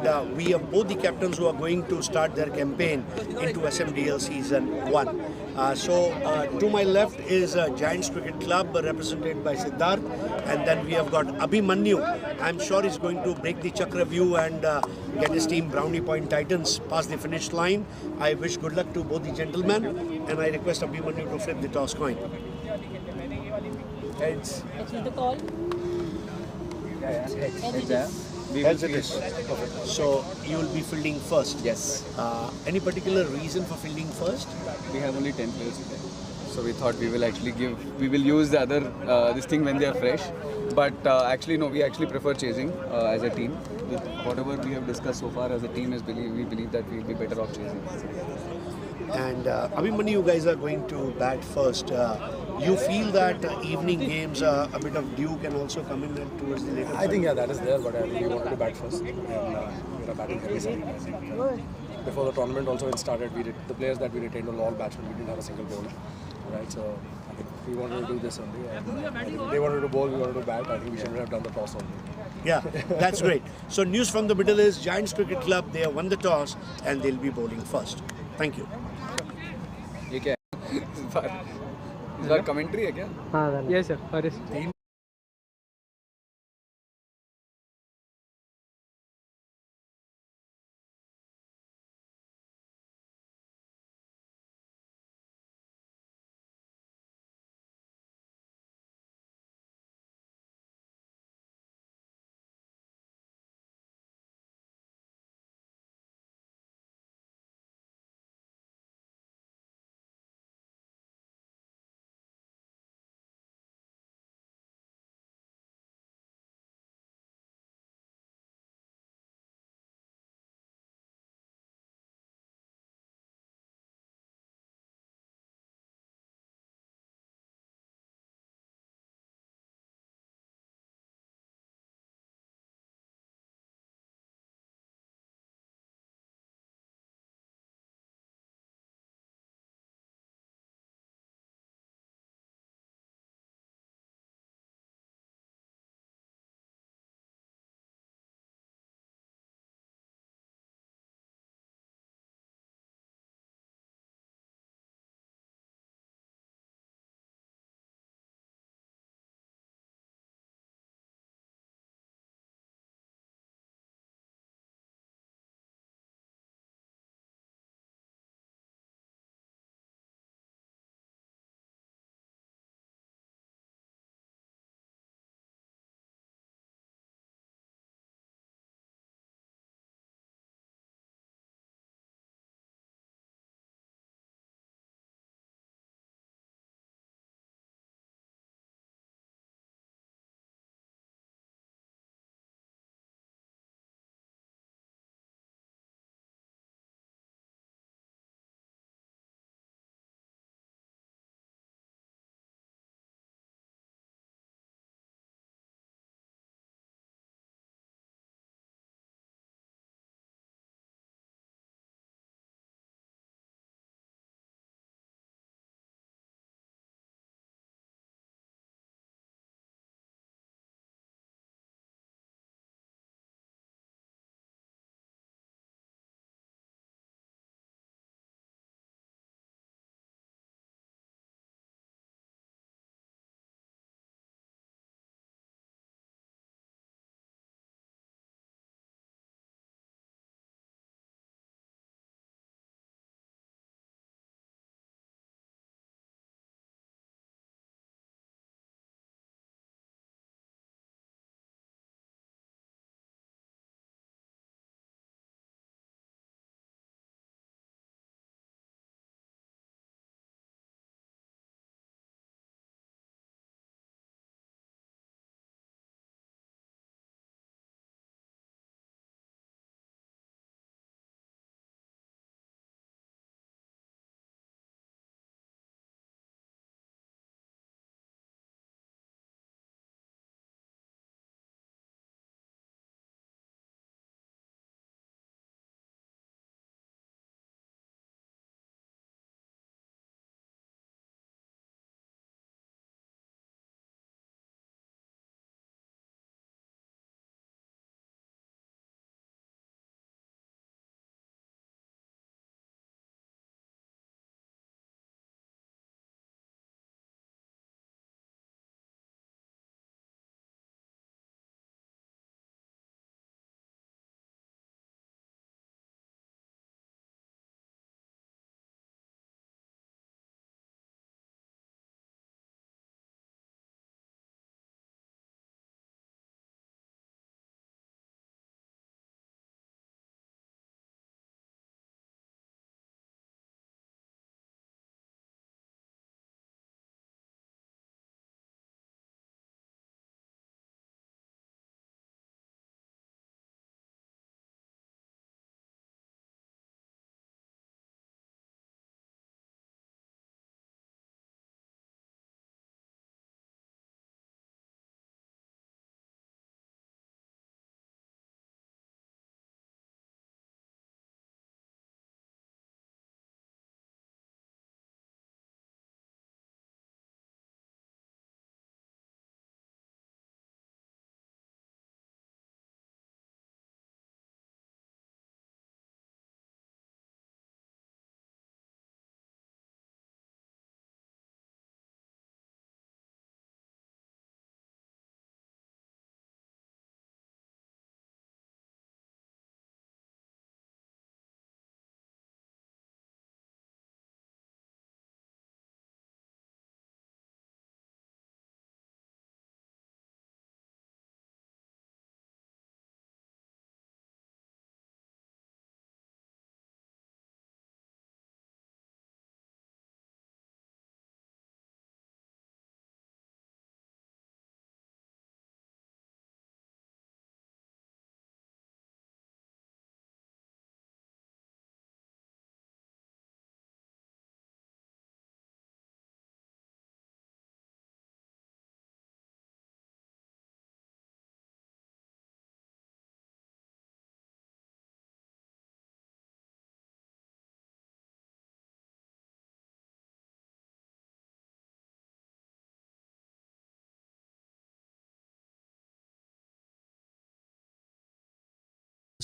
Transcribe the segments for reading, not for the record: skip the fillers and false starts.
and we have both the captains who are going to start their campaign into SMDL Season 1. To my left is Giants Cricket Club represented by Siddharth, and then we have got Abhimanyu. I'm sure he's going to break the Chakra view and get his team Brownie Point Titans past the finish line. I wish good luck to both the gentlemen, and I request Abhimanyu to flip the toss coin. Heads. The call. Heads it is. Perfect. So you will be fielding first. Yes. Any particular reason for fielding first? We have only 10 players today. So we thought we will use the other, this thing when they are fresh. But actually no, we actually prefer chasing as a team. With whatever we have discussed so far as a team, we believe that we will be better off chasing. And Abhimanyu, you guys are going to bat first. You feel that evening games, a bit of dew can also come in towards the later? I think that is there, but I think we wanted to bat first. And we are batting heavy side. Before the tournament also when started, the players that we retained were all batsmen. We didn't have a single bowler, right? So I think we wanted to do this only. And I think they wanted to bowl, we wanted to bat. I think we should have done the toss only. Yeah, that's great. So news from the middle is Giants Cricket Club, they have won the toss and they'll be bowling first. Thank you. ये क्या है? इस बार commentary है क्या? हाँ yes sir.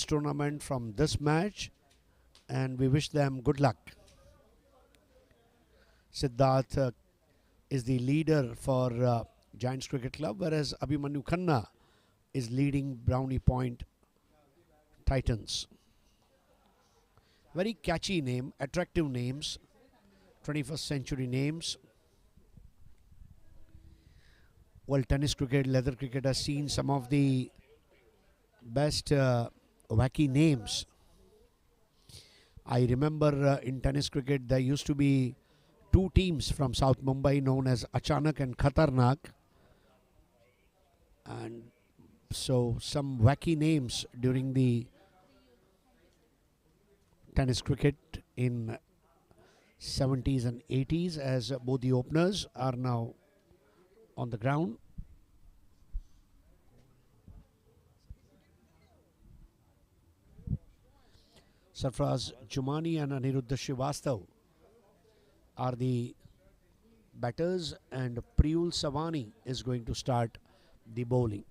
this tournament, from this match, and we wish them good luck. Siddharth is the leader for Giants Cricket Club, whereas Abhimanyu Khanna is leading Brownie Point Titans. Very catchy name, attractive names, 21st century names. Well, tennis cricket, leather cricket has seen some of the best wacky names. I remember in tennis cricket there used to be two teams from South Mumbai known as Achanak and Khatarnak, and so some wacky names during the tennis cricket in 70s and 80s, as both the openers are now on the ground. Sarfraz Jumani and Aniruddha Srivastav are the batters, and Priyul Savani is going to start the bowling.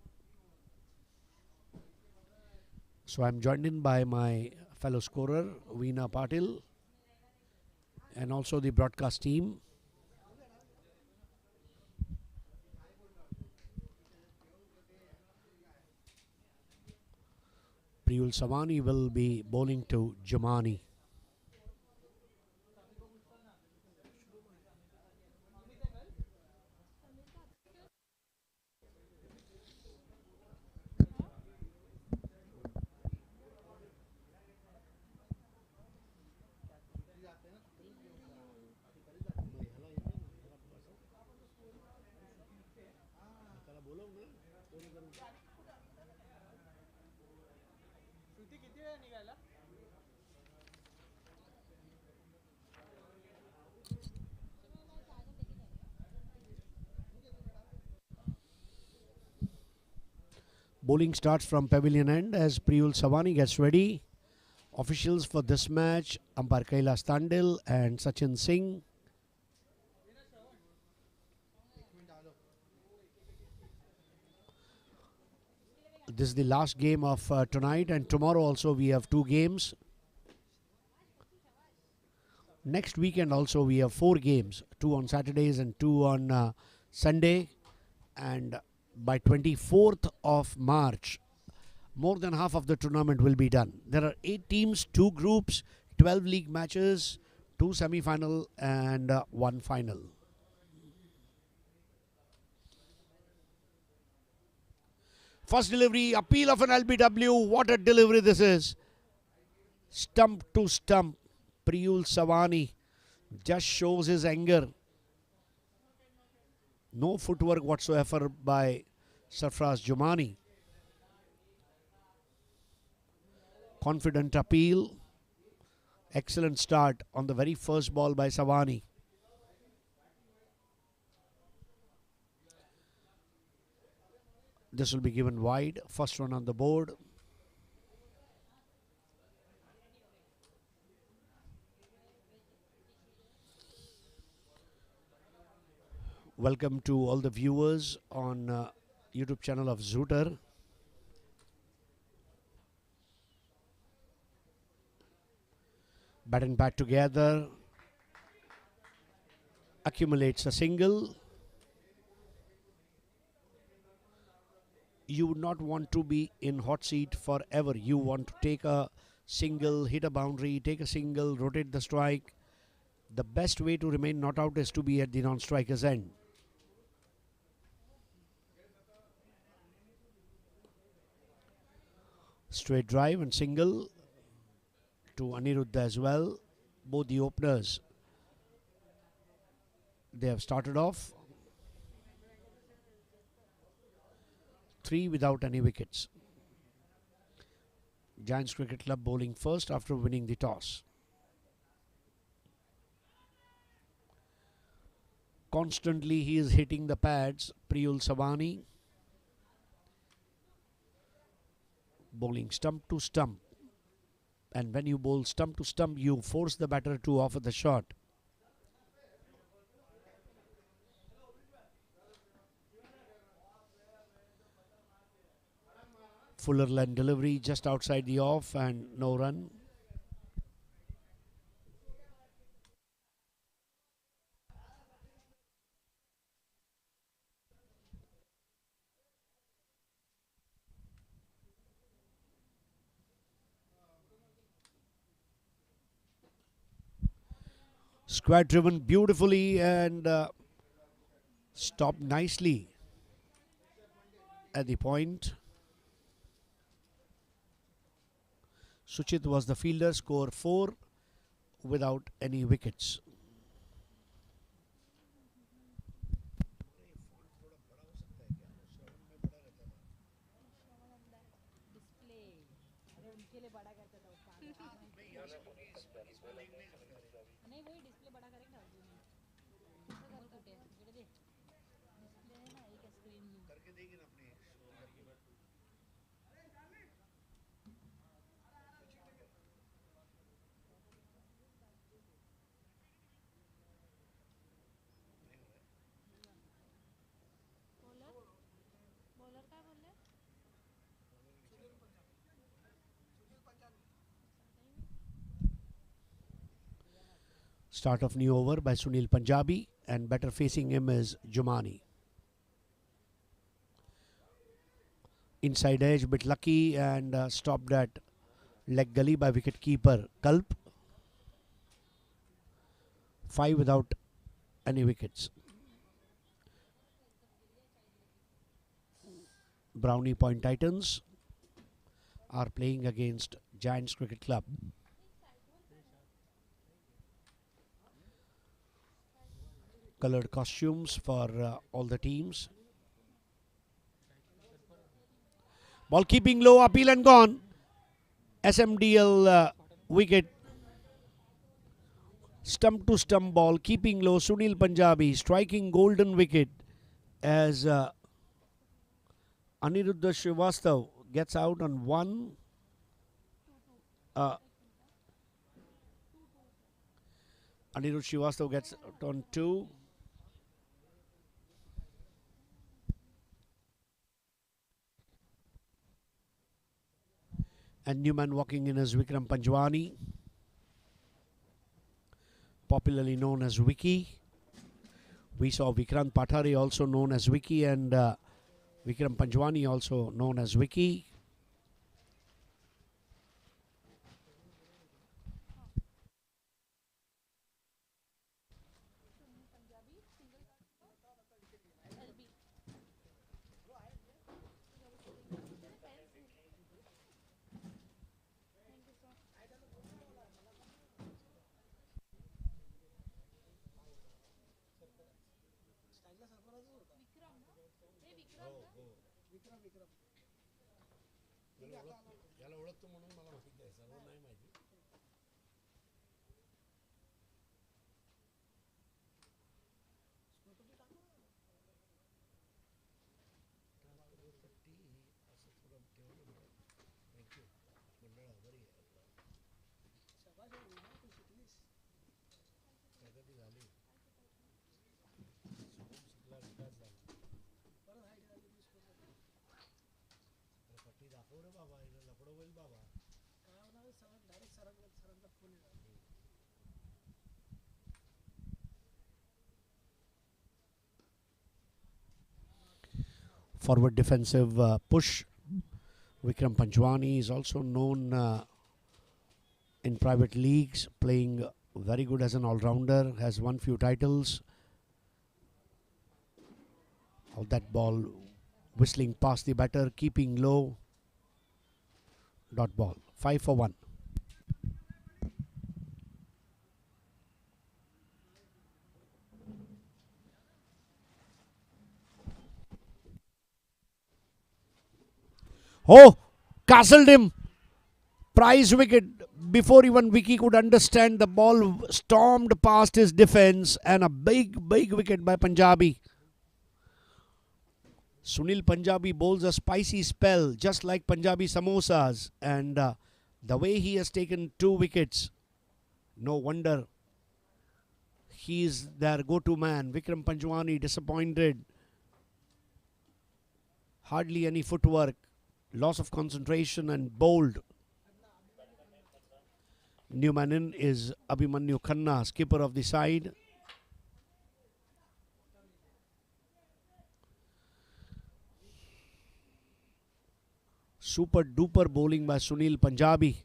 So I'm joined in by my fellow scorer Veena Patil and also the broadcast team. Priyul Savani will be bowling to Jumani. Bowling starts from pavilion end as Priyul Savani gets ready. Officials for this match, umpire Kailash Tandil and Sachin Singh. This is the last game of tonight, and tomorrow also we have two games. Next weekend also we have 4 games, 2 on Saturdays and 2 on Sunday. And by 24th of March, more than half of the tournament will be done. There are 8 teams, 2 groups, 12 league matches, 2 semi-final and 1 final. First delivery, appeal of an LBW. What a delivery this is. Stump to stump. Priyul Savani just shows his anger. No footwork whatsoever by Sarfraz Jumani. Confident appeal. Excellent start on the very first ball by Savani. This will be given wide. First one on the board. Welcome to all the viewers on YouTube channel of Zooter. Bat and bat together. Accumulates a single. You would not want to be in hot seat forever. You want to take a single, hit a boundary, take a single, rotate the strike. The best way to remain not out is to be at the non-striker's end. Straight drive and single to Aniruddha as well. Both the openers, they have started off 3 without any wickets. Giants Cricket Club bowling first after winning the toss. Constantly he is hitting the pads. Priyul Savani bowling stump to stump, and when you bowl stump to stump you force the batter to offer the shot. Fuller line delivery just outside the off and no run. Square driven beautifully and stopped nicely at the point. Suchit was the fielder, score 4 without any wickets. Start of new over by Sunil Punjabi, and better facing him is Jumani. Inside edge, bit lucky, and stopped at leg gully by wicket-keeper Kalp. 5 without any wickets. Brownie Point Titans are playing against Giants Cricket Club. Colored costumes for all the teams. Ball keeping low, appeal and gone. SMDL wicket. Stump to stump ball, keeping low. Sunil Punjabi striking golden wicket as Aniruddha Srivastav gets out on 1. Aniruddha Srivastav gets out on 2. And new man walking in is Vikram Panjwani, popularly known as Vicky. We saw Vikrant Pathare, also known as Vicky, and Vikram Panjwani, also known as Vicky. Forward defensive push. Vikram Panjwani is also known in private leagues, playing very good as an all-rounder, has won few titles. Of that ball whistling past the batter, keeping low. Dot ball. 5 for 1. Oh, castled him. Prize wicket. Before even Vicky could understand, the ball stormed past his defense, and a big wicket by Punjabi. Sunil Punjabi bowls a spicy spell, just like Punjabi samosas, and the way he has taken 2 wickets, no wonder he is their go-to man. Vikram Panjwani disappointed. Hardly any footwork. Loss of concentration and bold. New man in is Abhimanyu Khanna, skipper of the side. Super duper bowling by Sunil Punjabi.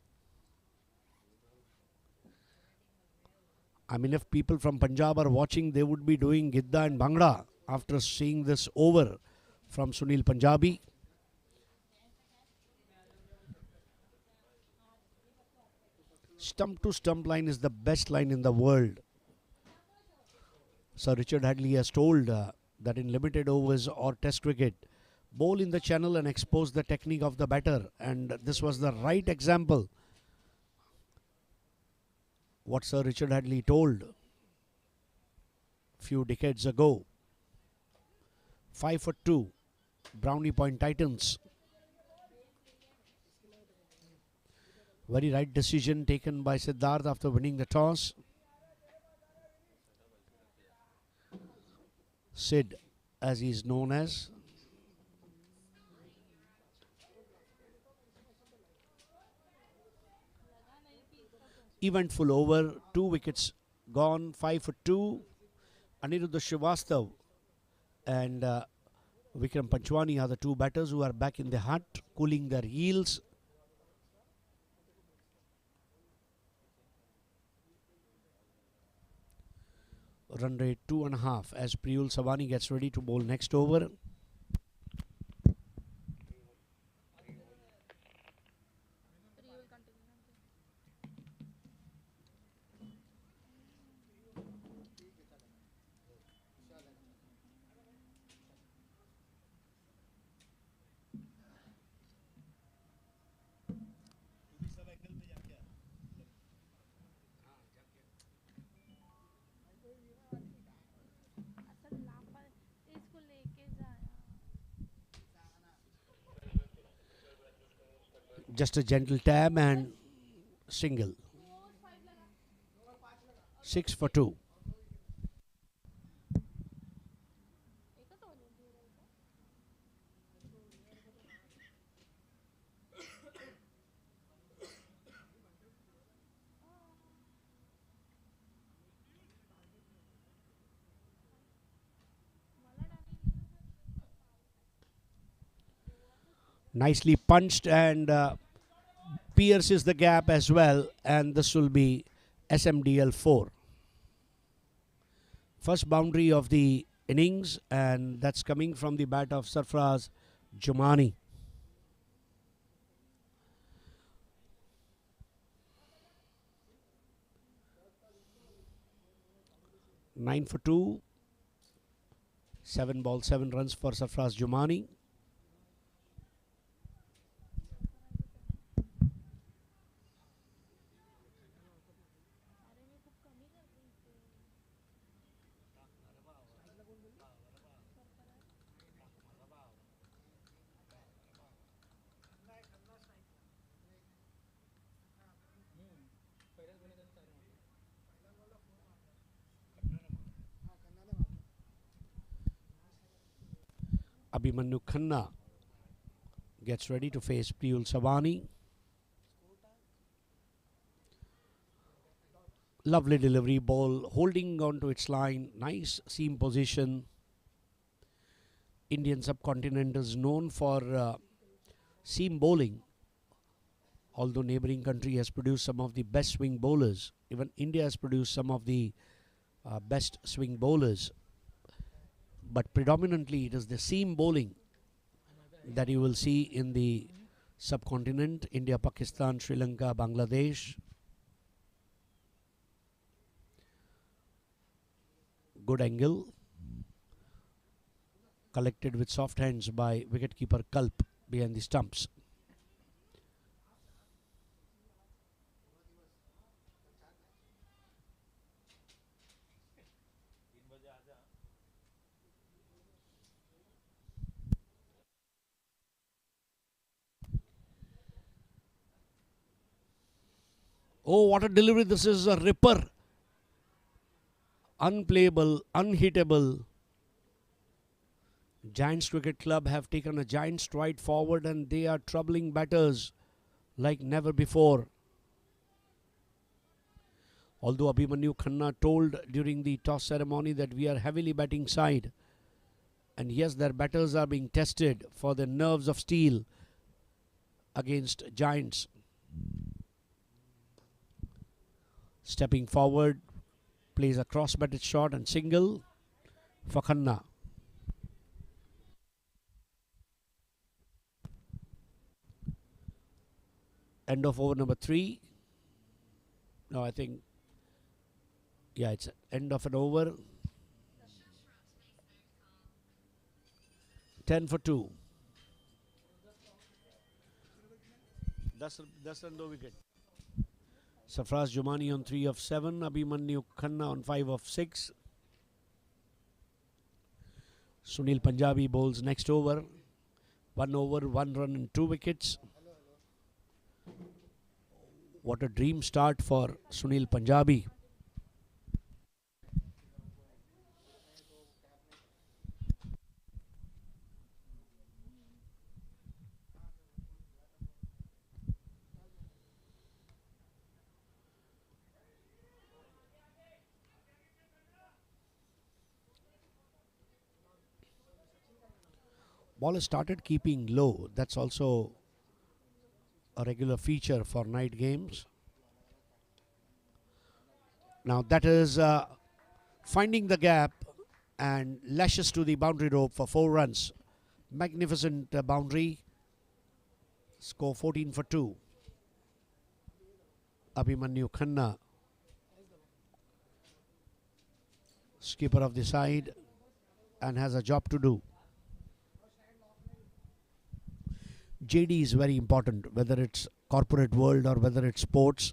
I mean, if people from Punjab are watching, they would be doing Gidda and Bhangra after seeing this over from Sunil Punjabi. Stump to stump line is the best line in the world. Sir Richard Hadley has told that in limited overs or test cricket, bowl in the channel and expose the technique of the batter. And this was the right example. What Sir Richard Hadley told few decades ago. 5 for 2. Brownie Point Titans. Very right decision taken by Siddharth after winning the toss. Sid, as he is known as. Eventful over, 2 wickets gone, 5 for 2. Aniruddha Srivastav and Vikram Panchwani are the two batters who are back in the hut, cooling their heels. Run rate 2.5 as Priyul Savani gets ready to bowl next over. Just a gentle tab and single. 6 for 2. Nicely punched and pierces the gap as well, and this will be SMDL 4. First boundary of the innings, and that's coming from the bat of Sarfraz Jumani. Nine for 2. 7 balls, 7 runs for Sarfraz Jumani. Abhimanyu Khanna gets ready to face Priyul Savani. Lovely delivery, ball holding on to its line. Nice seam position. Indian subcontinent is known for seam bowling. Although neighbouring country has produced some of the best swing bowlers, even India has produced some of the best swing bowlers. But predominantly it is the seam bowling that you will see in the subcontinent. India, Pakistan, Sri Lanka, Bangladesh. Good angle. Collected with soft hands by wicketkeeper Kalp behind the stumps. Oh, what a delivery. This is a ripper. Unplayable, unhittable. Giants Cricket Club have taken a giant stride forward and they are troubling batters like never before. Although Abhimanyu Khanna told during the toss ceremony that we are heavily batting side, and yes, their batters are being tested for their nerves of steel against Giants. Stepping forward, plays a cross-batted shot and single for Khanna. End of over number 3. No, I think, yeah, it's end of an over. 10 for 2. 10 run 2 wicket. Sarfraz Jumani on 3 of 7. Abhimanyu Khanna on 5 of 6. Sunil Punjabi bowls next over. 1 over, 1 run and 2 wickets. What a dream start for Sunil Punjabi. Ball has started keeping low. That's also a regular feature for night games. Now that is finding the gap and lashes to the boundary rope for 4 runs. Magnificent boundary. Score 14 for 2. Abhimanyu Khanna, skipper of the side, and has a job to do. JD is very important, whether it's corporate world or whether it's sports.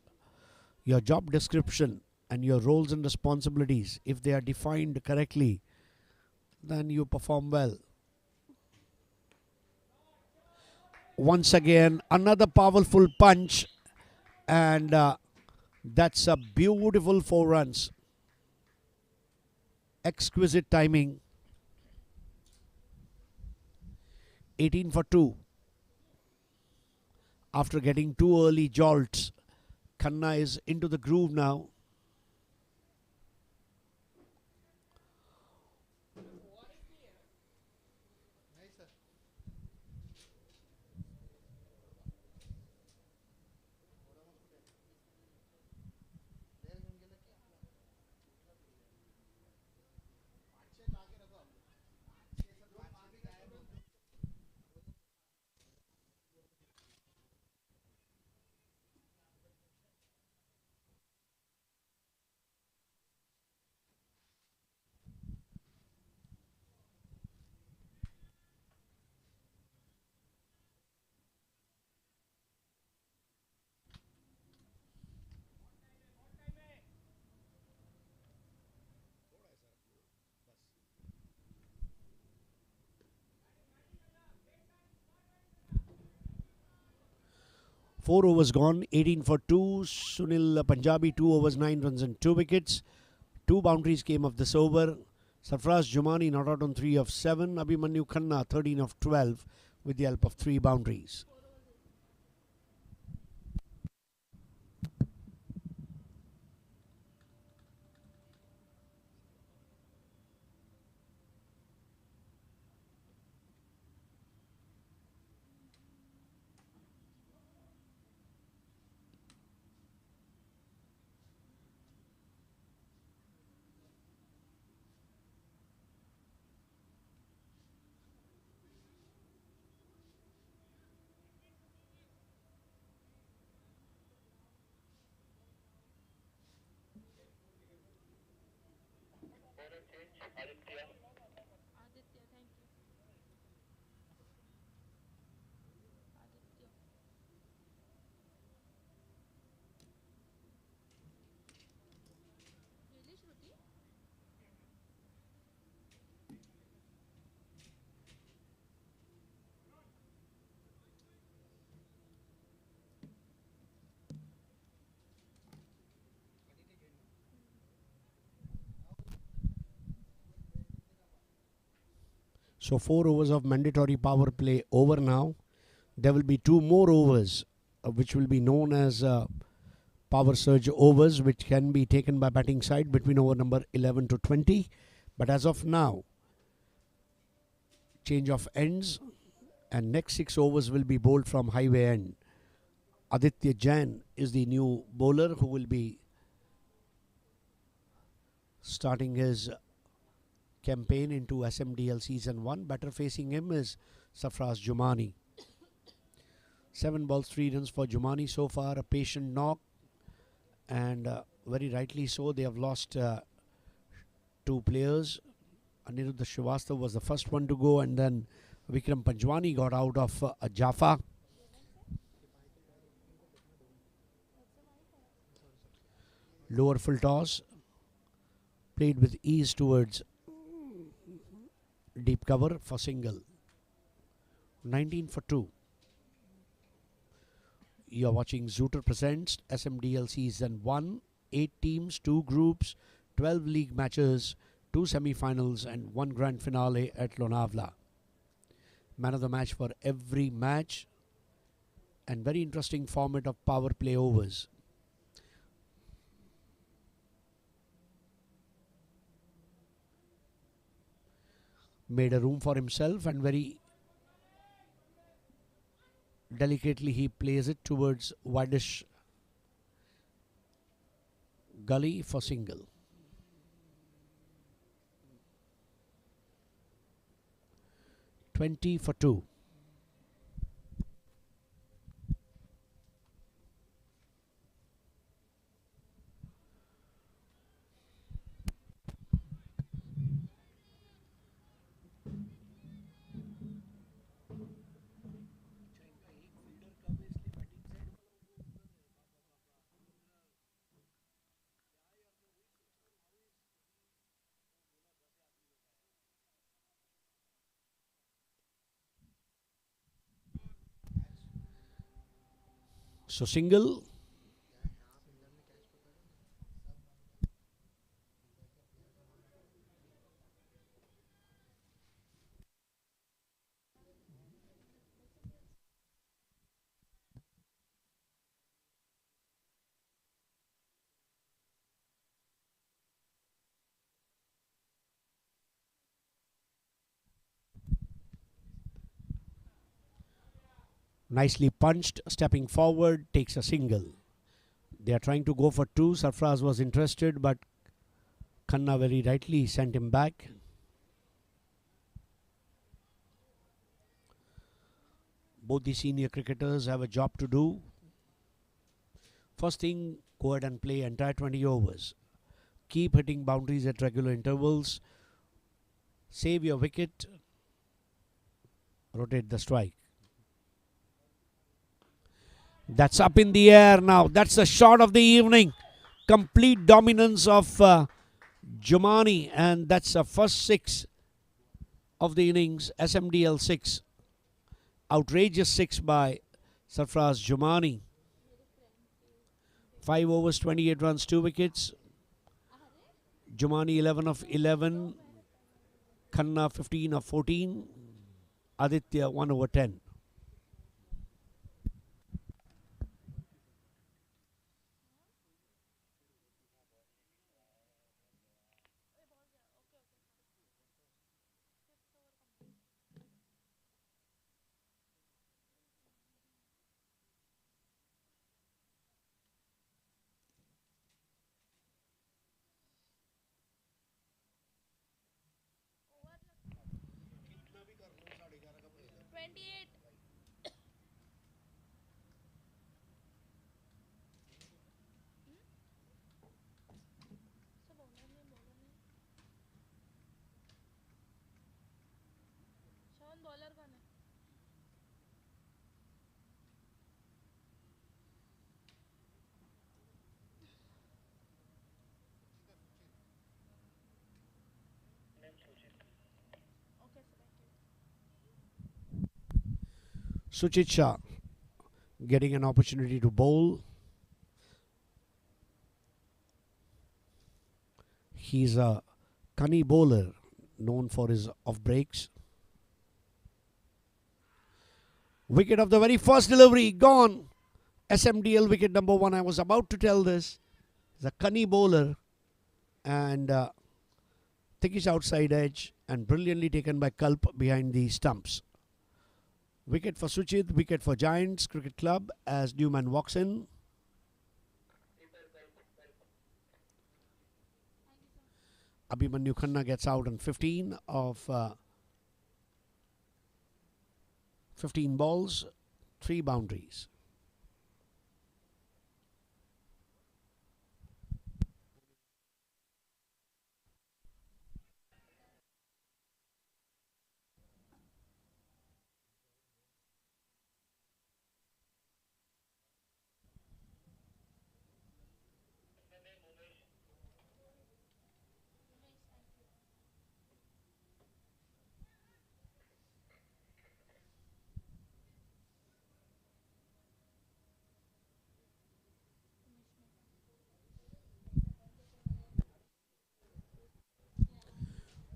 Your job description and your roles and responsibilities, if they are defined correctly, then you perform well. Once again, another powerful punch, and that's a beautiful 4 runs. Exquisite timing. 18 for 2. After getting 2 early jolts, Khanna is into the groove now. Four overs gone, 18 for 2. Sunil Punjabi, 2 overs, 9 runs and 2 wickets. 2 boundaries came of this over. Sarfraz Jumani not out on 3 of 7. Abhimanyu Khanna 13 of 12 with the help of 3 boundaries. So 4 overs of mandatory power play over now. There will be 2 more overs which will be known as power surge overs, which can be taken by batting side between over number 11 to 20. But as of now, change of ends, and next 6 overs will be bowled from highway end. Aditya Jain is the new bowler who will be starting his campaign into SMDL Season 1. Batter facing him is Sarfraz Jumani. 7 balls, 3 runs for Jumani so far. A patient knock, and very rightly so. They have lost 2 players. Aniruddha Srivastava was the first one to go, and then Vikram Panjwani got out of a Jaffa. Lower full toss, played with ease towards deep cover for single. 19 for 2. You are watching Zooter Presents SMDL Season 1. 8 teams, 2 groups, 12 league matches, 2 semi-finals and 1 grand finale at Lonavala. Man of the match for every match, and very interesting format of power play overs. Made a room for himself, and very delicately he plays it towards wideish gully for single. $20 for 2. So single. Nicely punched, stepping forward, takes a single. They are trying to go for 2. Sarfraz was interested, but Khanna very rightly sent him back. Both the senior cricketers have a job to do. First thing, go ahead and play entire 20 overs. Keep hitting boundaries at regular intervals. Save your wicket. Rotate the strike. That's up in the air now. That's the shot of the evening. Complete dominance of Jumani, and that's the first 6 of the innings. SMDL 6. Outrageous 6 by Sarfraz Jumani. 5 overs, 28 runs, 2 wickets. Jumani 11 of 11. Khanna 15 of 14. Aditya 1 over 10. Suchit Shah getting an opportunity to bowl. He's a canny bowler known for his off breaks. Wicket of the very first delivery, gone. SMDL wicket number 1. I was about to tell this. The Cunny bowler and thickish outside edge and brilliantly taken by Kalp behind the stumps. Wicket for Suchit, wicket for Giants Cricket Club as Newman walks in. Abhimanyu Khanna gets out on 15 of 15 balls, 3 boundaries.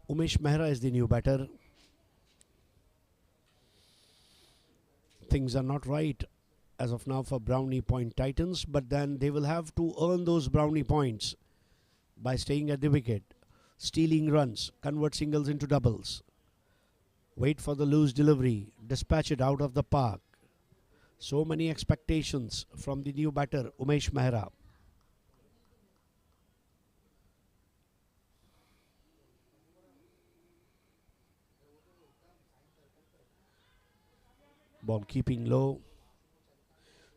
Umesh Mehra is the new batter. Things are not right as of now for Brownie Point Titans, but then they will have to earn those Brownie points by staying at the wicket, stealing runs, convert singles into doubles, wait for the loose delivery, dispatch it out of the park. So many expectations from the new batter, Umesh Mehra. Ball keeping low.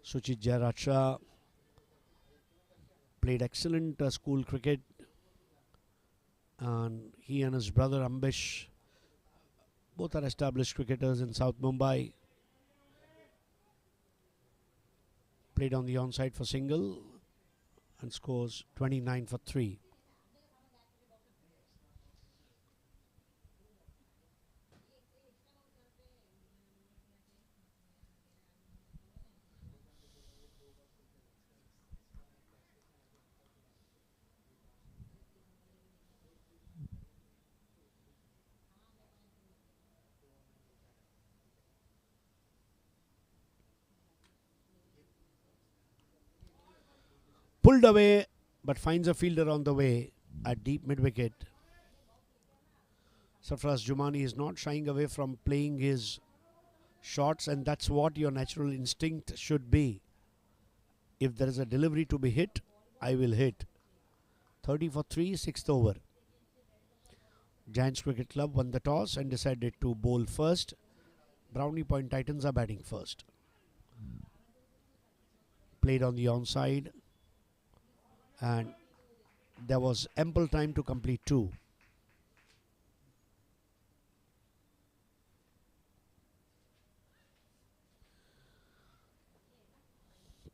Suchit Jairacha played excellent school cricket, and he and his brother Ambish both are established cricketers in South Mumbai. Played on the onside for single and scores 29 for 3. Pulled away but finds a fielder on the way at deep mid wicket. Sarfaraz Jumani is not shying away from playing his shots, and that's what your natural instinct should be. If there is a delivery to be hit, I will hit. 30 for 3, 6th over. Giants Cricket Club won the toss and decided to bowl first. Brownie Point Titans are batting first. Played on the onside, and there was ample time to complete 2.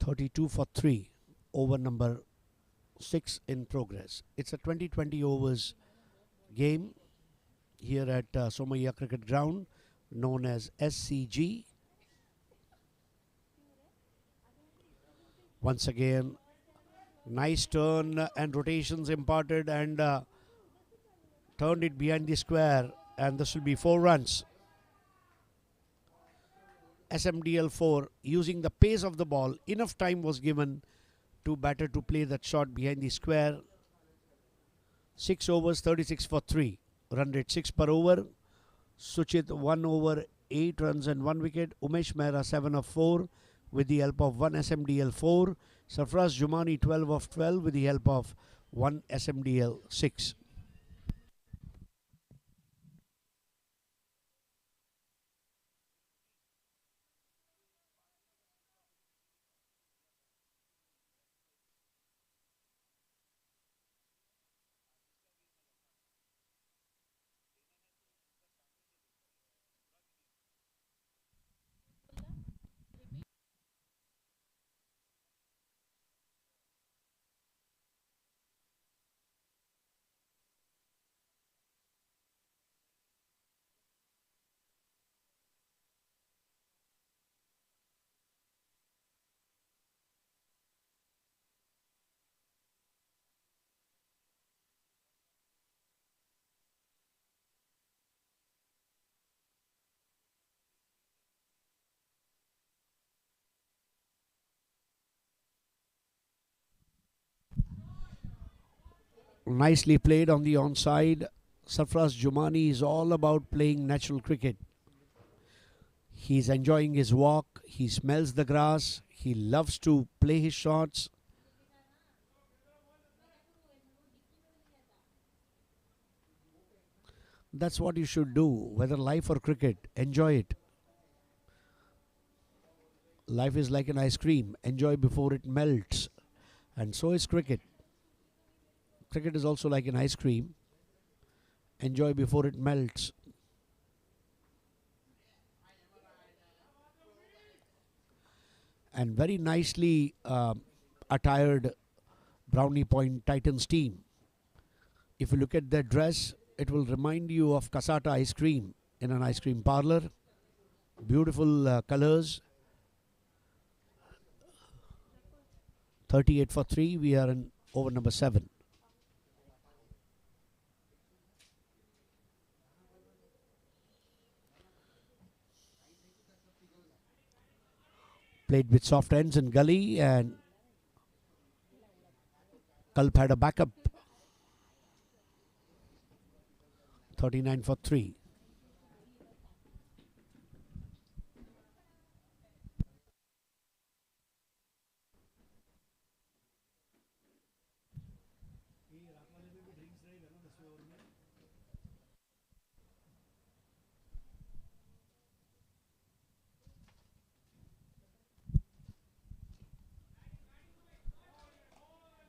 (32 for 3), over number 6 in progress. It's a 20-20 overs game here at Somaiya Cricket Ground, known as SCG. Once again, nice turn and rotations imparted, and turned it behind the square, and this will be 4 runs. SMDL 4, using the pace of the ball, enough time was given to batter to play that shot behind the square. 6 overs, 36 for 3. Run rate 6 per over. Suchit 1 over, 8 runs and 1 wicket. Umesh Mehra 7 of 4 with the help of 1 SMDL 4. Sarfaraz Jumani 12 of 12 with the help of 1 SMDL 6. Nicely played on the onside. Sarfraz Jumani is all about playing natural cricket. He's enjoying his walk. He smells the grass. He loves to play his shots. That's what you should do, whether life or cricket. Enjoy it. Life is like an ice cream. Enjoy before it melts. And so is cricket. Cricket is also like an ice cream. Enjoy before it melts. And very nicely attired Brownie Point Titans team. If you look at their dress, it will remind you of Casata ice cream in an ice cream parlor. Beautiful colors. 38 for 3. We are in over number 7. Played with soft ends and gully, and Kalp had a backup. 39 for 3.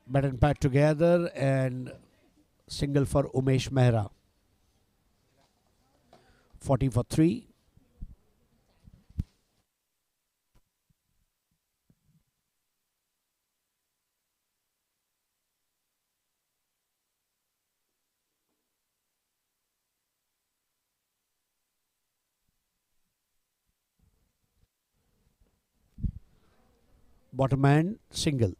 Bat and pat together, and single for Umesh Mehra. 40 for 3. Bottom end single.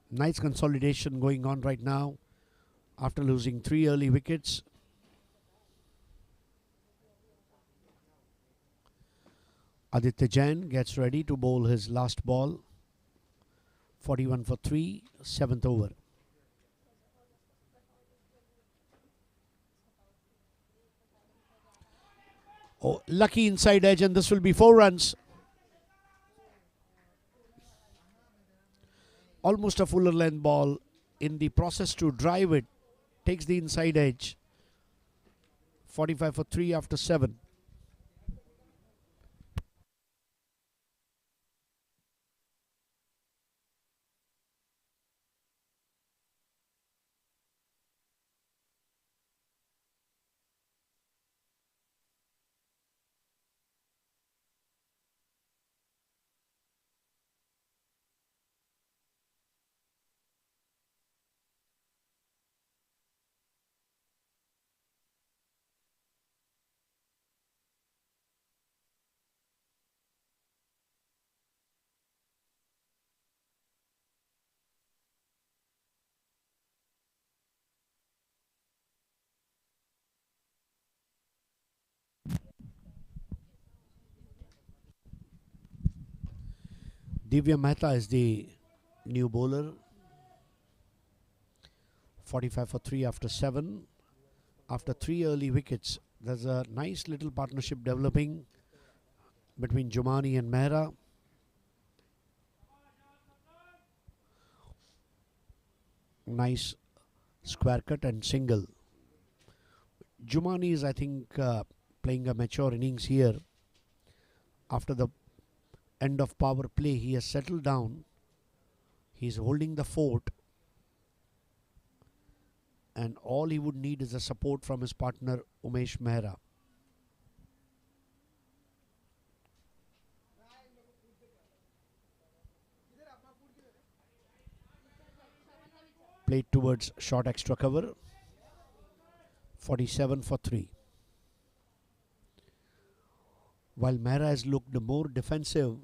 Nice consolidation going on right now after losing 3 early wickets. Aditya Jain gets ready to bowl his last ball. 41 for 3, 7th over. Oh, lucky inside edge, and this will be 4 runs. Almost a fuller length ball. In the process to drive it, takes the inside edge. 45 for 3 after 7. Divya Mehta is the new bowler. 45 for 3 after 7. After 3 early wickets, there's a nice little partnership developing between Jumani and Mehra. Nice square cut and single. Jumani is, I think, playing a mature innings here. After the end of power play, he has settled down. He's holding the fort, and all he would need is a support from his partner Umesh Mehra. Played towards short extra cover. 47 for 3. While Mehra has looked more defensive,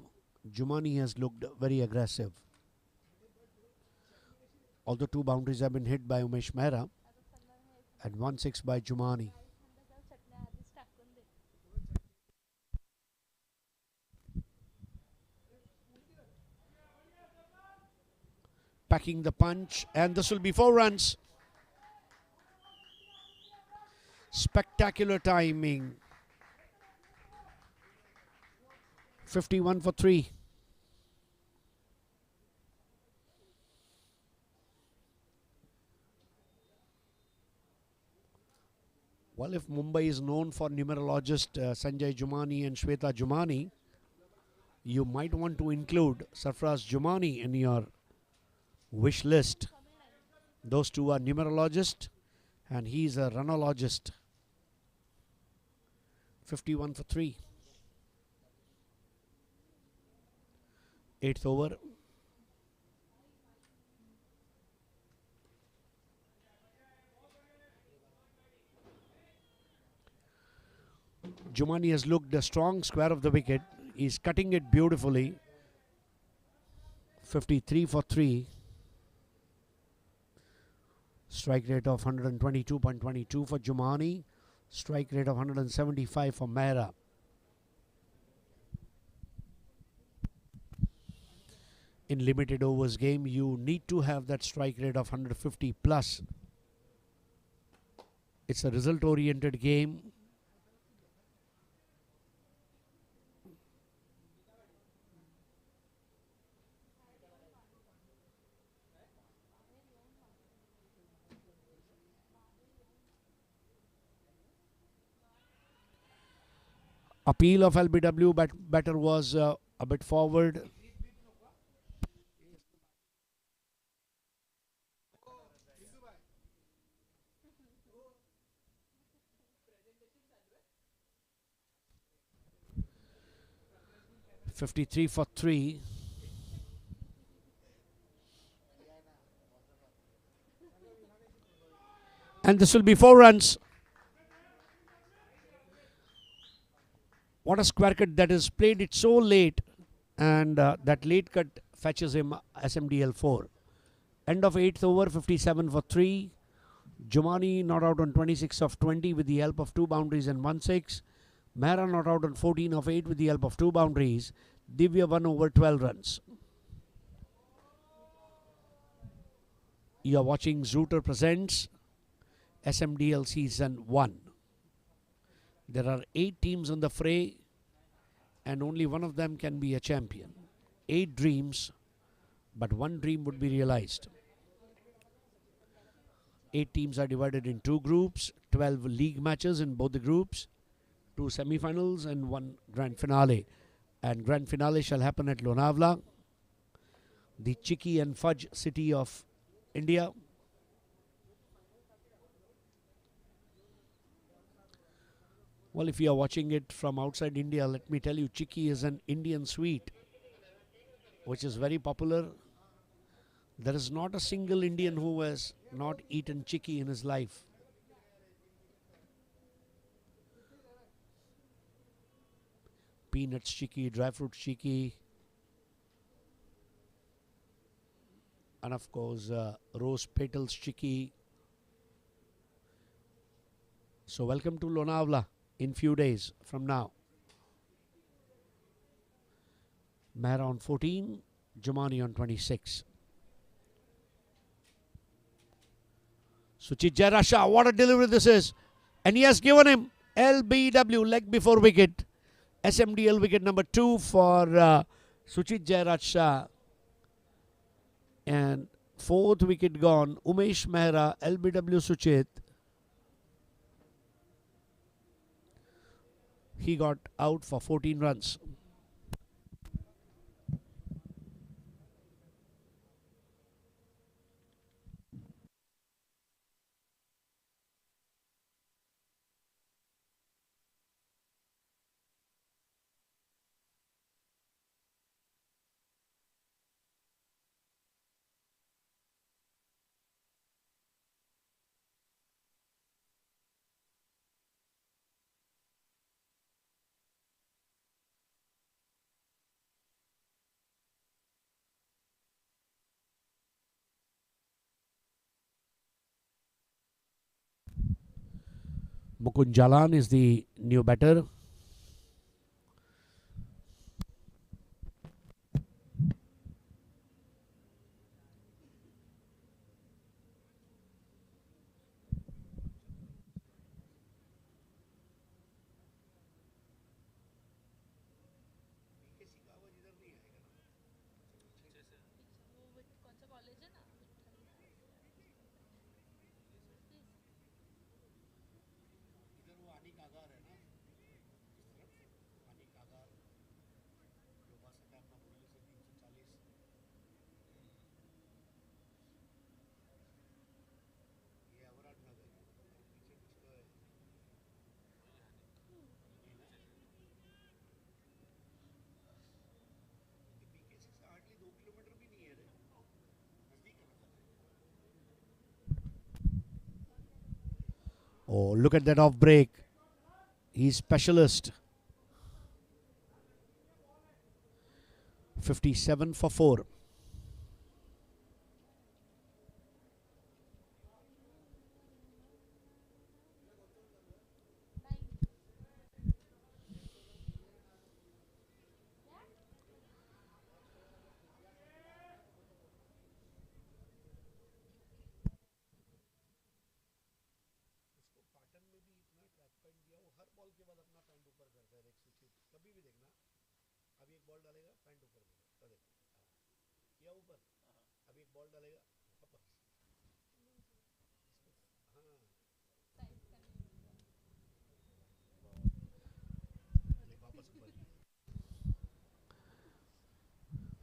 Jumani has looked very aggressive. Although 2 boundaries have been hit by Umesh Mehra and 1-6 by Jumani. packing the punch, and this will be 4 runs. Spectacular timing. 51 for 3. Well, if Mumbai is known for numerologist Sanjay Jumani and Shweta Jumani, you might want to include Sarfraz Jumani in your wish list. Those two are numerologists and he's a runologist. 51 for 3. 8th over. Jumani has looked a strong square of the wicket. He's cutting it beautifully. 53 for 3. Strike rate of 122.22 for Jumani. Strike rate of 175 for Mehra. In limited overs game, you need to have that strike rate of 150 plus. It's a result oriented game. Appeal of LBW, but batter was a bit forward. .53 for 3. And this will be 4 runs. What a square cut that is played it so late, and that late cut fetches him SMDL 4. End of 8th over, 57 for 3. Jumani not out on 26 of 20 with the help of 2 boundaries and 1 6. Mehra not out on 14 of 8 with the help of 2 boundaries. Divya 1 over 12 runs. You are watching Zooter Presents SMDL Season 1. There are 8 teams in the fray and only one of them can be a champion. 8 dreams, but one dream would be realized. 8 teams are divided in 2 groups, 12 league matches in both the groups, 2 semi-finals and 1 grand finale. And grand finale shall happen at Lonavala, the Chicky and Fudge city of India. Well, if you are watching it from outside India, let me tell you, Chicky is an Indian sweet, which is very popular. There is not a single Indian who has not eaten Chicky in his life. Peanuts Chicky, dry fruit Chicky, and of course rose petals Chicky. So welcome to Lonavala in few days from now. Mehra on 14, Jumani on 26. Suchit Jairaj, what a delivery this is. And he has given him LBW, leg before wicket. SMDL wicket number 2 for Suchit Jairaj. And 4th wicket gone. Umesh Mehra, LBW Suchit. He got out for 14 runs. Mukund Jalan is the new batter. Oh, look at that off break. He's specialist. 57 for 4.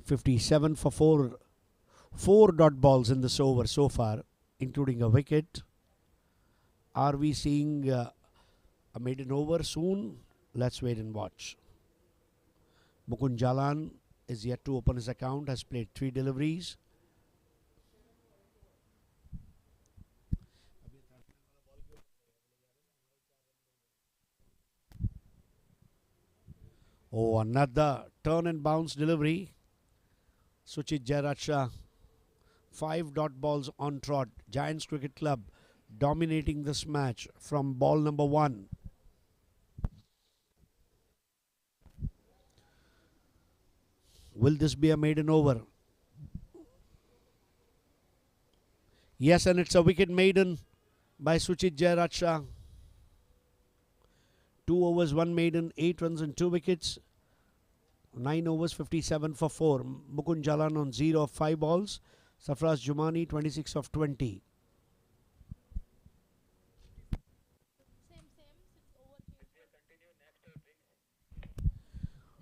"57 for 4. 4 dot balls in this over so far, including a wicket. Are we seeing a maiden over soon? Let's wait and watch. Mukund Jalan is yet to open his account, has played 3 deliveries. Oh, another turn and bounce delivery. Suchit Jairacha, 5 dot balls on trot. Giants Cricket Club dominating this match from ball number 1. Will this be a maiden over? Yes, and it's a wicket maiden by Suchit Jairacha. 2 overs, 1 maiden, 8 runs and 2 wickets. 9 overs, 57 for 4. Mukund Jalan on 0 of 5 balls. Safraz Jumani, 26 of 20.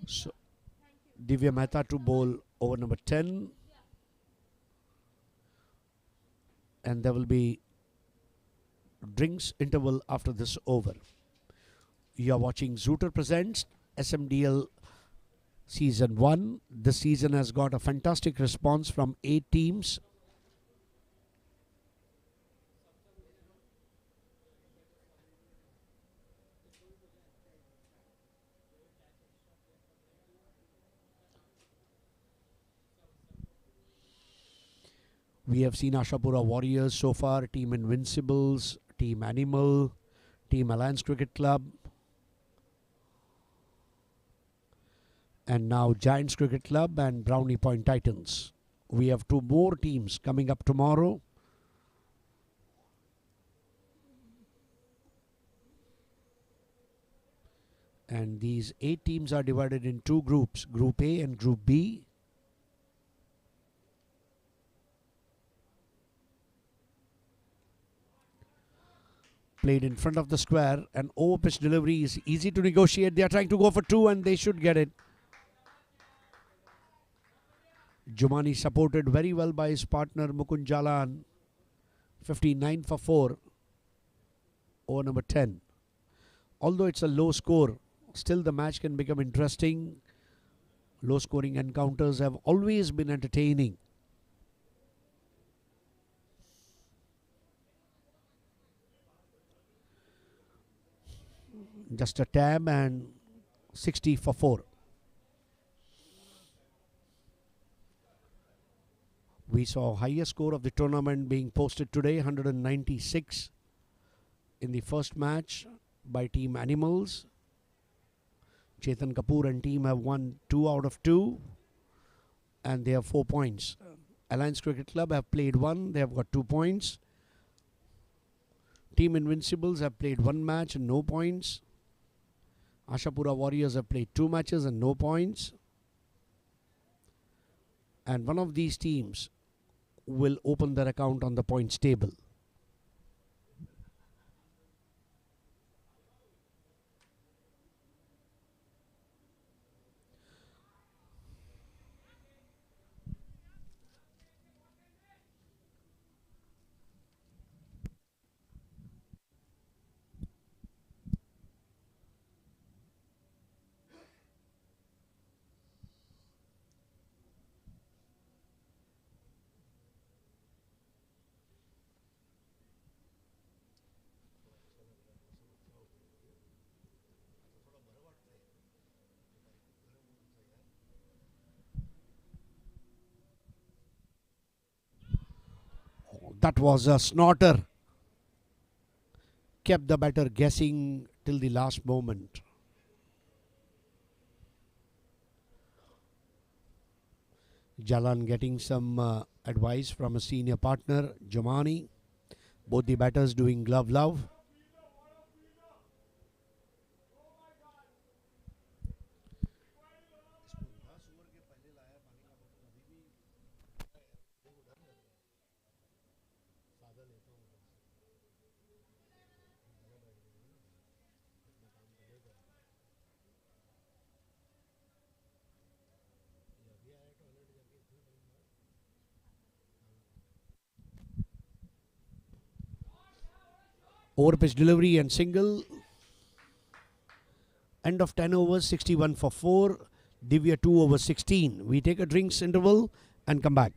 So, Divya Mehta to bowl over number 10. And there will be drinks interval after this over. You are watching Zooter Presents SMDL Season 1. This season has got a fantastic response from 8 teams. We have seen Ashapura Warriors so far, Team Invincibles, Team Animal, Team Alliance Cricket Club, and now Giants Cricket Club and Brownie Point Titans. We have 2 more teams coming up tomorrow. And these 8 teams are divided in 2 groups, Group A and Group B. Played in front of the square. An over pitch delivery is easy to negotiate. They are trying to go for 2 and they should get it. Jumani supported very well by his partner Mukund Jalan. 59 for 4. Over number 10. Although it's a low score, still the match can become interesting. Low scoring encounters have always been entertaining. Just a tab and 60 for 4. We saw highest score of the tournament being posted today, 196 in the first match by Team Animals. Chetan Kapoor and team have won 2 out of 2 and they have 4 points. Alliance Cricket Club have played 1, they have got 2 points. Team Invincibles have played 1 match and no points. Ashapura Warriors have played 2 matches and no points. And one of these teams will open their account on the points table. That was a snorter. Kept the batter guessing till the last moment. Jalan getting some advice from a senior partner, Jamani. Both the batters doing glove love. Over pitch delivery and single. End of 10 overs, 61 for 4. Divya 2 over 16. We take a drinks interval and come back.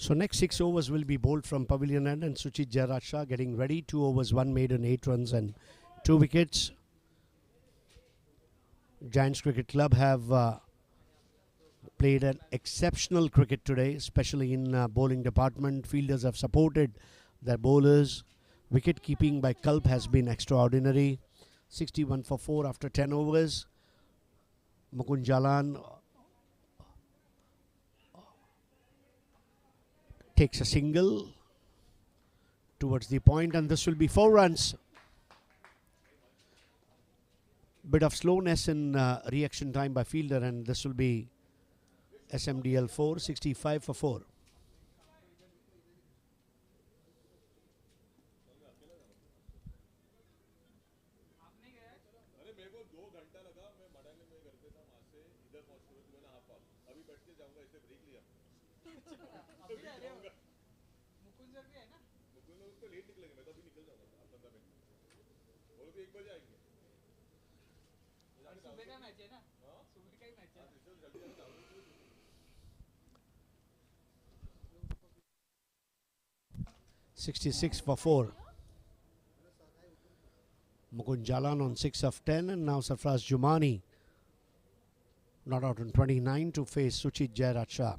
So next 6 overs will be bowled from Pavilion End, and Suchit Jairaj Shah getting ready. 2 overs, 1 maiden, 8 runs and 2 wickets. Giants Cricket Club have played an exceptional cricket today, especially in bowling department. Fielders have supported their bowlers. Wicket keeping by Kalp has been extraordinary. 61 for 4 after 10 overs. Mukund Jalan takes a single towards the point, and this will be 4 runs. Bit of slowness in reaction time by fielder, and this will be SMDL 4, 65 for 4. सुबह का match है ना, सुबह का ही match है। 66 for 4. Mukund Jalan on 6 of 10, and now Sarfraz Jumani not out on 29 to face Suchit Jairaj Shah.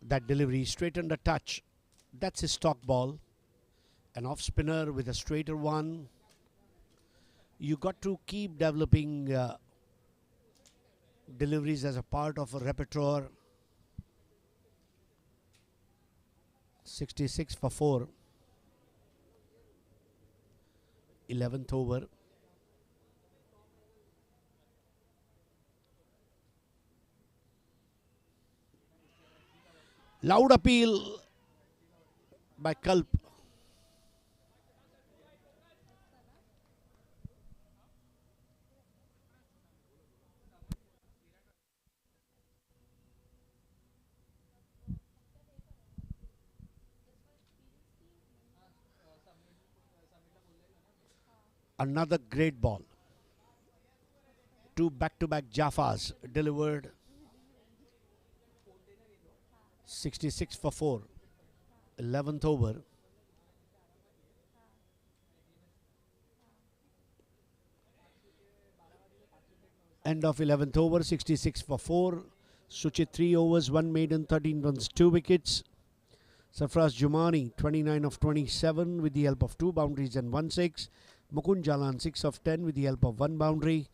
That delivery straight under touch. That's his stock ball. An off spinner with a straighter one. You got to keep developing deliveries as a part of a repertoire. 66 for 4. 11th over. Loud appeal by Kalp. Another great ball. 2 back-to-back Jaffas delivered. 66 for 4. 11th over. End of 11th over. 66 for 4. Suchit 3 overs, 1 maiden, 13 runs, 2 wickets. Sarfraz Jumani 29 of 27 with the help of 2 boundaries and 1 6. Mukund Jalan 6 of 10 with the help of 1 boundary.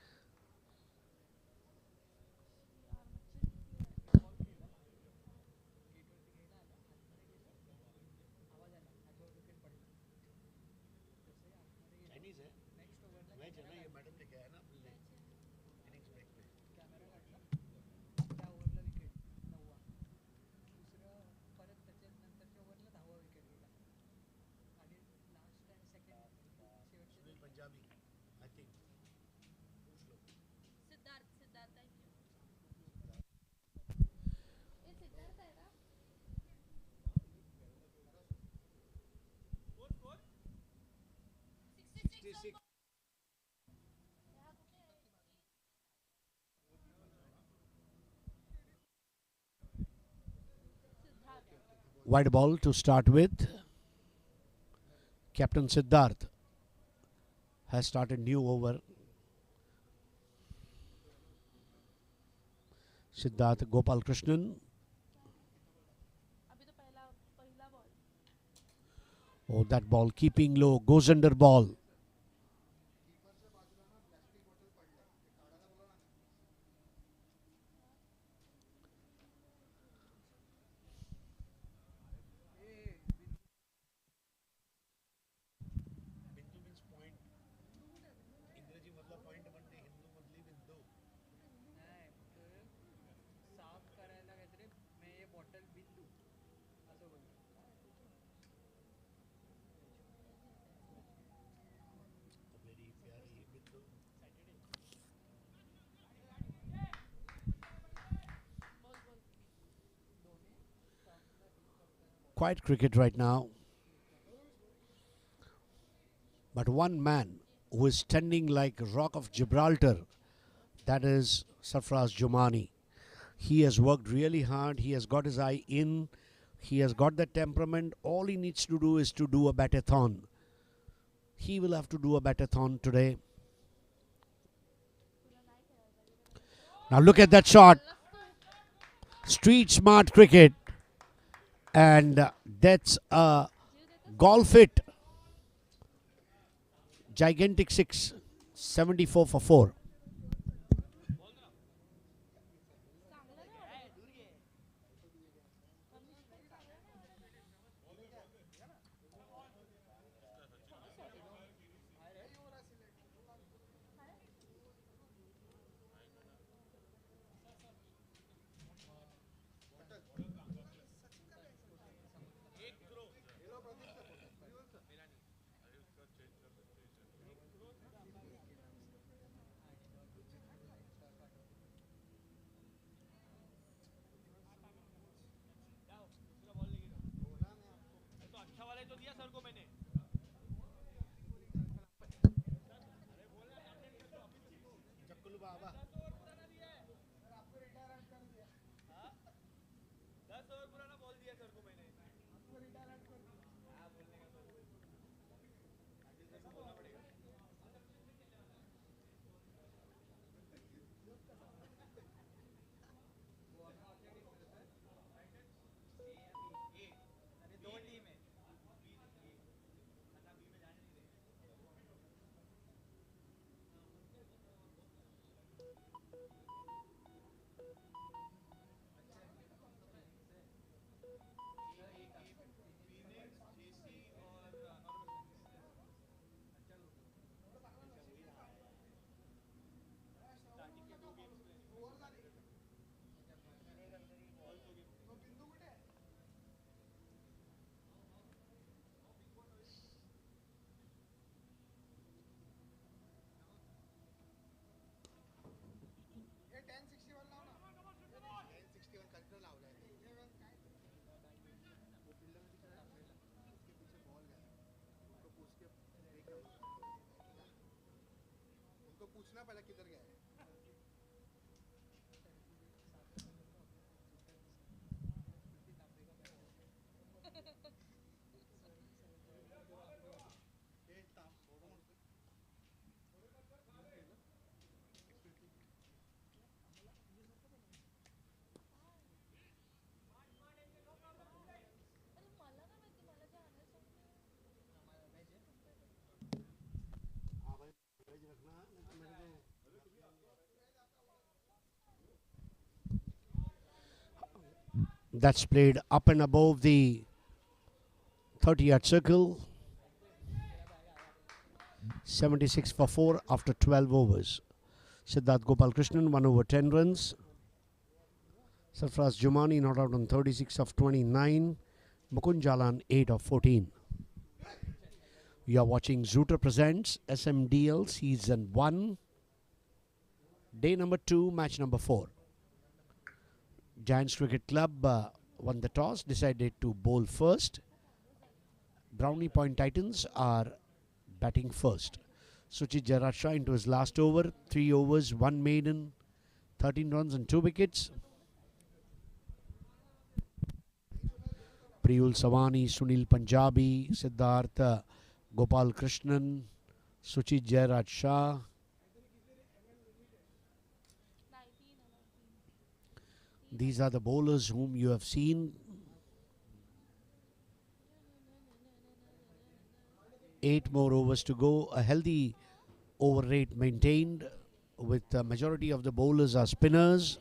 Wide ball to start with. Captain Siddharth has started new over. Siddharth Gopal Krishnan. Oh, that ball keeping low, goes under ball. Quiet cricket right now. But one man who is standing like Rock of Gibraltar, that is Sarfraz Jumani. He has worked really hard. He has got his eye in. He has got the temperament. All he needs to do is to do a batathon. He will have to do a batathon today. Now look at that shot. Street smart cricket. And that's a golf hit. Gigantic six. 74 for 4. तो अच्छा वाले तो दिया sir को मैंने That's played up and above the 30-yard circle. 76 for 4 after 12 overs. Siddharth Gopal Krishnan 1 over 10 runs. Sarfraz Jumani not out on 36 of 29. Mukund Jalan 8 of 14. You are watching Zooter Presents SMDL Season 1. Day number 2, match number 4. Giants Cricket Club won the toss, decided to bowl first. Brownie Point Titans are batting first. Suchit Jairaj Shah into his last over. 3 overs, 1 maiden, 13 runs and 2 wickets. Priyul Savani, Sunil Punjabi, Siddharth Gopal Krishnan, Suchit Jairaj Shah. These are the bowlers whom you have seen. 8 more overs to go. A healthy over rate maintained, with the majority of the bowlers are spinners.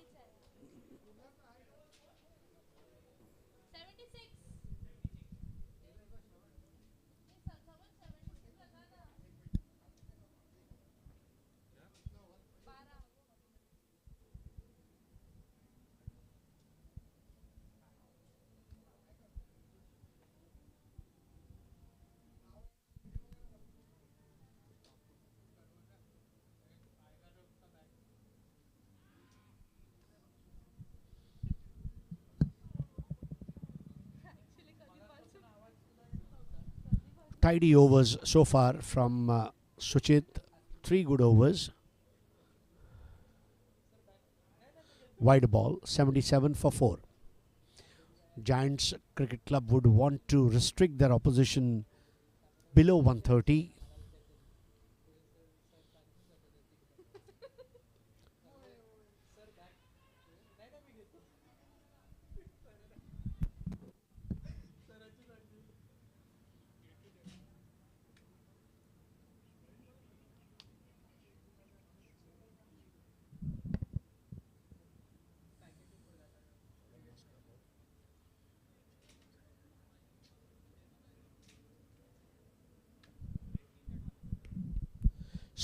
tidy overs so far from Suchit. 3 good overs. Wide ball, 77 for 4. Giants Cricket Club would want to restrict their opposition below 130.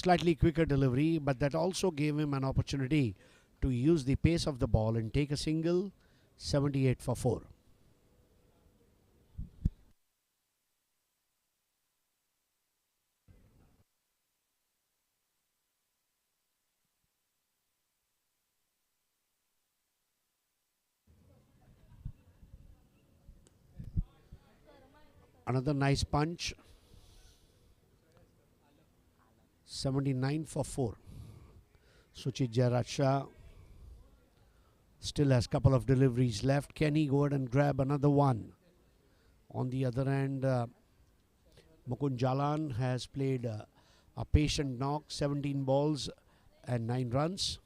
Slightly quicker delivery, but that also gave him an opportunity to use the pace of the ball and take a single. 78 for 4. Another nice punch. 79 for 4. Suchit Jairaj still has a couple of deliveries left. Can he go ahead and grab another one? On the other hand, Mukund Jalan has played a patient knock, 17 balls and 9 runs.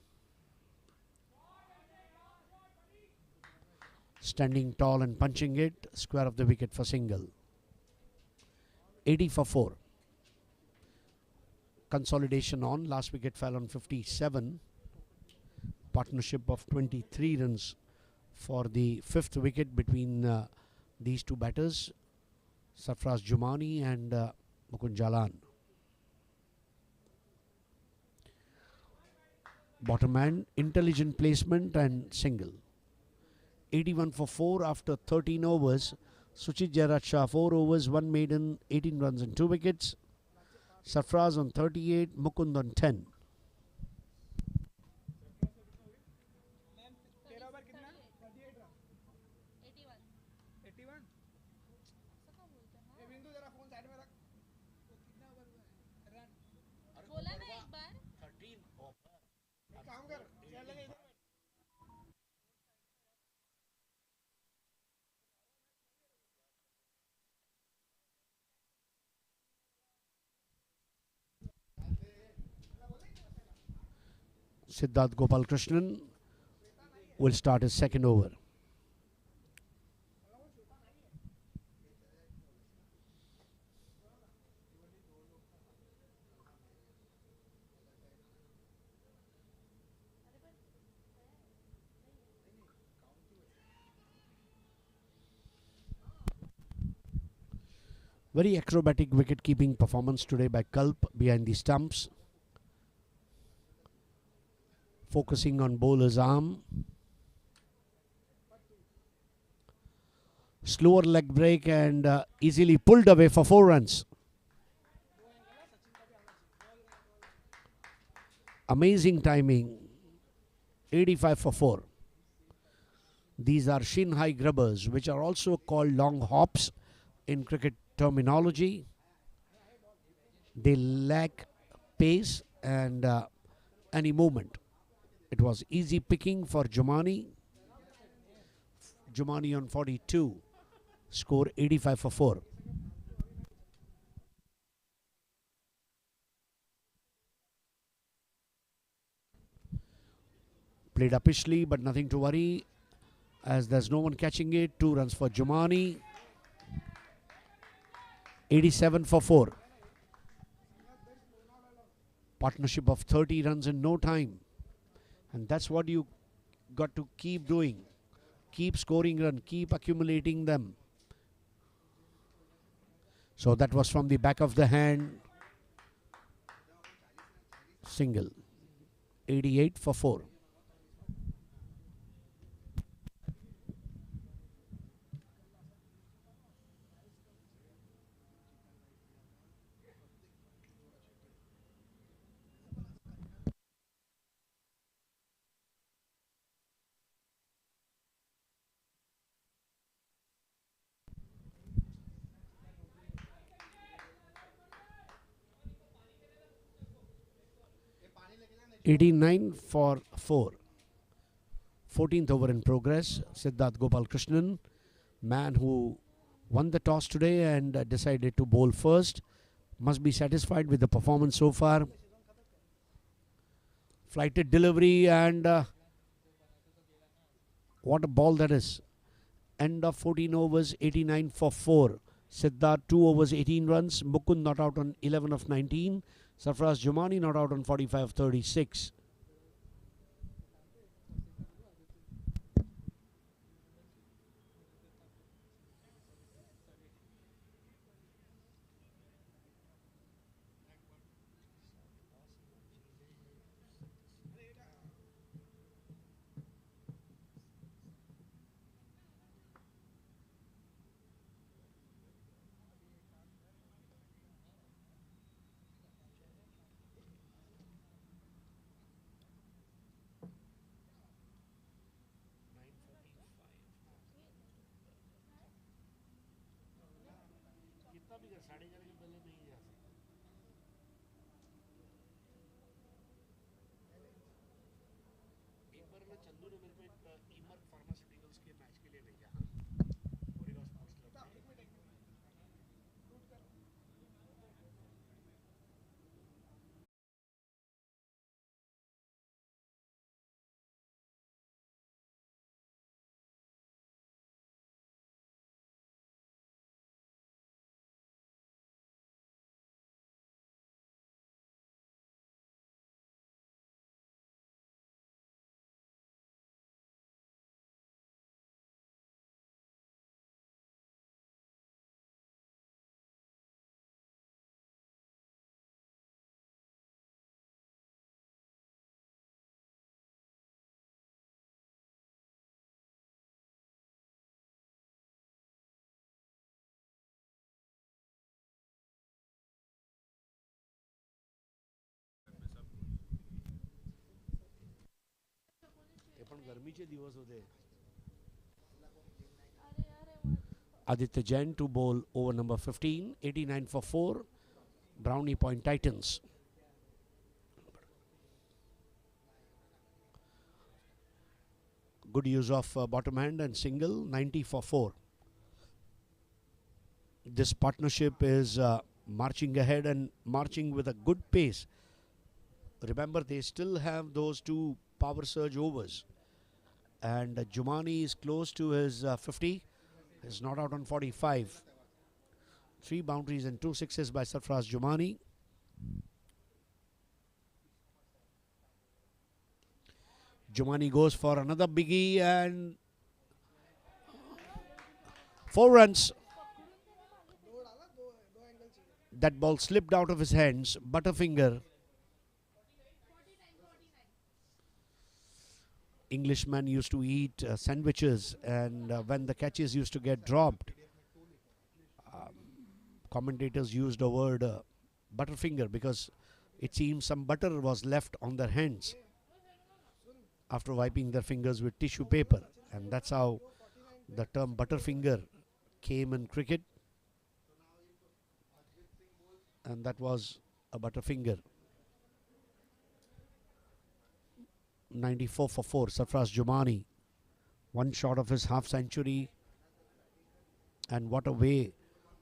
Standing tall and punching it, square of the wicket for single. 80 for 4. Consolidation on, last wicket fell on 57. Partnership of 23 runs for the 5th wicket between these two batters, Sarfraz Jumani and Mukund Jalan. Bottom hand, intelligent placement and single. 81 for 4 after 13 overs. Suchit Jairaj 4 overs, 1 maiden, 18 runs and 2 wickets. Sarfraz on 38, Mukund on 10. Siddharth Gopalkrishnan will start his second over. Very acrobatic wicket-keeping performance today by Kalp behind the stumps. Focusing on bowler's arm. Slower leg break and easily pulled away for 4 runs. Amazing timing. 85 for 4. These are shin high grubbers, which are also called long hops in cricket terminology. They lack pace and any movement. It was easy picking for Jumani. Jumani on 42. Score 85 for 4. Played uppishly, but nothing to worry as there's no one catching it. 2 runs for Jumani. 87 for 4. Partnership of 30 runs in no time. And that's what you got to keep doing. Keep scoring runs, keep accumulating them. So that was from the back of the hand. Single. 88 for 4. 89 for 4. 14th over in progress. Siddharth Gopal Krishnan, man who won the toss today and decided to bowl first, must be satisfied with the performance so far. Flighted delivery, and what a ball that is. End of 14 overs, 89 for 4. Siddharth 2 overs, 18 runs. Mukund not out on 11 of 19. Sarfaraz Jumani not out on 45 of 36. Aditya Jain to bowl over number 15, 89 for 4. Brownie Point Titans. Good use of bottom hand and single, 90 for 4. This partnership is marching ahead and marching with a good pace. Remember, they still have those 2 power surge overs. And Jumani is close to his 50. He's not out on 45. 3 boundaries and 2 sixes by Sarfaraz Jumani. Jumani goes for another biggie and 4 runs. That ball slipped out of his hands. Butterfinger. Englishmen used to eat sandwiches, and when the catches used to get dropped, commentators used the word butterfinger because it seems some butter was left on their hands after wiping their fingers with tissue paper, and that's how the term butterfinger came in cricket, and that was a butterfinger. 94 for 4. Sarfaraz Jumani, 1 short of his half century, and what a way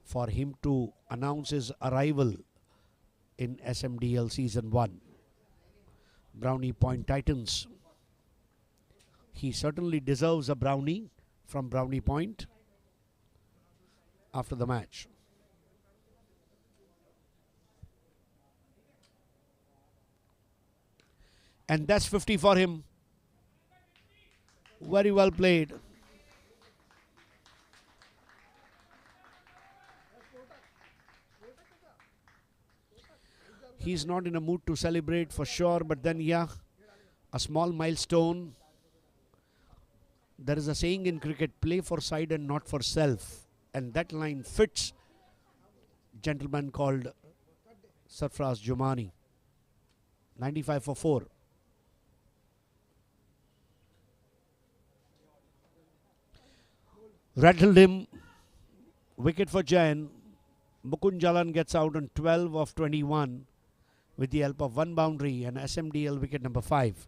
for him to announce his arrival in SMDL Season 1. Brownie Point Titans. He certainly deserves a brownie from Brownie Point after the match. And that's 50 for him. Very well played. He's not in a mood to celebrate for sure, but then yeah, a small milestone. There is a saying in cricket, play for side and not for self. And that line fits gentleman called Sarfaraz Jumani. 95 for 4. Rattled him. Wicket for Jain. Mukund Jalan gets out on 12 of 21. with the help of one boundary and SMDL wicket number 5.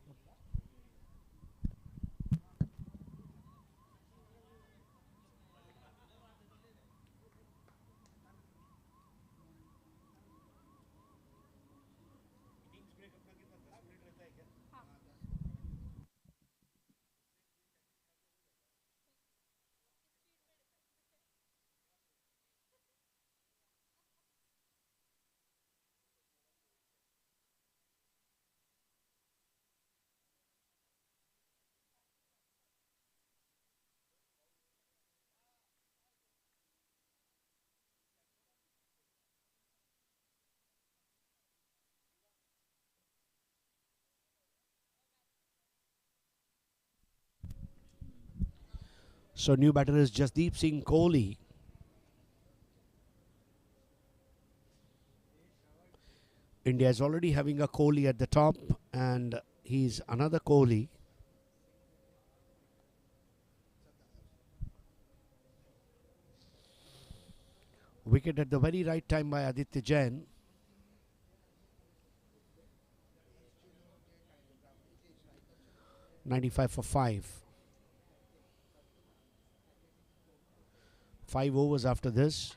So new batter is Jasdeep Singh Kohli. India is already having a Kohli at the top, and he's another Kohli. Wicket at the very right time by Aditya Jain. .95 for 5. 5 overs after this.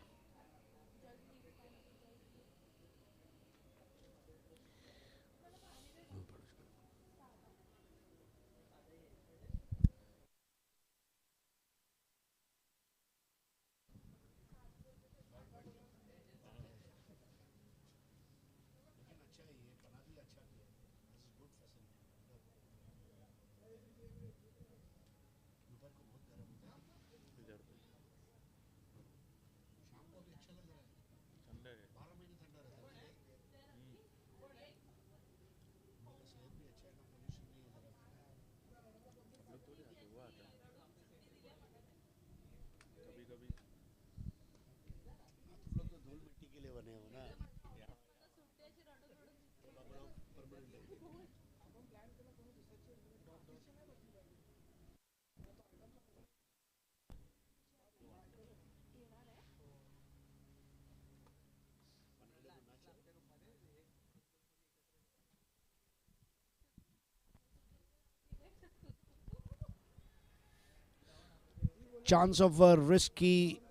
Chance of a risky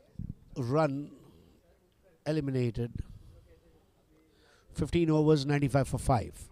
run eliminated. 15 overs, 95 for 5.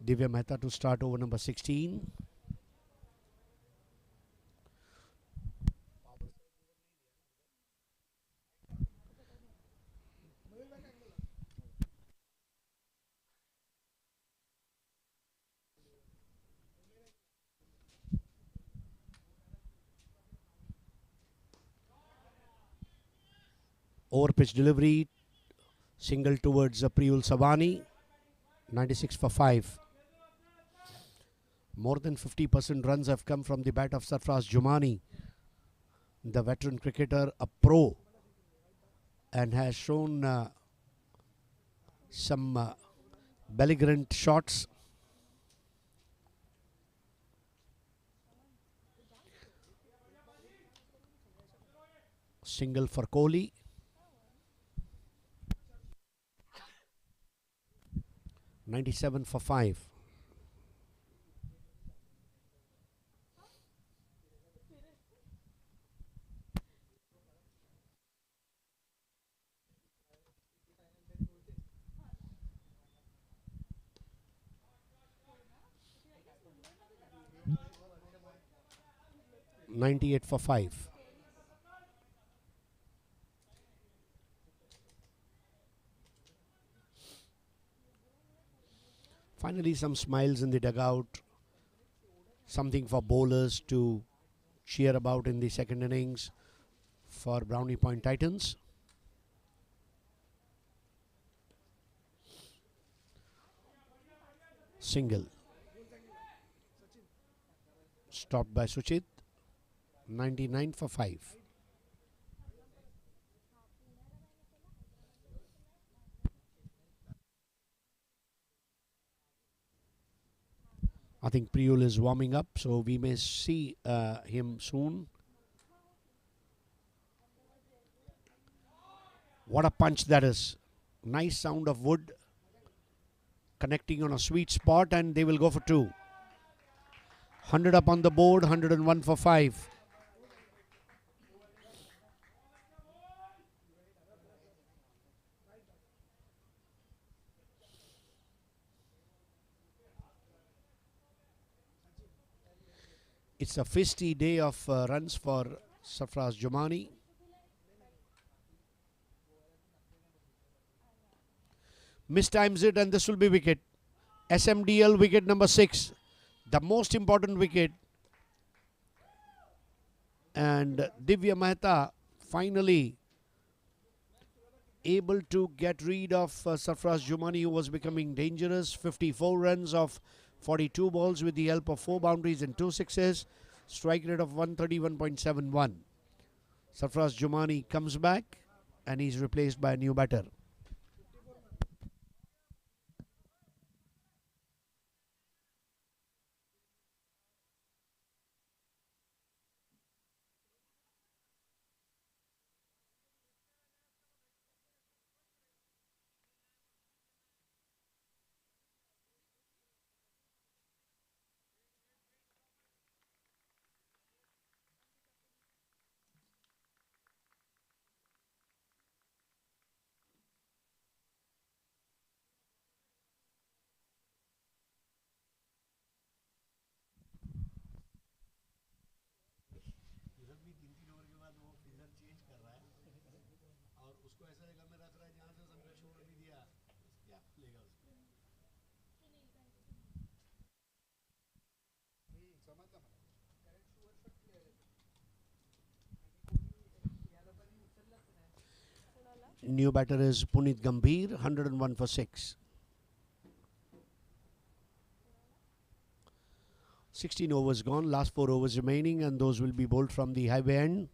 Divya Mehta to start over number 16. Over pitch delivery, single towards Priyul Savani, 96 for 5. More than 50% runs have come from the bat of Sarfraz Jumani, the veteran cricketer, a pro, and has shown some belligerent shots. Single for Kohli. .97 for 5. 98 for 5. Finally, some smiles in the dugout. Something for bowlers to cheer about in the second innings for Brownie Point Titans. Single. Stopped by Suchit. 99 for 5. I think Priyul is warming up, so we may see him soon. What a punch that is. Nice sound of wood connecting on a sweet spot, and they will go for 2. 100 up on the board, 101 for 5. It's a feisty day of runs for Sarfraz Jumani. Mistimes it, and this will be wicket. SMDL wicket number 6. The most important wicket. And Divya Mehta finally able to get rid of Sarfraz Jumani, who was becoming dangerous. 54 runs of 42 balls with the help of 4 boundaries and 2 sixes. Strike rate of 131.71. Sarfraz Jumani comes back and he's replaced by a new batter. New batter is Puneet Gambhir, 101 for 6. 16 overs gone, last 4 overs remaining, and those will be bowled from the highway end.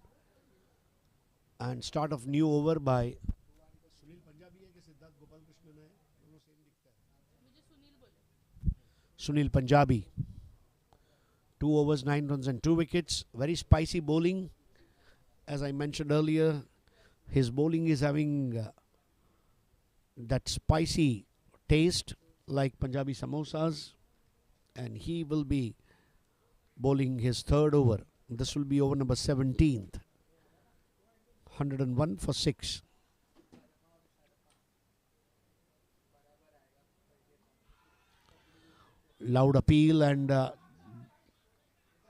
And start of new over by Sunil Punjabi. 2 overs, 9 runs and 2 wickets. Very spicy bowling. As I mentioned earlier, his bowling is having that spicy taste like Punjabi samosas. And he will be bowling his 3rd over. This will be over number 17th. 101 for 6. Loud appeal and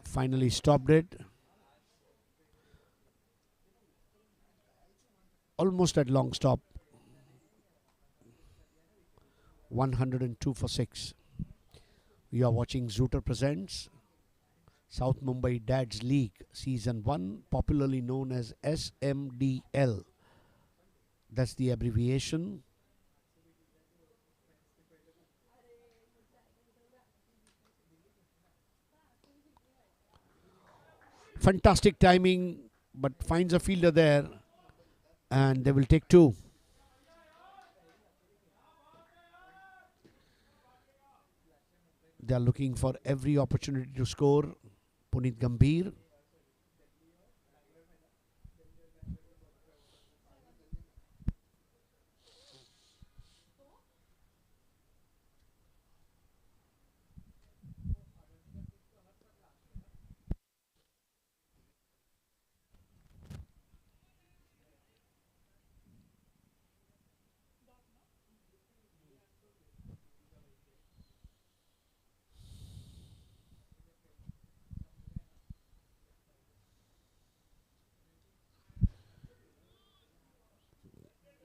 finally stopped it. Almost at long stop. 102 for 6. You are watching Zooter Presents South Mumbai Dads League Season 1, popularly known as SMDL. That's the abbreviation. Fantastic timing, but finds a fielder there, and they will take 2. They are looking for every opportunity to score. Puneet Gambhir.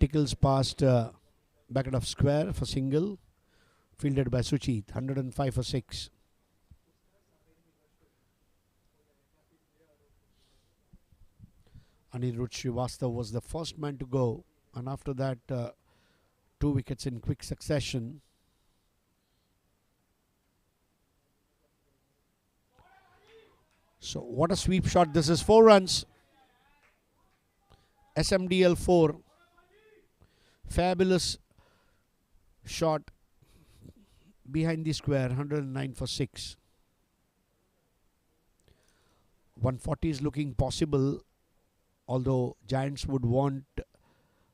tickles past back of square for single, fielded by Suchit, 105 for 6. Anirudh Srivastava was the first man to go, and after that 2 wickets in quick succession. So what a sweep shot this is, 4 runs. SMDL 4, fabulous shot behind the square, 109 for 6. 140 is looking possible, although Giants would want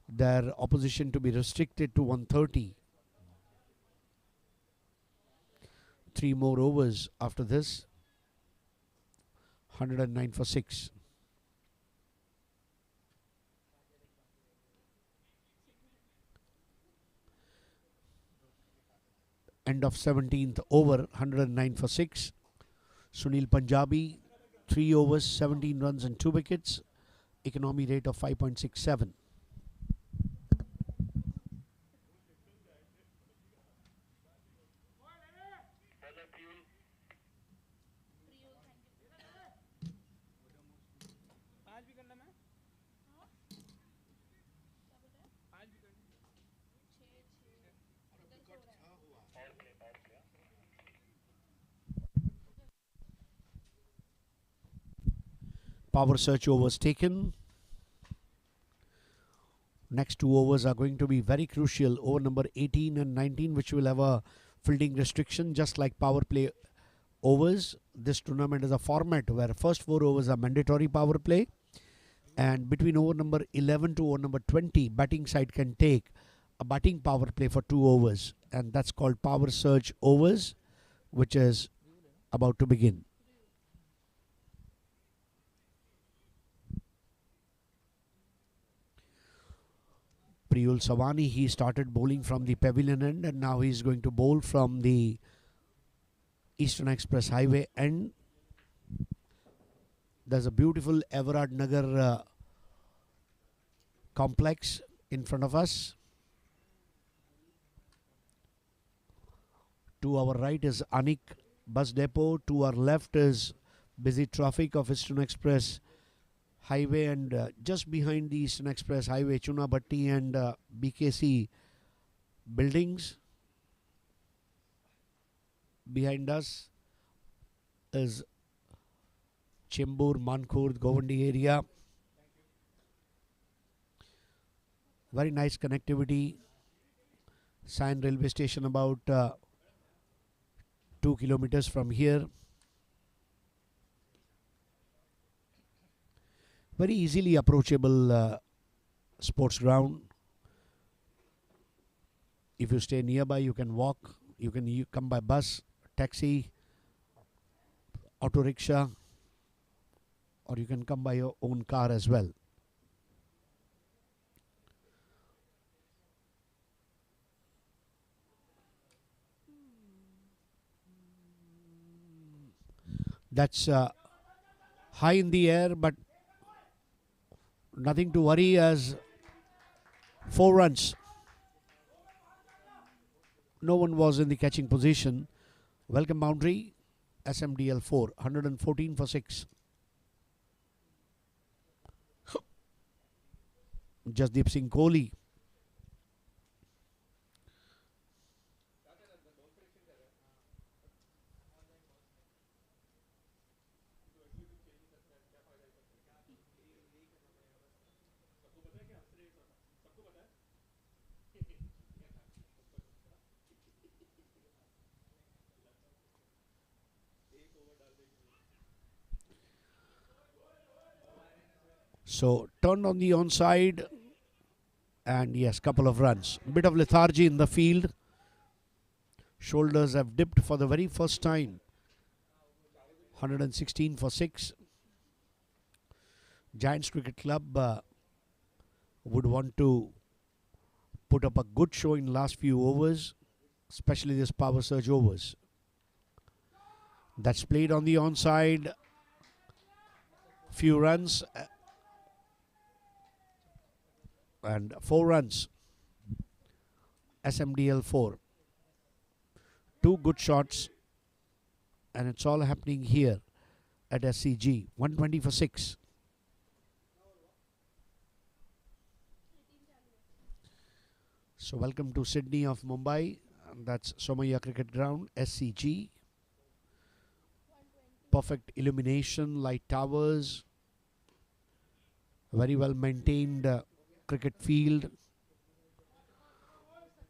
their opposition to be restricted to 130. 3 more overs after this, 109 for 6. End of 17th over, 109 for 6. Sunil Punjabi, 3 overs, 17 runs and 2 wickets. Economy rate of 5.67. Power search overs taken. Next 2 overs are going to be very crucial. Over number 18 and 19, which will have a fielding restriction, just like power play overs. This tournament is a format where first 4 overs are mandatory power play, and between over number 11 to over number 20, batting side can take a batting power play for 2 overs, and that's called power surge overs, which is about to begin. Priyul Savani, he started bowling from the pavilion end, and now he's going to bowl from the Eastern Express Highway end. There's a beautiful Everard Nagar complex in front of us. To our right is Anik Bus Depot. To our left is busy traffic of Eastern Express Highway, and just behind the Eastern Express Highway, Chunabhatti and BKC buildings. Behind us is Chembur, Mankhurd, Govandi area. Very nice connectivity. Sion railway station about 2 kilometers from here. Very easily approachable sports ground. If you stay nearby, you can walk, you can come by bus, taxi, auto rickshaw, or you can come by your own car as well. That's high in the air, but nothing to worry, as 4 runs. No one was in the catching position. Welcome boundary, SMDL 4, 114 for 6. Jasdeep Singh Kohli. So turned on the onside, and yes, couple of runs. Bit of lethargy in the field. Shoulders have dipped for the very first time. 116 for 6. Giants Cricket Club would want to put up a good show in last few overs, especially this power surge overs. That's played on the onside. Few runs. and 4 runs. SMDL 4. 2 good shots, and it's all happening here at SCG. 120 for 6. So welcome to Sydney of Mumbai. That's Somaya Cricket Ground, SCG. Perfect illumination, light towers, very well maintained cricket field,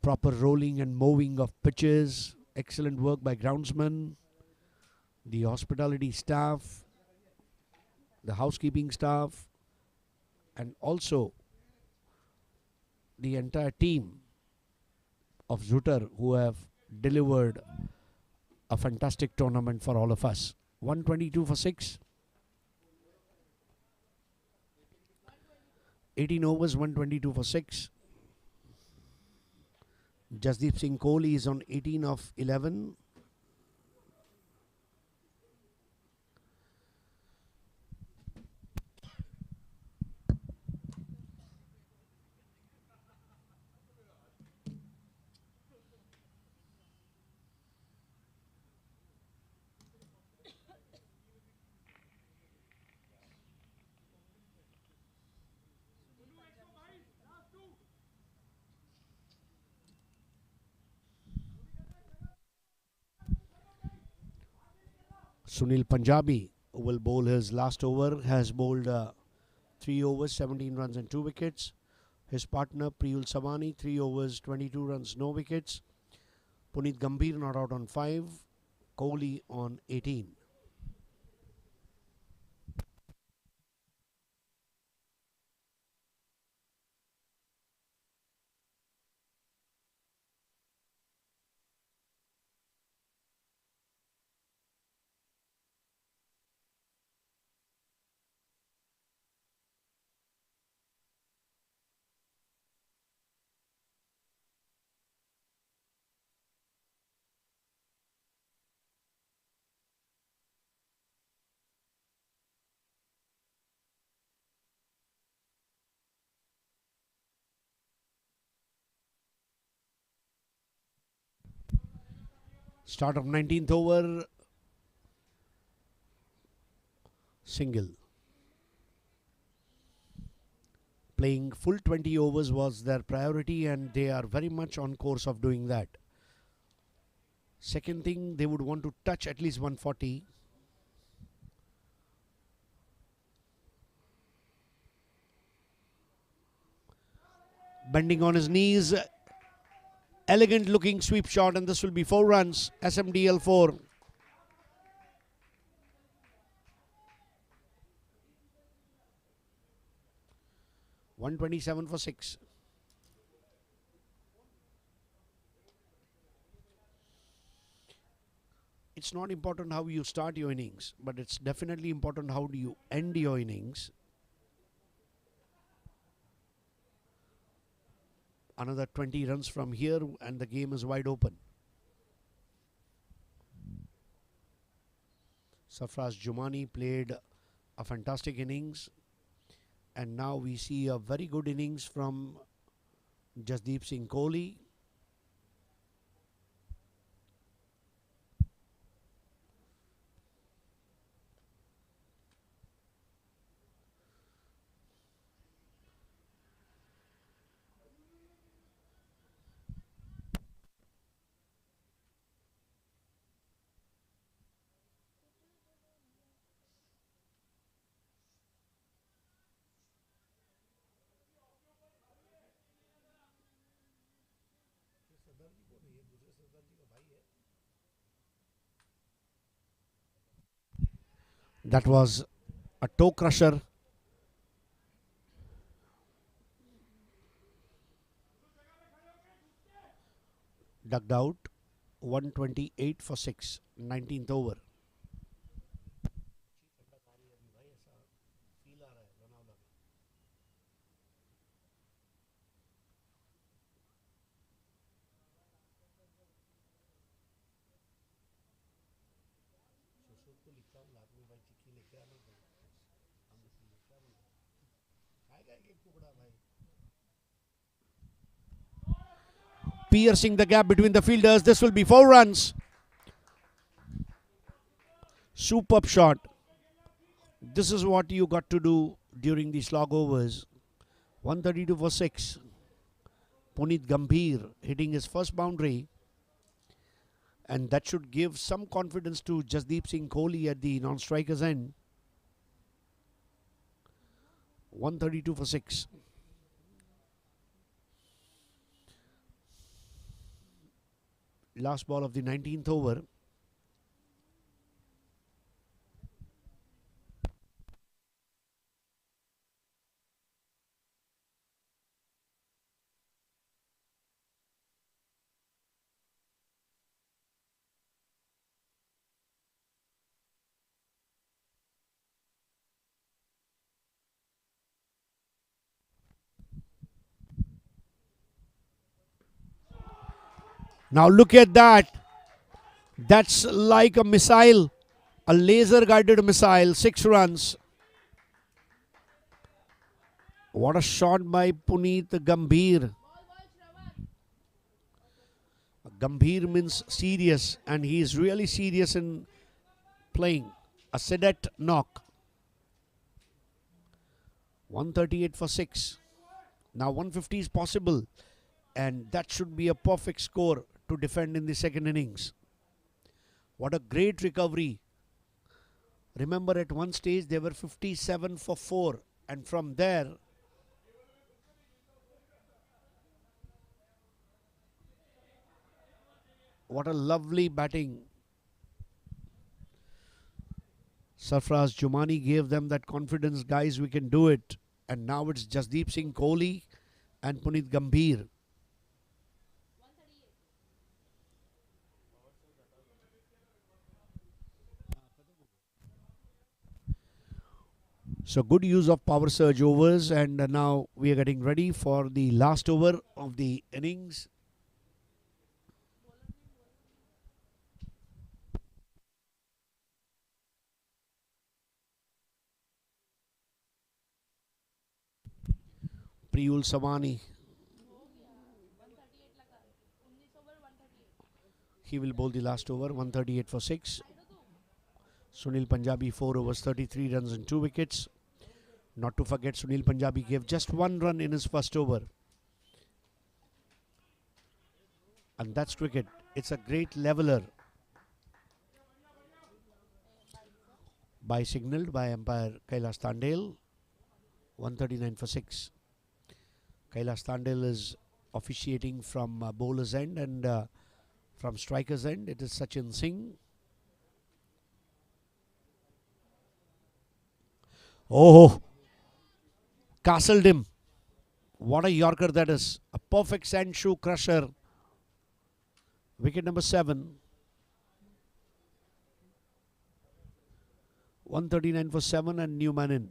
proper rolling and mowing of pitches, excellent work by groundsmen, the hospitality staff, the housekeeping staff, and also the entire team of Zutter, who have delivered a fantastic tournament for all of us. 122 for 6. 18 overs, 122 for 6. Jasdeep Singh Kohli is on 18 of 11. Sunil Punjabi will bowl his last over, has bowled 3 overs, 17 runs and 2 wickets. His partner Priyul Savani, 3 overs, 22 runs, no wickets. Puneet Gambhir not out on 5. Kohli on 18. Start of 19th over. Single. Playing full 20 overs was their priority, and they are very much on course of doing that. Second thing, they would want to touch at least 140. Bending on his knees. Elegant looking sweep shot, and this will be 4 runs. SMDL 4. $127 for 6. It's not important how you start your innings, but it's definitely important how do you end your innings. Another 20 runs from here and the game is wide open. Sarfraz Jumani played a fantastic innings, and now we see a very good innings from Jasdeep Singh Kohli. That was a toe crusher. Ducked out. 128 for 6. 19th over. piercing the gap between the fielders. This will be 4 runs. Superb shot. This is what you got to do during the slog overs. 132 for 6. Puneet Gambhir hitting his first boundary. And that should give some confidence to Jasdeep Singh Kohli at the non-striker's end. 132 for 6. Last ball of the 19th over. Now look at that. That's like a missile, a laser guided missile. 6 runs. What a shot by Puneet Gambhir. Gambhir means serious, and he is really serious in playing. A sedate knock. 138 for 6. Now 150 is possible, and that should be a perfect score to defend in the second innings. What a great recovery. Remember, at one stage they were 57 for 4, and from there what a lovely batting. Sarfraz Jumani gave them that confidence, guys, we can do it. And now it's Jasdeep Singh Kohli and Puneet Gambhir. So good use of power surge overs, and now we are getting ready for the last over of the innings. Priyul Savani. He will bowl the last over. 138 for 6. Sunil Punjabi 4 overs, 33 runs and 2 wickets. Not to forget, Sunil Punjabi gave just 1 run in his first over. And that's cricket. It's a great leveler. By signalled by umpire Kailash Tandel. 139 for 6. Kailash Tandel is officiating from bowler's end, and from striker's end it is Sachin Singh. Oh, castled him. What a Yorker that is. A perfect sand shoe crusher. Wicket number 7. 139 for 7 and Newman in.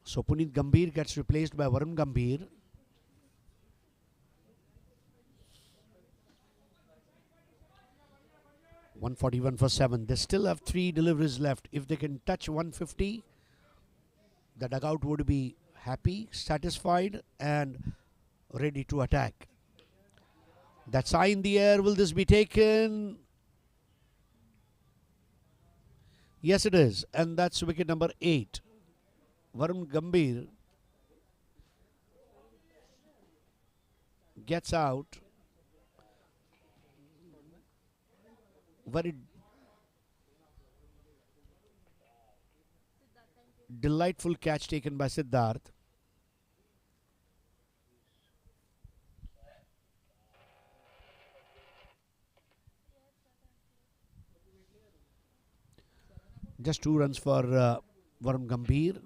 So Puneet Gambhir gets replaced by Varun Gambhir. $141 for 7. They still have 3 deliveries left. If they can touch 150, the dugout would be happy, satisfied, and ready to attack. That's high in the air. Will this be taken? Yes, it is. And that's wicket number 8. Varun Gambhir gets out. Very delightful catch taken by Siddharth. Just 2 runs for Varun Gambhir.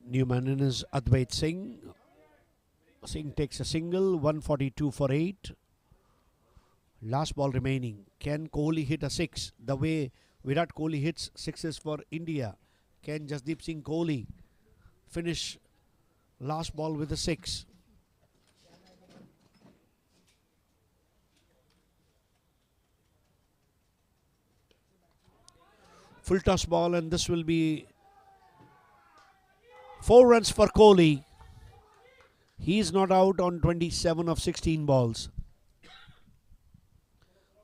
New man in is Advait Singh. Singh takes a single, 142 for 8. Last ball remaining. Can Kohli hit a 6? The way Virat Kohli hits 6s for India. Can Jasdeep Singh Kohli finish last ball with a 6? Full toss ball, and this will be 4 runs for Kohli. He is not out on 27 of 16 balls.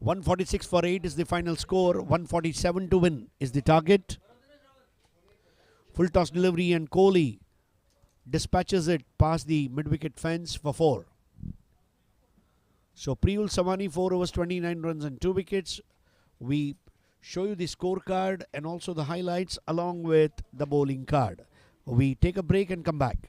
146 for 8 is the final score. 147 to win is the target. Full toss delivery, and Kohli dispatches it past the mid-wicket fence for 4. So Priyul Samani, 4 overs, 29 runs and 2 wickets. We show you the scorecard and also the highlights along with the bowling card. We take a break and come back.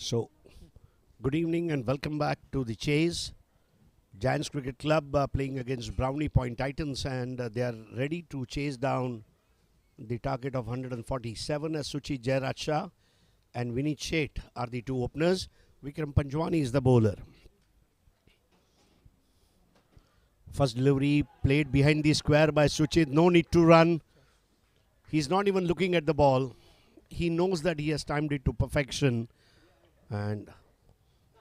So, good evening and welcome back to the chase. Giants Cricket Club playing against Brownie Point Titans, and they are ready to chase down the target of 147 as Suchi Jairaj Shah and Vineet Sheth are the two openers. Vikram Panjwani is the bowler. First delivery played behind the square by Suchit. No need to run. He's not even looking at the ball. He knows that he has timed it to perfection. And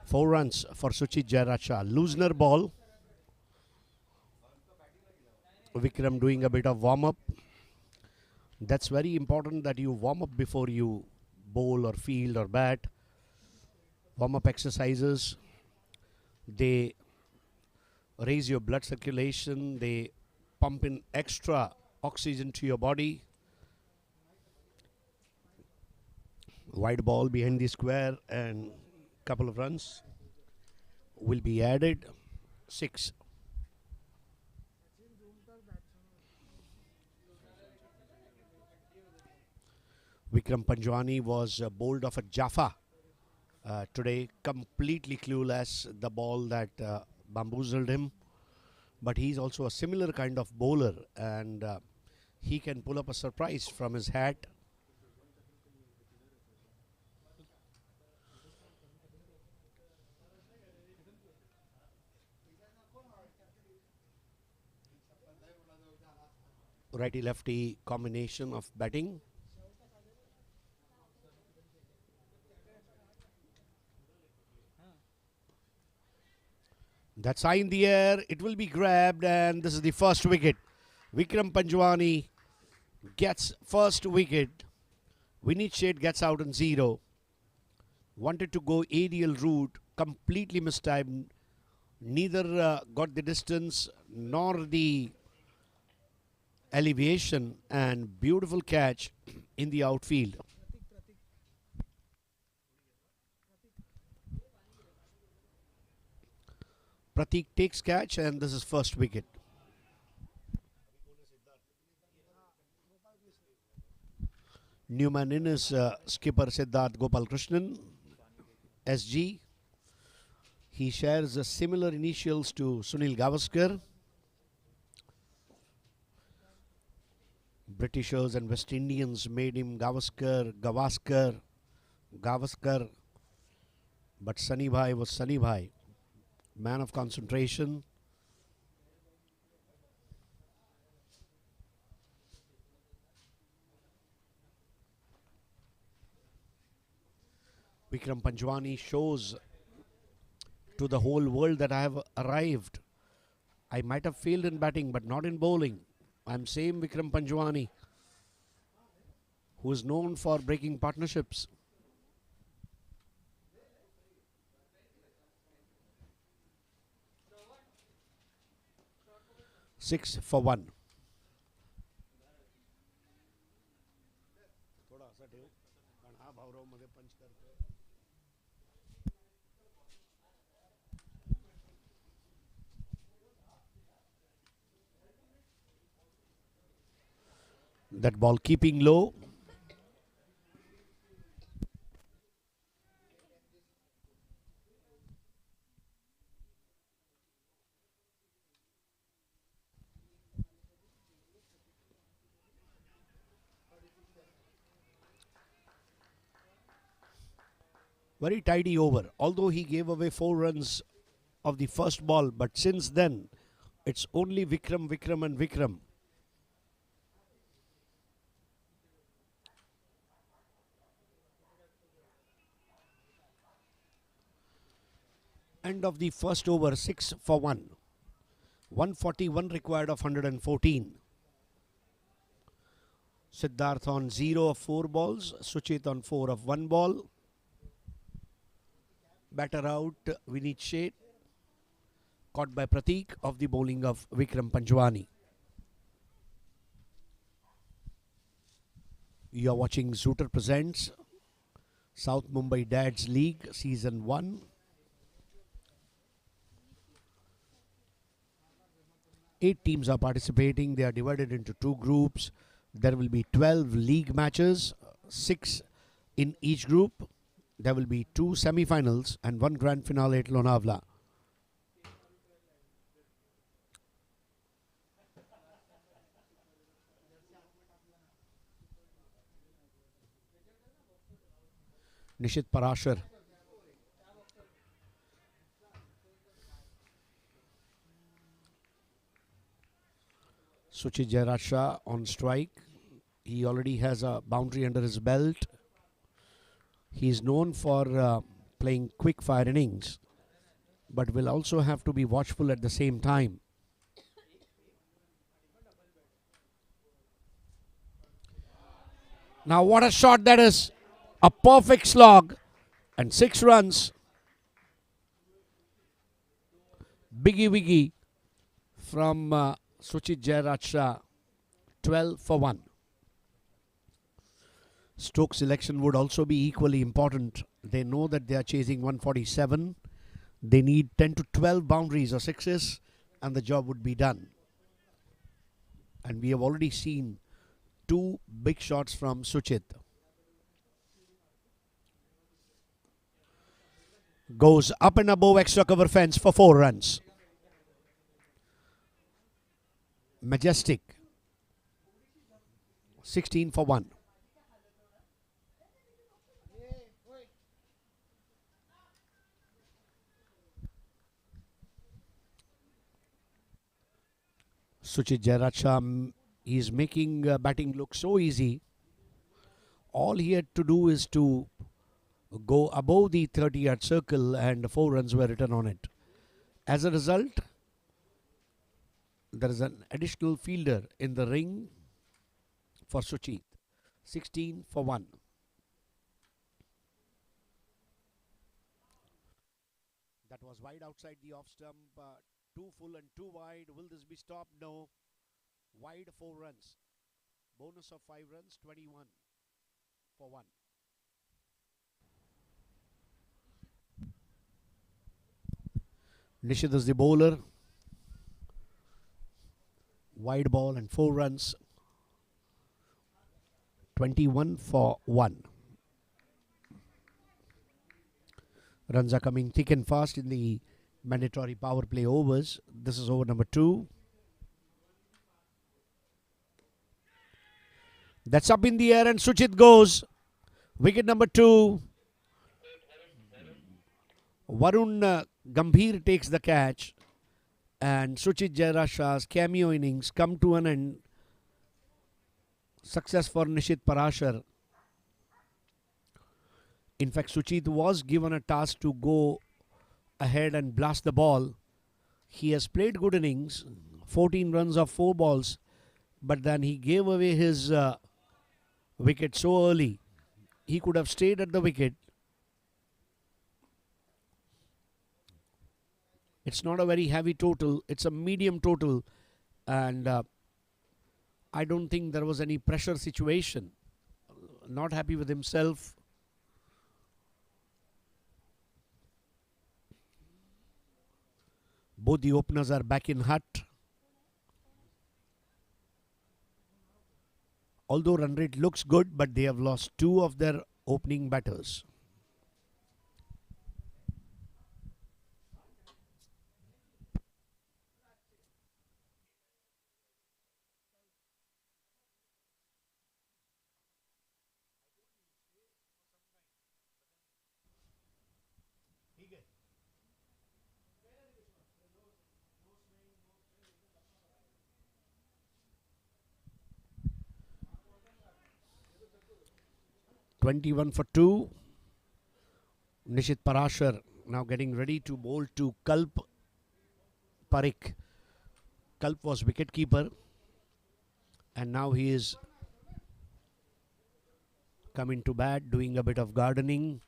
4 runs for Suchit Jairaj Shah. Loosener ball. Vikram doing a bit of warm-up. That's very important that you warm up before you bowl or field or bat. Warm-up exercises. They raise your blood circulation. They pump in extra oxygen to your body. Wide ball behind the square and couple of runs will be added. 6. Vikram Panjwani was bowled off a Jaffa today, completely clueless. The ball that bamboozled him. But he's also a similar kind of bowler, and he can pull up a surprise from his hat. Righty-lefty combination of batting. That's high in the air. It will be grabbed, and this is the first wicket. Vikram Panjwani gets first wicket. Vineet Sheth gets out on 0. Wanted to go aerial route, completely mistimed. Neither got the distance nor the elevation, and beautiful catch in the outfield. Pratik takes catch, and this is first wicket. Newman in is skipper Siddharth Gopalkrishnan, SG. He shares similar initials to Sunil Gavaskar. Britishers and West Indians made him Gavaskar. But Sunny Bhai was Sunny Bhai. Man of concentration. Vikram Panjwani shows to the whole world that I have arrived. I might have failed in batting, but not in bowling. I'm same Vikram Panjwani, who is known for breaking partnerships. Six for 1. That ball keeping low. Very tidy over, although he gave away 4 runs of the first ball, but since then it's only Vikram and Vikram. End of the first over, 6 for 1. 141 required of 114. Siddharth on 0 of 4 balls. Suchit on 4 of 1 ball. Batter out, Vineet Sheth. Caught by Pratik of the bowling of Vikram Panjwani. You are watching Zooter Presents South Mumbai Dads League Season 1. 8 teams are participating. They are divided into 2 groups. There will be 12 league matches, 6 in each group. there will be 2 semi-finals and 1 grand finale at Lonavala. Nishit Parashar. Suchit Jairaj Shah on strike. He already has a boundary under his belt. He is known for playing quick fire innings, but will also have to be watchful at the same time. Now what a shot that is. A perfect slog and 6 runs. Biggie Wiggy from Suchit Jairaj Shah. 12 for 1. Stokes' selection would also be equally important. They know that they are chasing 147. They need 10 to 12 boundaries or sixes and the job would be done. And we have already seen 2 big shots from Suchit. Goes up and above extra cover fence for 4 runs. Majestic. 16 for 1. Suchit Jairaj Shah is making batting look so easy. All he had to do is to go above the 30-yard circle and 4 runs were written on it. As a result, there is an additional fielder in the ring for Suchit. 16 for 1. That was wide outside the off stump. 2 full and 2 wide. Will this be stopped? No. Wide 4 runs. Bonus of 5 runs. 21 for 1. Nishit is the bowler. Wide ball and 4 runs. 21 for 1. Runs are coming thick and fast in the mandatory power play overs. This is over number 2. That's up in the air and Suchit goes. Wicket number 2. Varun Gambhir takes the catch and Suchit Jairaj Shah's cameo innings come to an end. Success for Nishit Parashar. In fact, Suchit was given a task to go ahead and blast the ball. He has played good innings, 14 runs of 4 balls, but then he gave away his wicket so early. He could have stayed at the wicket. It's not a very heavy total, it's a medium total, and I don't think there was any pressure situation. Not happy with himself. Both the openers are back in hut. Although run rate looks good, but they have lost 2 of their opening batters. (21 for 2). Nishit Parashar now getting ready to bowl to Kalp Parikh. Kalp was wicketkeeper and now he is coming to bat, doing a bit of gardening.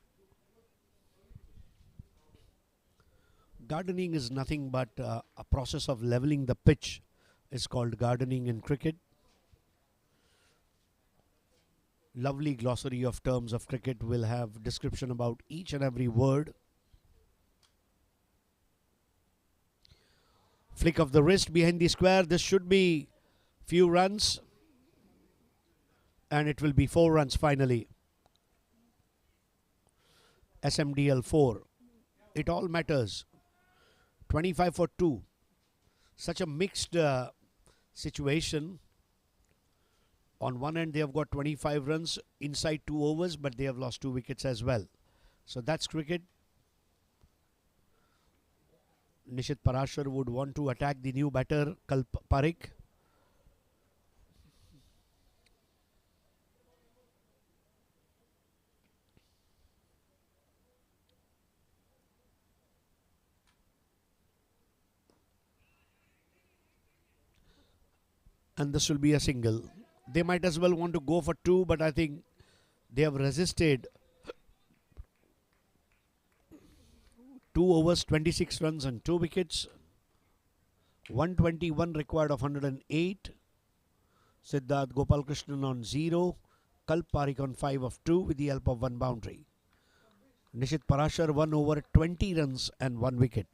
Gardening is nothing but a process of leveling the pitch. Is called gardening in cricket. Lovely glossary of terms of cricket will have description about each and every word. Flick of the wrist behind the square. This should be few runs. And it will be 4 runs finally. SMDL 4. It all matters. 25 for 2. Such a mixed situation. On one end, they have got 25 runs inside 2 overs, but they have lost 2 wickets as well. So that's cricket. Nishit Parashar would want to attack the new batter, Kalp Parikh. And this will be a single. They might as well want to go for 2, but I think they have resisted. 2 overs, 26 runs and 2 wickets. 121 required of 108. Siddharth Gopalkrishnan on 0. Kalp Parikh on 5 of 2 with the help of 1 boundary. Nishit Parashar 1 over, 20 runs and 1 wicket.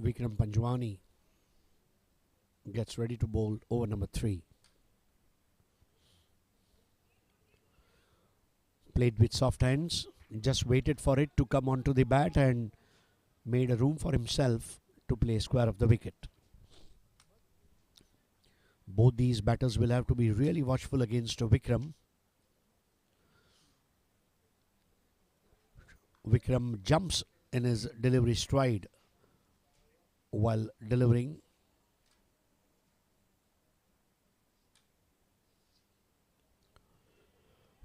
Vikram Panjwani gets ready to bowl over number 3. Played with soft hands, just waited for it to come onto the bat and made a room for himself to play square of the wicket. Both these batters will have to be really watchful against Vikram. Vikram jumps in his delivery stride while delivering.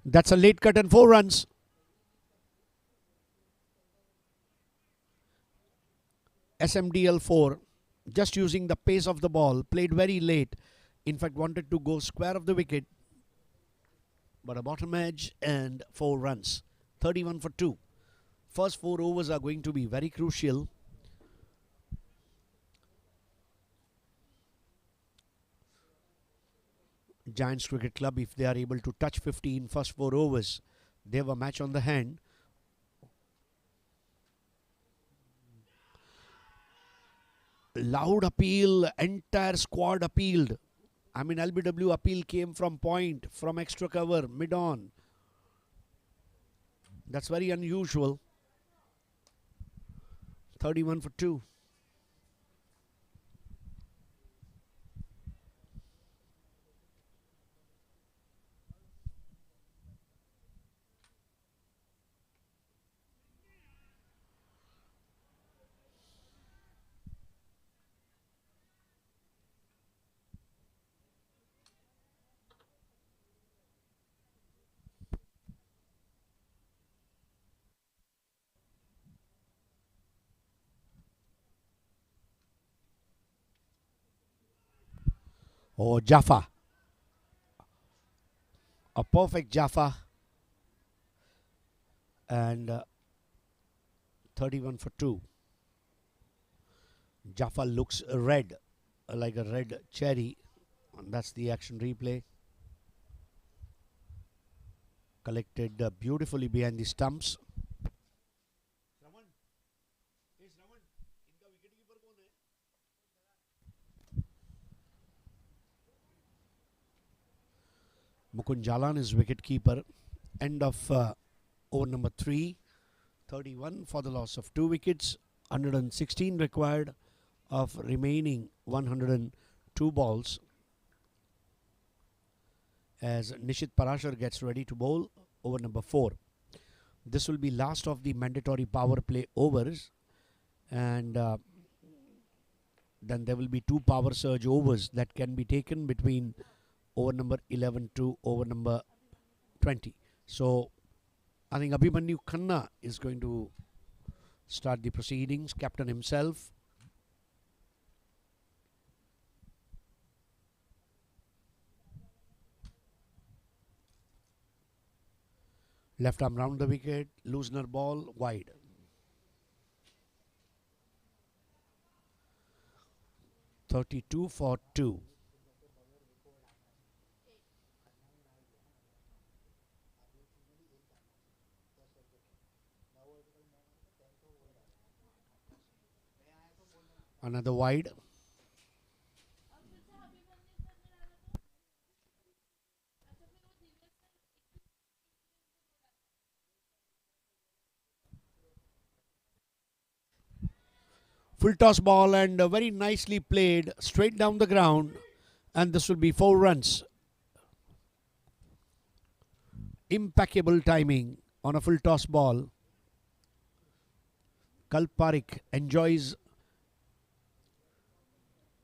That's a late cut and 4 runs. SMDL 4, just using the pace of the ball, played very late. In fact, wanted to go square of the wicket, but a bottom edge and 4 runs. 31 for 2. First 4 overs are going to be very crucial. Giants Cricket Club, if they are able to touch 50 in first 4 overs, they have a match on the hand. Loud appeal, entire squad appealed. I mean, LBW appeal came from point, from extra cover, mid-on. That's very unusual. 31 for 2. Oh, Jaffa. A perfect Jaffa. And 31 for 2. Jaffa looks red, like a red cherry. And that's the action replay. Collected beautifully behind the stumps. Mukund Jalan is wicket-keeper. End of over number 3. 31 for the loss of 2 wickets. 116 required of remaining 102 balls. As Nishit Parashar gets ready to bowl over number 4. This will be last of the mandatory power play overs. And then there will be 2 power surge overs that can be taken between over number 11 to over number 20. So I think Abhimanyu Khanna is going to start the proceedings, captain himself. Left arm round the wicket, loosener ball, wide. .32 for 2. Another wide. Full toss ball and very nicely played straight down the ground, and this will be 4 runs. Impeccable timing on a full toss ball. Kalp Parikh enjoys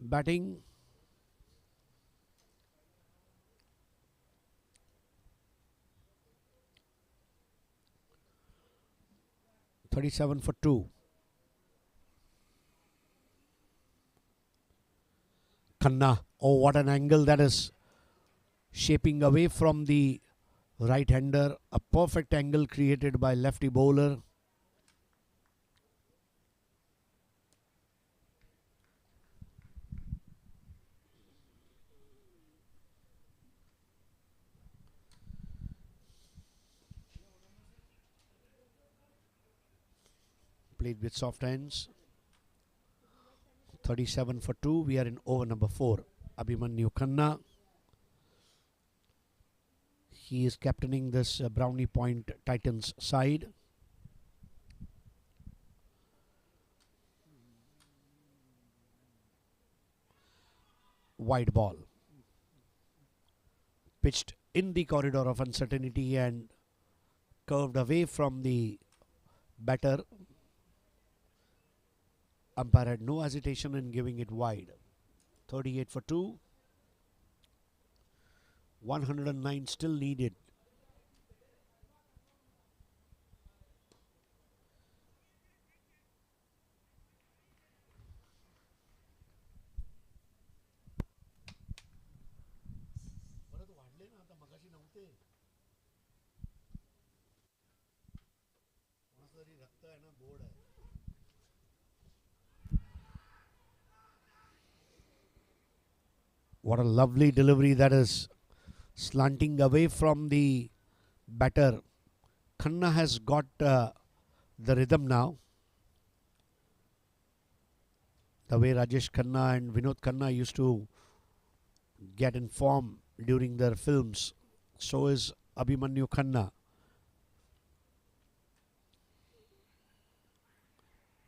batting. .37 for 2. Khanna, oh what an angle that is, shaping away from the right-hander. A perfect angle created by lefty bowler. Played with soft hands. 37 for 2. We are in over number 4. Abhimanyu Khanna. He is captaining this Brownie Point Titans side. Wide ball. Pitched in the corridor of uncertainty and curved away from the batter. Umpire had no hesitation in giving it wide. 38 for 2. 109 still needed. What a lovely delivery that is, slanting away from the batter. Khanna has got the rhythm now. The way Rajesh Khanna and Vinod Khanna used to get in form during their films, so is Abhimanyu Khanna.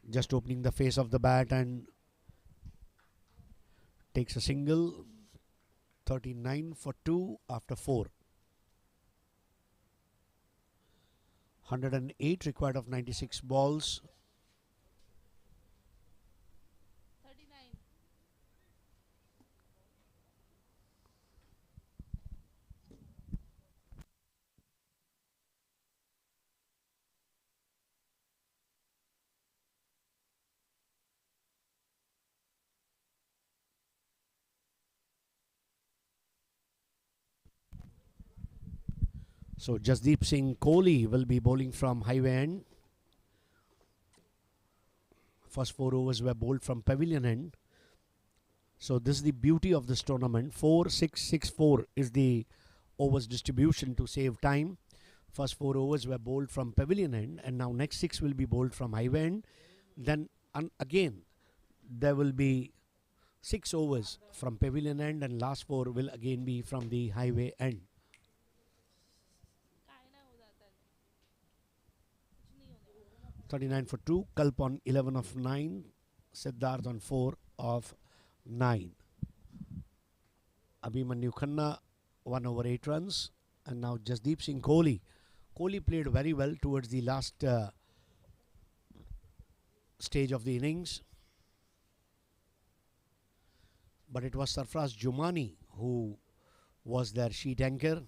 Just opening the face of the bat and takes a single. 39 for 2 after 4. 108 required of 96 balls. 39. So Jasdeep Singh Kohli will be bowling from highway end. First 4 overs were bowled from pavilion end. So this is the beauty of this tournament. 4-6-6-4 is the overs distribution to save time. First 4 overs were bowled from pavilion end, and now next 6 will be bowled from highway end. Then again there will be 6 overs from pavilion end, and last 4 will again be from the highway end. 39 for 2. Kalp on 11 of 9. Siddharth on 4 of 9. Abhimanyu Khanna 1 over 8 runs. And now Jasdeep Singh Kohli. Kohli played very well towards the last stage of the innings. But it was Sarfraz Jumani who was their sheet anchor.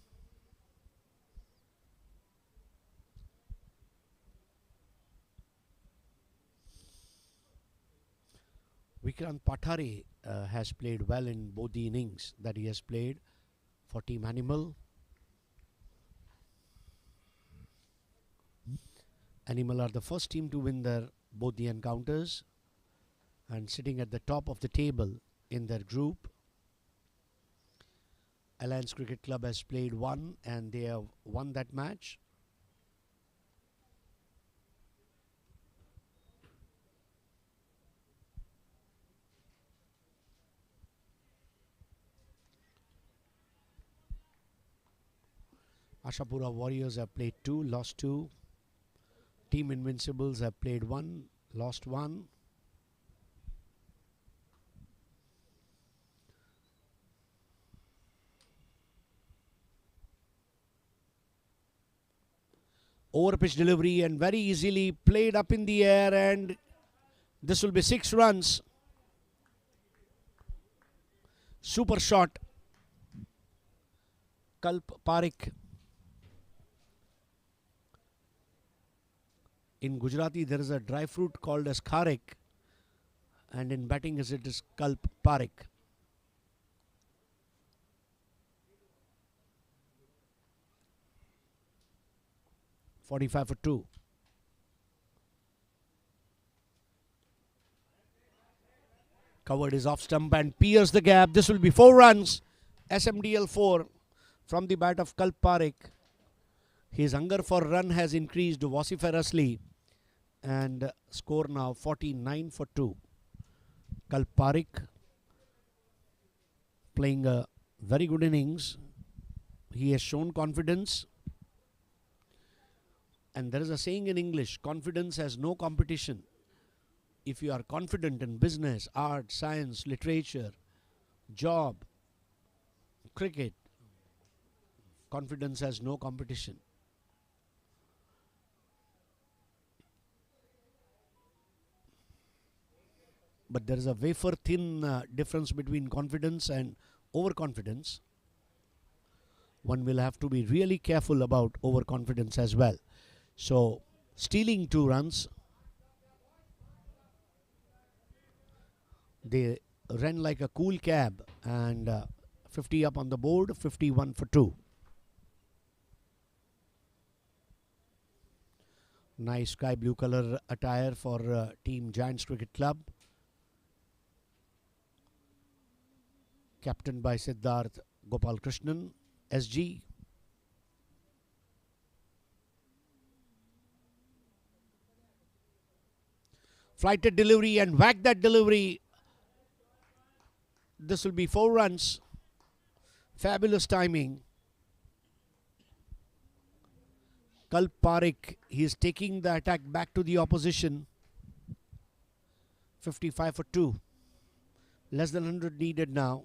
Vikrant Pathare has played well in both the innings that he has played for Team Animal. Animal are the first team to win their both the encounters and sitting at the top of the table in their group. Alliance Cricket Club has played one and they have won that match. Ashapura Warriors have played two, lost two. Team Invincibles have played one, lost one. Over pitch delivery and very easily played up in the air, and this will be 6 runs. Super shot. Kalp Parekh. In Gujarati there is a dry fruit called as kharek, and in batting it is Kalp Parekh. .45 for 2. Covered is off stump and pierced the gap. This will be 4 runs. SMDL 4 from the bat of Kalp Parekh. His hunger for run has increased vociferously, and score now 49 for 2. Kalp Parekh playing a very good innings. He has shown confidence. And there is a saying in English, confidence has no competition. If you are confident in business, art, science, literature, job, cricket, confidence has no competition. But there is a wafer thin difference between confidence and overconfidence. One will have to be really careful about overconfidence as well. So, stealing 2 runs. They ran like a cool cab, and 50 up on the board, 51 for 2. Nice sky blue color attire for Team Giants Cricket Club. Captained by Siddharth Gopalkrishnan, SG. Flighted delivery and whack that delivery. This will be 4 runs. Fabulous timing. Kalp Parekh, he is taking the attack back to the opposition. 55 for 2. Less than 100 needed now.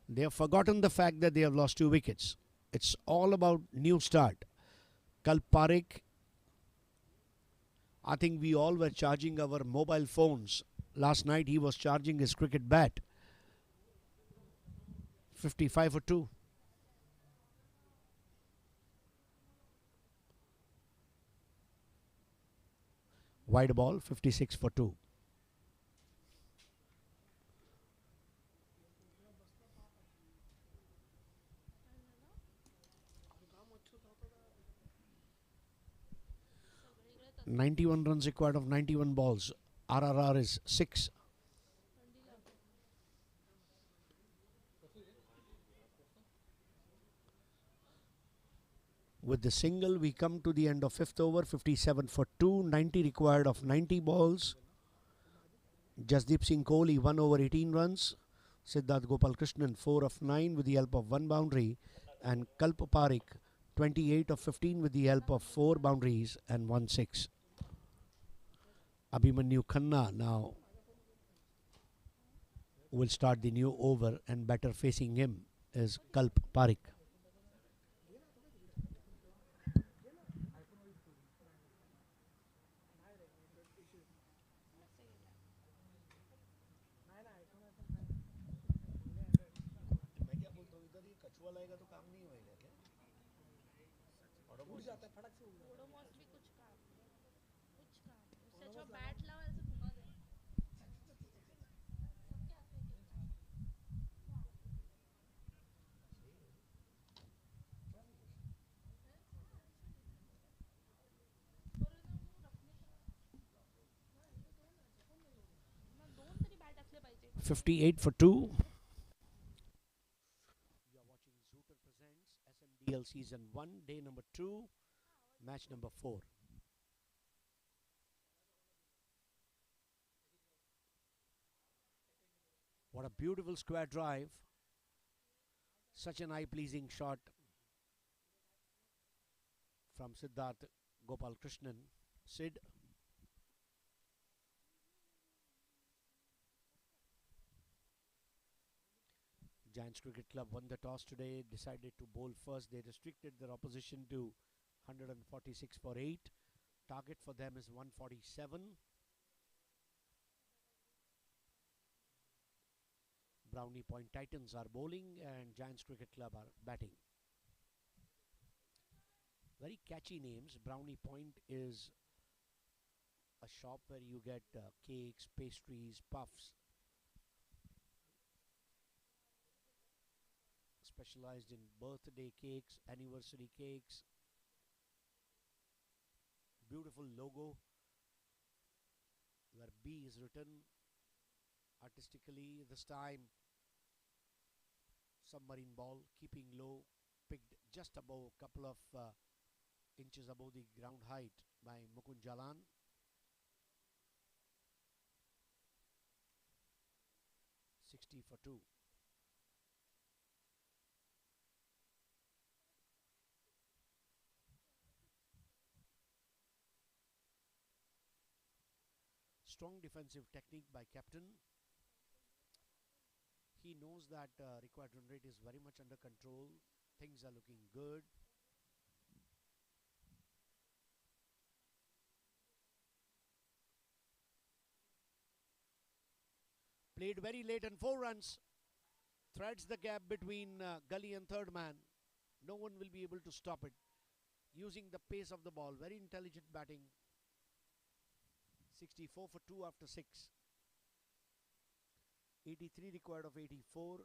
They have forgotten the fact that they have lost 2 wickets. It's all about new start. Kalp Parekh, I think we all were charging our mobile phones. Last night he was charging his cricket bat. 55 for 2. Wide ball, 56 for 2. .91 runs required of 91 balls. RRR is 6. With the single, we come to the end of 5th over. 57 for 2. 90 required of 90 balls. Jasdeep Singh Kohli 1 over 18 runs. Siddharth Gopalkrishnan 4 of 9 with the help of 1 boundary. And Kalp Parekh 28 of 15 with the help of 4 boundaries and 1 6. Abhimanyu Khanna now will start the new over, and batter facing him is Kalp Parekh. Odomos भी कुछ काम उससे अच्छा bat लाओ ऐसे घुमा दे सबके हाथ में 58 for 2. You are watching Zooter Presents SMDL Season 1, day number 2, match number 4. What a beautiful square drive. Such an eye-pleasing shot from Siddharth Gopal Krishnan. Sid. Giants Cricket Club won the toss today, decided to bowl first. They restricted their opposition to 146 for 8. Target for them is 147. Brownie Point Titans are bowling and Giants Cricket Club are batting. Very catchy names. Brownie Point is a shop where you get cakes, pastries, puffs. Specialized in birthday cakes, anniversary cakes. Beautiful logo where B is written artistically. This time submarine ball, keeping low, picked just above a couple of inches above the ground height by Mukund Jalan. $60 for 2. Strong defensive technique by captain. He knows that required run rate is very much under control. Things are looking good. Played very late and 4 runs. Threads the gap between Gully and third man. No one will be able to stop it. Using the pace of the ball. Very intelligent batting. 64 for 2 after 6. 83 required of 84.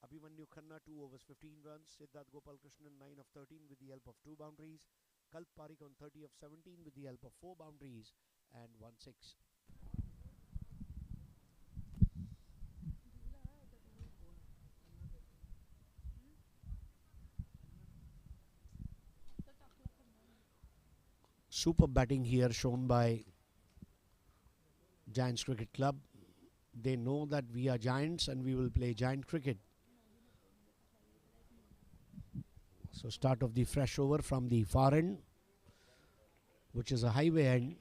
Abhimanyu Khanna 2 overs 15 runs. Siddharth Gopal Krishnan 9 of 13 with the help of 2 boundaries. Kalp Parikh on 30 of 17 with the help of 4 boundaries and 1 6. Super batting here shown by Giants Cricket Club. They know that we are Giants and we will play Giant cricket. So start of the fresh over from the far end, which is a highway end.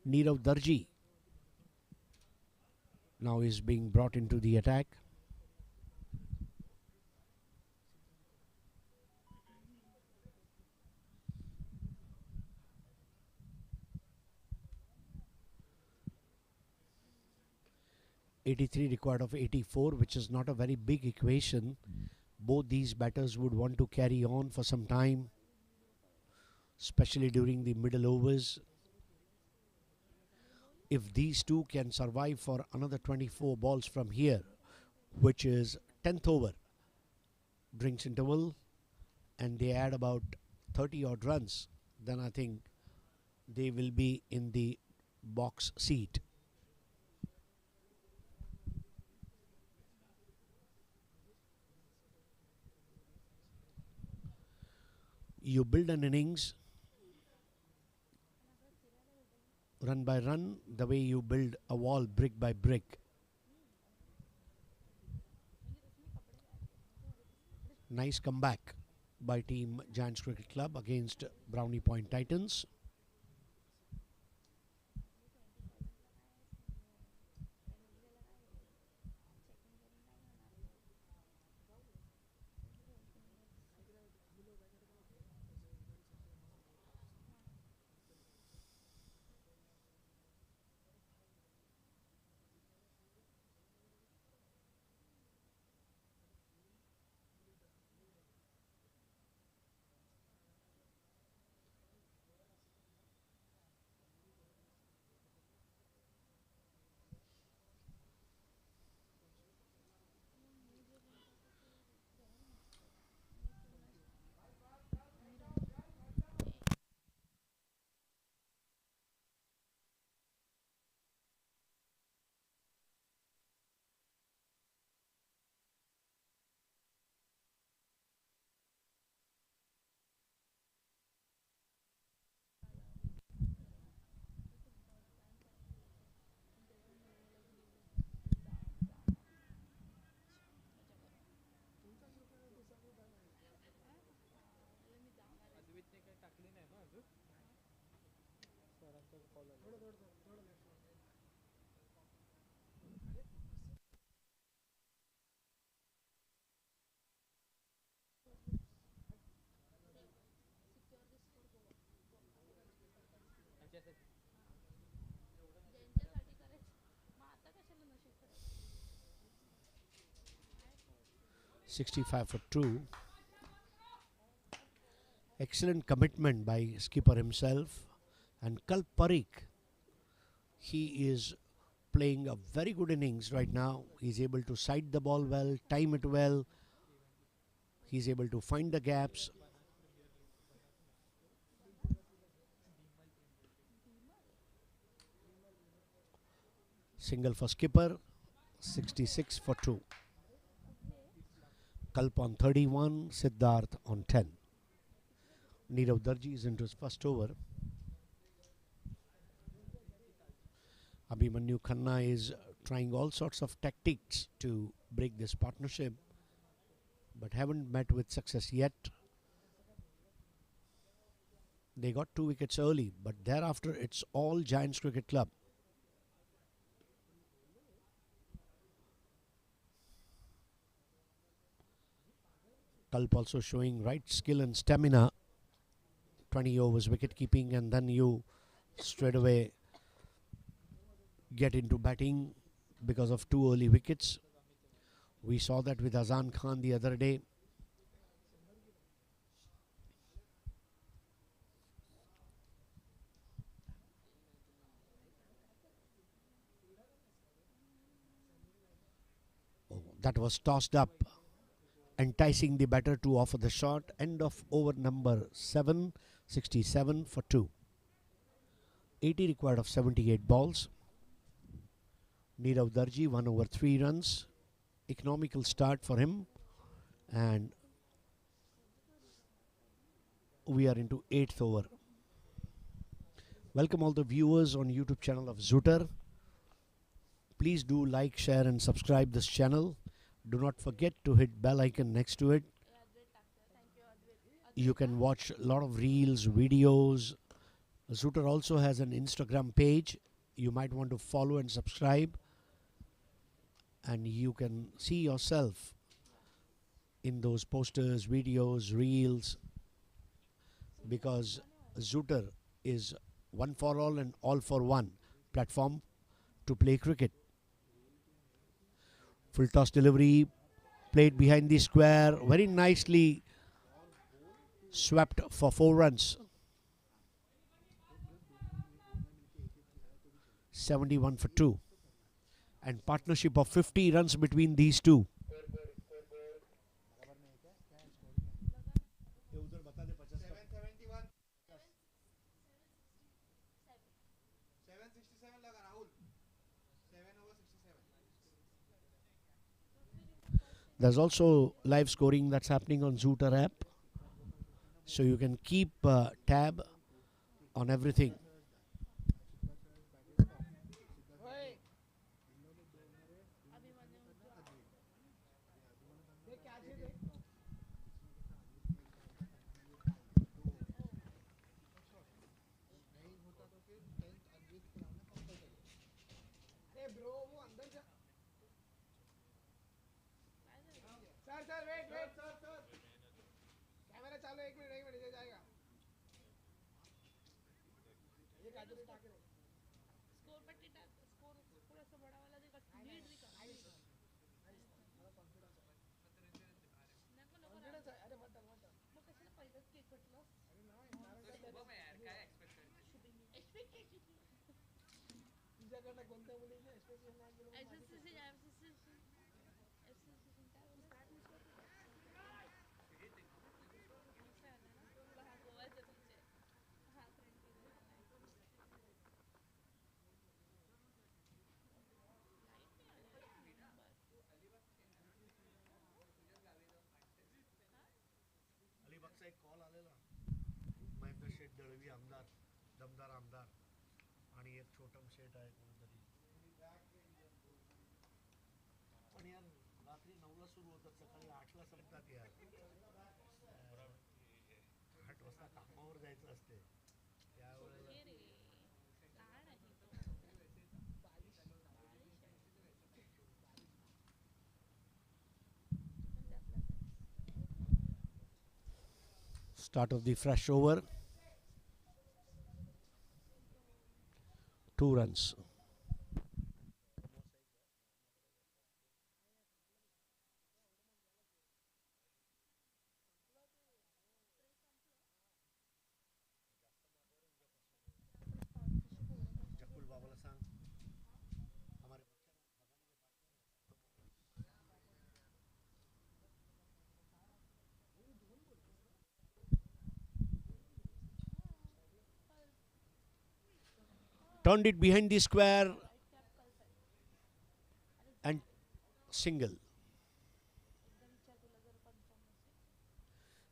Nirav Darji now is being brought into the attack. $83 required of 84, which is not a very big equation. Both these batters would want to carry on for some time, especially during the middle overs. If these two can survive for another 24 balls from here, which is 10th over, drinks interval, and they add about 30 odd runs, then I think they will be in the box seat. You build an innings run by run, the way you build a wall brick by brick. Nice comeback by team Giants Cricket Club against Brownie Point Titans. 65 for 2. Excellent commitment by skipper himself. And Kalp Parikh, he is playing a very good innings right now. He's able to sight the ball well, time it well. He's able to find the gaps. Single for skipper, 66 for 2. Kalp on 31, Siddharth on 10. Nirav Darji is into his first over. Abhimanyu Khanna is trying all sorts of tactics to break this partnership, but haven't met with success yet. They got 2 wickets early, but thereafter it's all Giants Cricket Club. Kalp also showing right skill and stamina. 20 overs wicket keeping, and then you straight away get into batting because of 2 early wickets. We saw that with Azan Khan the other day. Oh, that was tossed up, enticing the batter to offer the shot. End of over number 7, 67 for 2. 80 required of 78 balls. Nirav Darji 1 over 3 runs. Economical start for him, and we are into 8th over. Welcome all the viewers on YouTube channel of Zooter. Please do like, share and subscribe this channel. Do not forget to hit bell icon next to it. You can watch a lot of reels, videos. Zooter also has an Instagram page. You might want to follow and subscribe, and you can see yourself in those posters, videos, reels, because Zooter is one for all and all for one platform to play cricket. Full toss delivery, played behind the square, very nicely swept for 4 runs. 71 for 2. And partnership of 50 runs between these two. There's also live scoring that's happening on Zooter app, so you can keep tab on everything. Score पट्टी type score थोड़ा सा बड़ा वाला देगा lead दिखा नको नको अरे मग कशाला पहिलंच केक कटलं बघ यार काय एक्सपेक्टेड तुझ्याकडनं कोणत्या मुलीने एक्सपेक्टेशन नाही केलं अलिबागचा एक कॉल आलेला, महेंद्र शेठ दळवी आमदार, दमदार आमदार, आणि एक छोटम शेठ आहे कोणतरी. पण यार रात्री 9ला सुरू होतात, सकाळी 8ला संपतात यार. 8 वाजता कामावर जायचं असते त्यावेळेला. Start of the fresh over. 2 runs. Turned it behind the square and single.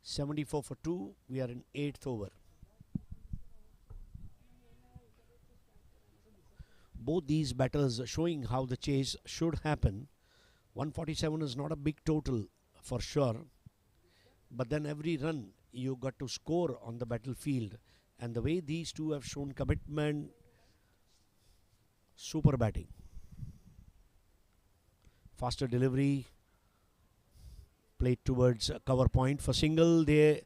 74 for 2. We are in 8th over. Both these batters showing how the chase should happen. 147 is not a big total for sure, but then every run you got to score on the battlefield, and the way these two have shown commitment, super batting. Faster delivery, played towards a cover point for single. They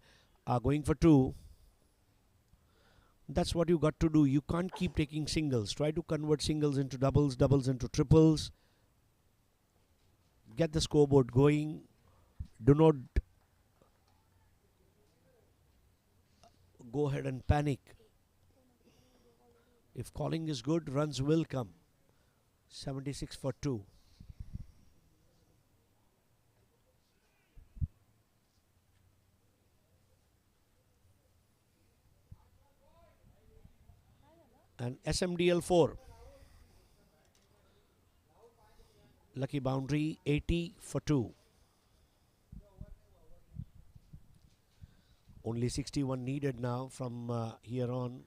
are going for 2. That's what you got to do. You can't keep taking singles. Try to convert singles into doubles, doubles into triples. Get the scoreboard going. Do not go ahead and panic. If calling is good, runs will come. 76 for 2. And SMDL 4. Lucky boundary, 80 for 2. Only 61 needed now from here on.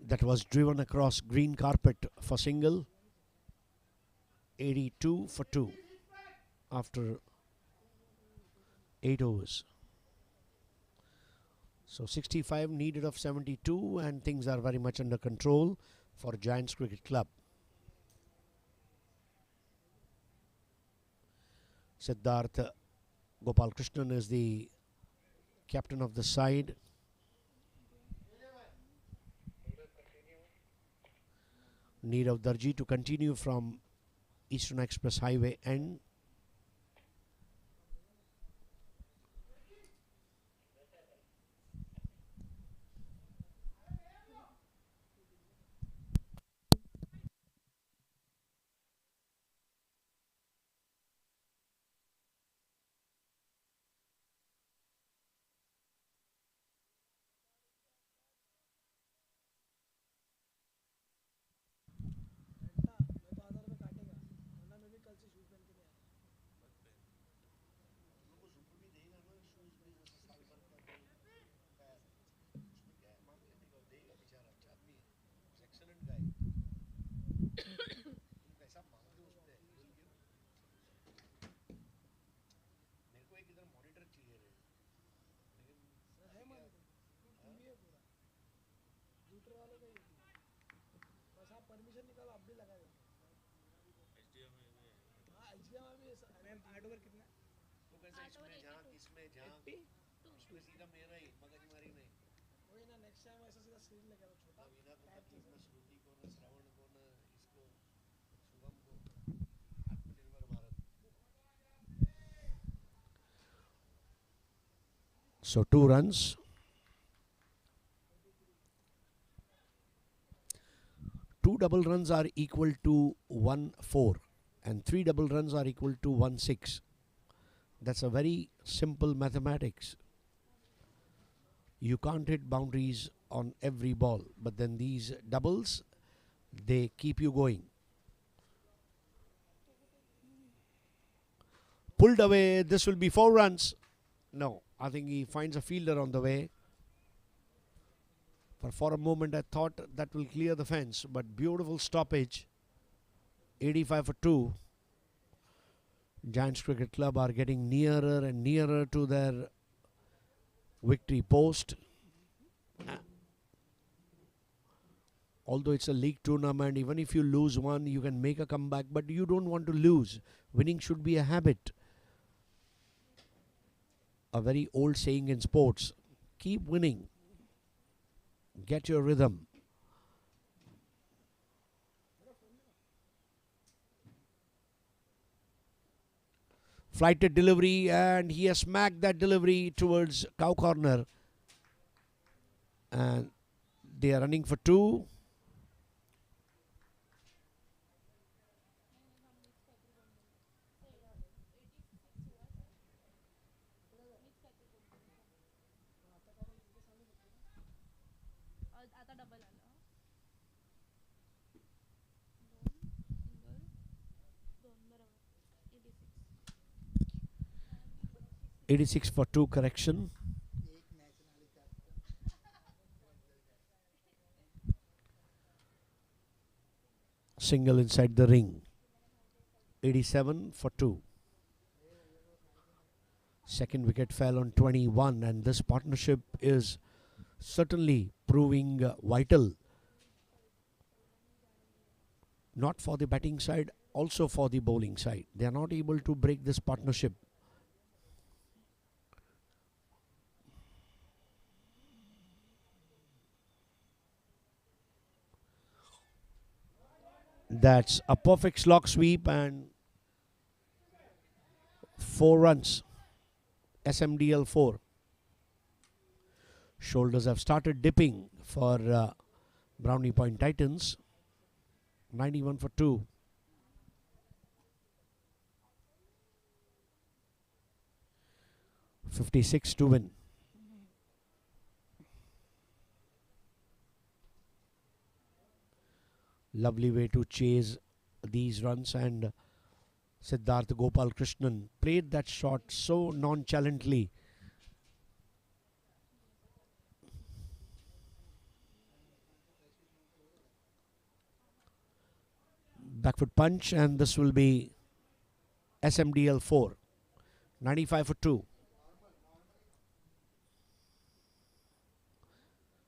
That was driven across green carpet for single. 82 for 2 after 8 overs. So 65 needed of 72, and things are very much under control for Giants Cricket Club. Siddharth Gopal Krishnan is the captain of the side. Need of Darji to continue from Eastern Express Highway end. So 2 runs. 2 double runs are equal to 1-4, and 3 double runs are equal to 1-6. That's a very simple mathematics. You can't hit boundaries on every ball, but then these doubles, they keep you going. Pulled away. This will be 4 runs. No, I think he finds a fielder on the way. For a moment I thought that will clear the fence, but beautiful stoppage. 85 for 2. Giants Cricket Club are getting nearer and nearer to their victory post. Although it's a league tournament, even if you lose one, you can make a comeback, but you don't want to lose. Winning should be a habit. A very old saying in sports. Keep winning. Get your rhythm. Flighted delivery, and he has smacked that delivery towards cow corner. And They are running for 2. आता double आलं 86 for 2 correction. Single inside the ring. 87 for 2. Second wicket fell on 21, and this partnership is certainly proving vital. Not for the batting side, also for the bowling side. They are not able to break this partnership. That's a perfect slog sweep and 4 runs. SMDL 4. Shoulders have started dipping for Brownie Point Titans. 91 for 2. $56 to win. Lovely way to chase these runs, and Siddharth Gopal Krishnan played that shot so nonchalantly. Backfoot punch, and this will be SMDL 4. 95 for 2.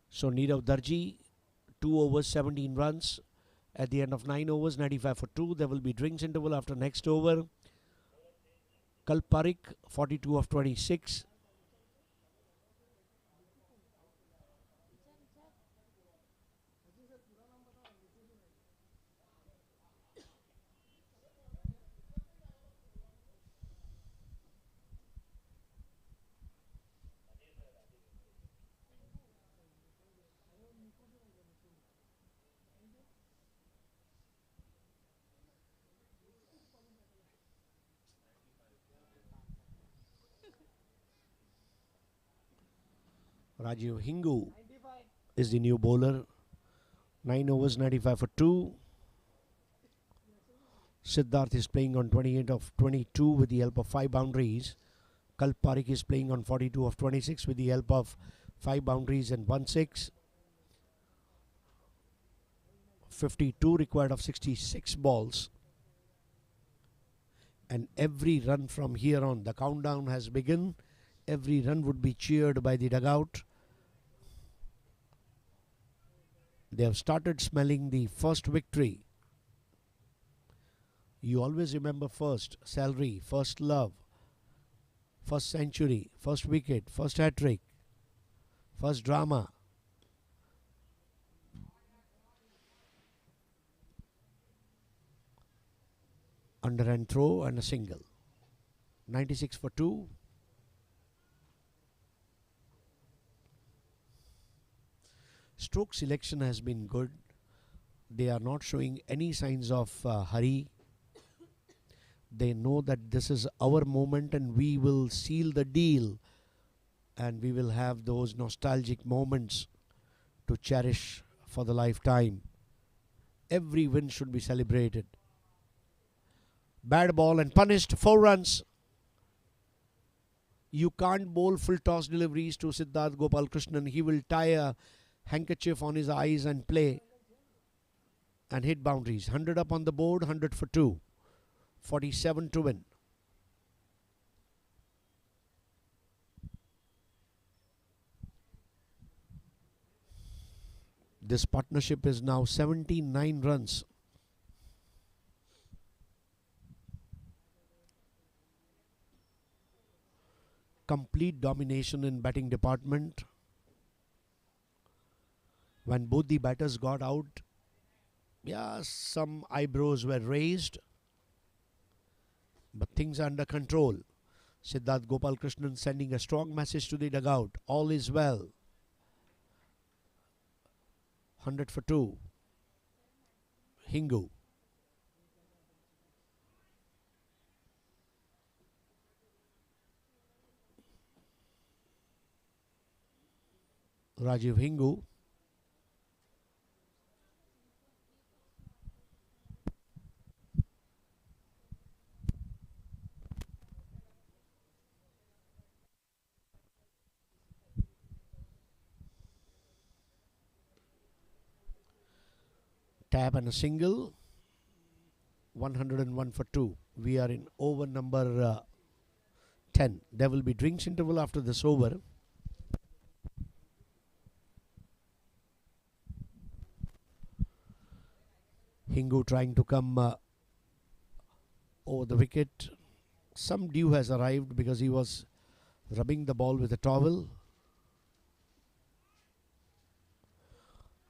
So Nirav Darji, 2 overs, 17 runs. At the end of 9 overs, 95 for 2. There will be drinks interval after next over. Kalp Parikh, 42 of 26. Rajiv Hingu is the new bowler. 9 overs, 95 for 2. Siddharth is playing on 28 of 22 with the help of 5 boundaries. Kalp Parikh is playing on 42 of 26 with the help of 5 boundaries and 1 6. 52 required of 66 balls. And every run from here on, the countdown has begun. Every run would be cheered by the dugout. They have started smelling the first victory. You always remember first salary, first love, first century, first wicket, first hat-trick, first drama. Underhand throw and a single. 96 for 2. Stroke selection has been good. They are not showing any signs of hurry. They know that this is our moment and we will seal the deal, and we will have those nostalgic moments to cherish for the lifetime. Every win should be celebrated. Bad ball and punished. 4 runs. You can't bowl full toss deliveries to Siddharth Gopal Krishnan. He will tie a handkerchief on his eyes and play and hit boundaries. 100 up on the board, 100 for 2. 47 to win. This partnership is now 79 runs. Complete domination in batting department. When both the batters got out, yeah, some eyebrows were raised, but things are under control. Siddharth Gopal Krishnan sending a strong message to the dugout. All is well. 100 for 2. Hingu. Rajiv Hingu. Tap and a single. 101 for 2. We are in over number 10. There will be drinks interval after this over. Hingu trying to come over the wicket. Some dew has arrived because he was rubbing the ball with a towel.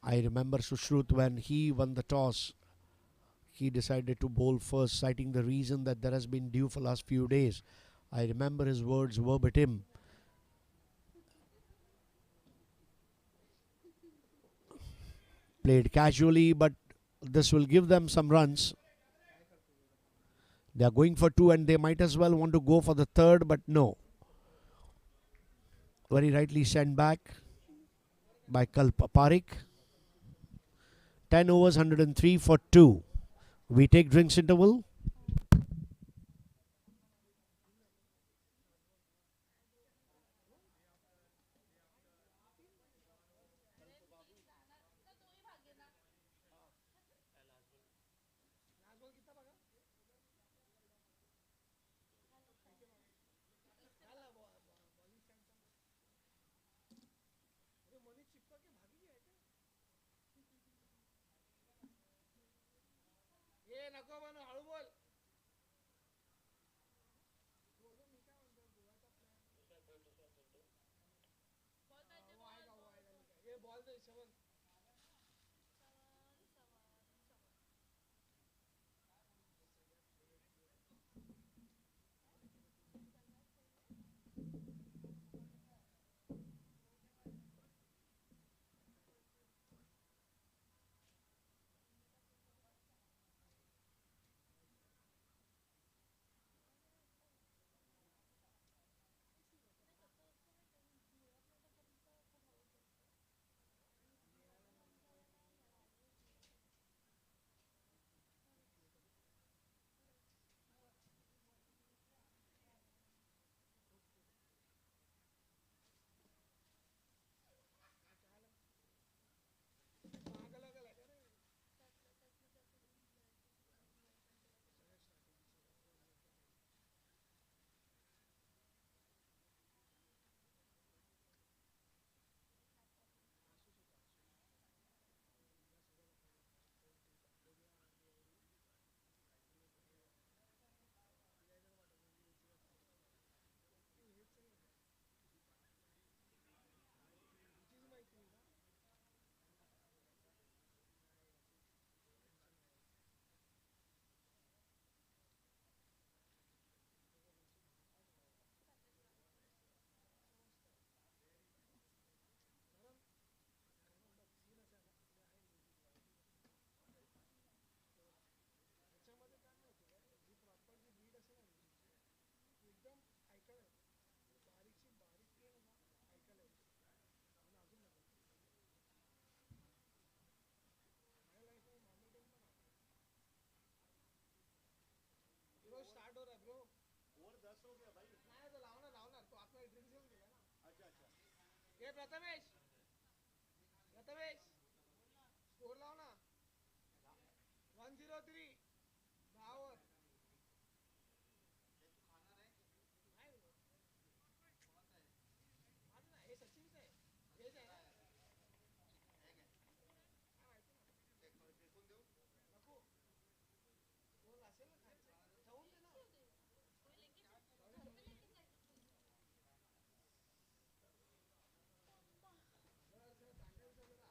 I remember Sushrut, when he won the toss, he decided to bowl first, citing the reason that there has been dew for last few days. I remember his words verbatim. Played casually, but this will give them some runs. They are going for 2 and they might as well want to go for the third, but no. Very rightly sent back by Kalp Parik. 10 overs, 103 for 2. We take drinks interval. ये नको बनू हळू बोल ये ball दे 7 start हो रहा है bro over 10 हो गया भाई नहीं तो लाओ ना तो आपने ड्रिंक्स ले लिया ना अच्छा ये प्रथमेश स्कोर लाओ ना 103 बावर हे सचिन आहे हेच आहे ना नको कोण असेल ना खायचं ठेवून दे ना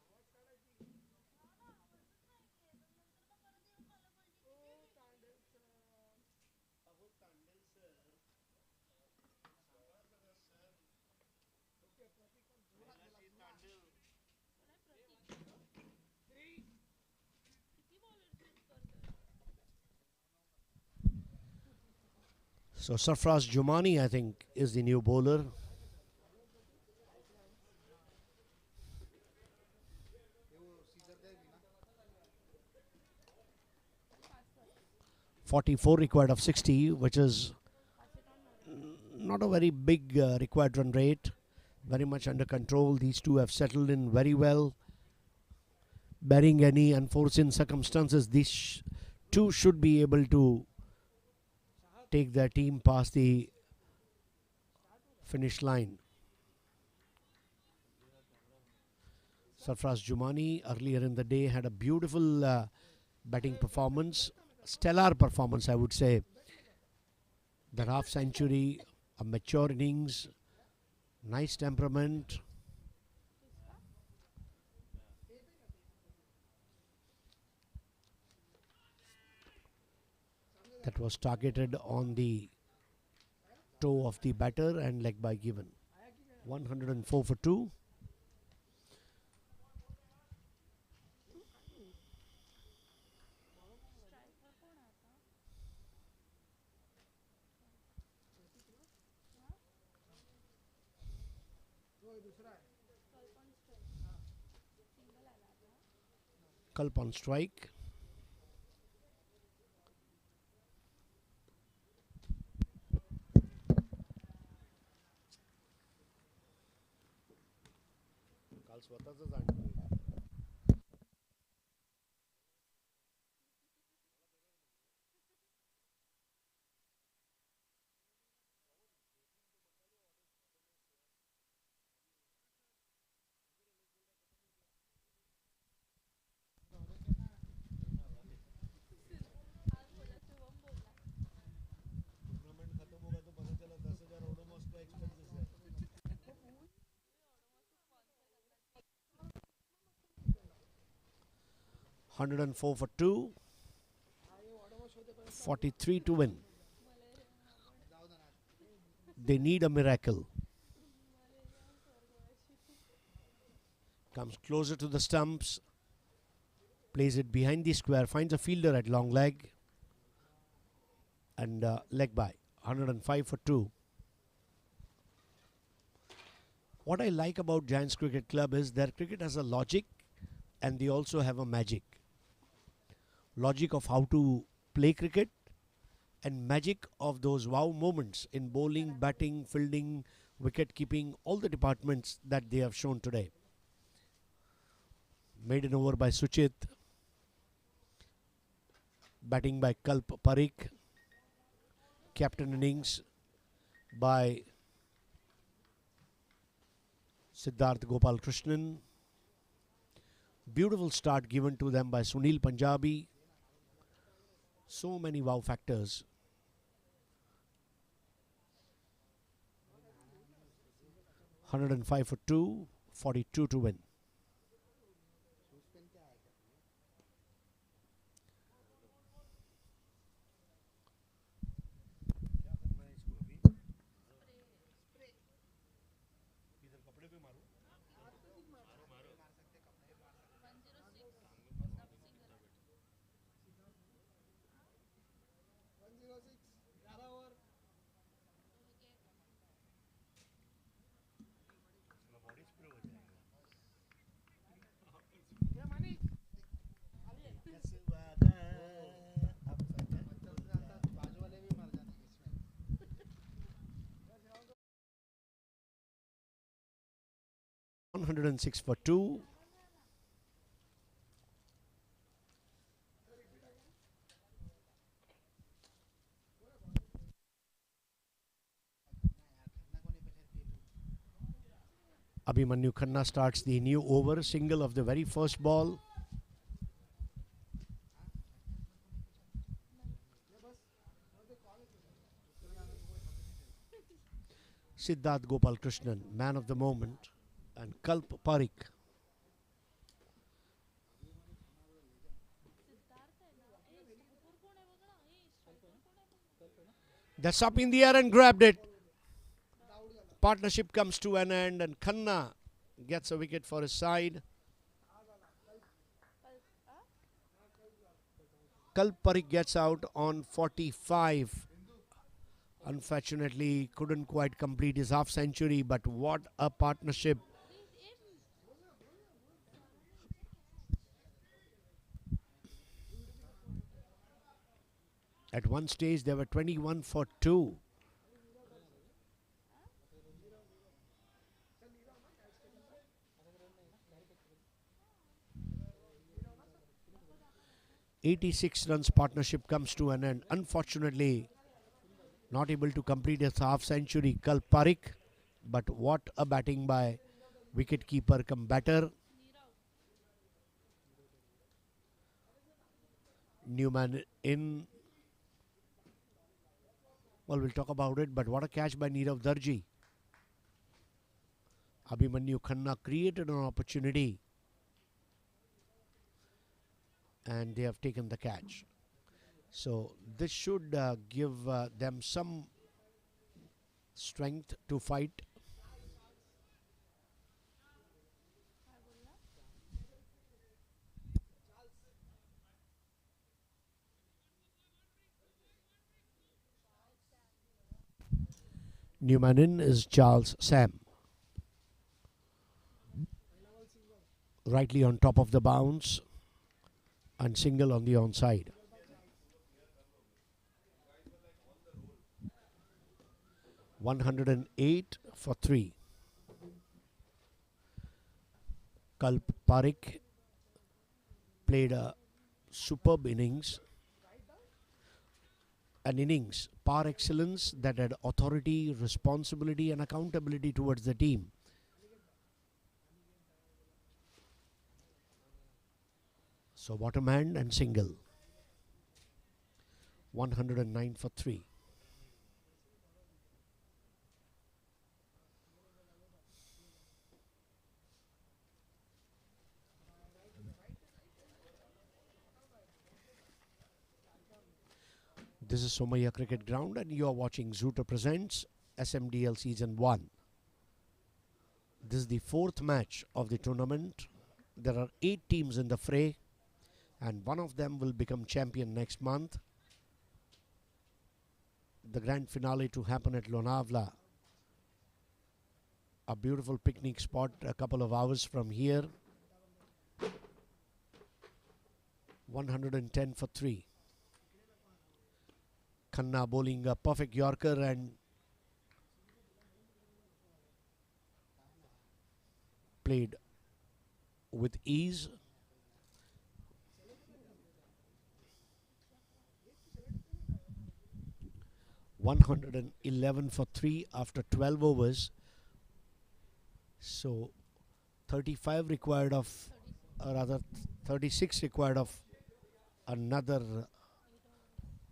So Sarfraz Jumani, I think, is the new bowler. .44 required of 60, which is not a very big required run rate. Very much under control. These two have settled in very well. Barring any unforeseen circumstances, these two should be able to take their team past the finish line. Sarfraz Jumani earlier in the day had a beautiful batting performance, stellar performance I would say. The half century, a mature innings, nice temperament. That was targeted on the toe of the batter and leg by given. 104 for 2. Kalp on strike. काल स्वतःच आणलं. 104 for 2. 43 to win. They need a miracle. Comes closer to the stumps. Plays it behind the square. Finds a fielder at long leg. And leg by. 105 for 2. What I like about Giants Cricket Club is their cricket has a logic and they also have a magic. Logic of how to play cricket and magic of those wow moments in bowling, batting, fielding, wicket keeping, all the departments that they have shown today. Maiden over by Suchit. Batting by Kalp Parikh. Captain innings by Siddharth Gopal Krishnan. Beautiful start given to them by Sunil Punjabi. So many wow factors. (105 for 2), 42 to win. (106 for 2). Abhimanyu Khanna starts the new over, single of the very first ball. Siddharth Gopal Krishnan, man of the moment, and Kalp Parikh. That's up in the air and grabbed it. Partnership comes to an end and Khanna gets a wicket for his side. Kalp Parikh gets out on 45. Unfortunately, couldn't quite complete his half century, but what a partnership. At one stage, they were 21 for 2. "86 runs partnership comes to an end. Unfortunately, not able to complete his half century, Kalparik. But what a batting by wicket-keeper come batter. Newman in. Well, we'll talk about it, but what a catch by Nirav Darji. Abhimanyu Khanna created an opportunity and they have taken the catch. So this should give them some strength to fight. Newman in is Charles Sam. Rightly on top of the bounce and single on the onside. "108 for 3. Kalp Parik played a superb innings. An innings par excellence that had authority, responsibility and accountability towards the team. So bottom hand and single. 109 for 3. This is Somaya Cricket Ground and you are watching Zooter Presents SMDL Season 1. This is the 4th match of the tournament. There are 8 teams in the fray and one of them will become champion next month. The grand finale to happen at Lonavala, a beautiful picnic spot a couple of hours from here. 110 for 3. Khanna bowling a perfect Yorker and played with ease. "111 for 3 after 12 overs. So 35 required of, or rather 36 required of another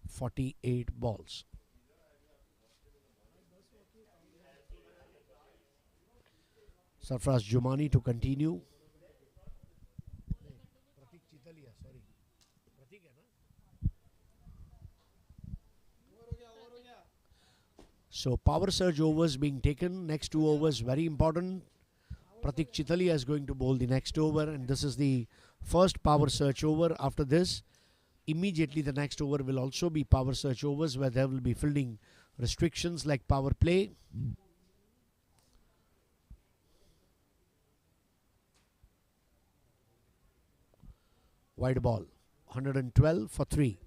48 balls. Sarfraz Jumani to continue. So power surge overs being taken. Next 2 overs very important. Pratik Chitalia is going to bowl the next over and this is the first power surge over. After this, immediately the next over will also be power surge overs where there will be fielding restrictions like power play. Wide ball. 112 for 3.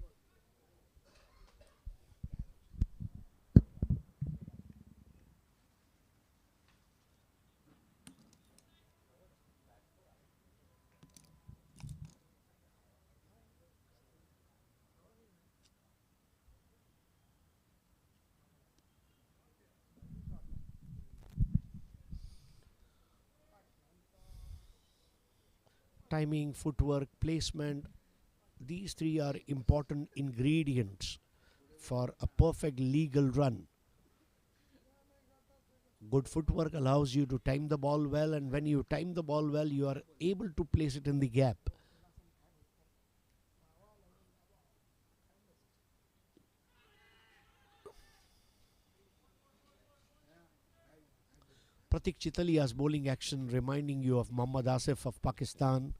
Timing, footwork, placement, these 3 are important ingredients for a perfect legal run. Good footwork allows you to time the ball well, and when you time the ball well, you are able to place it in the gap. Pratik Chitalia's bowling action reminding you of Mohammad Asif of Pakistan.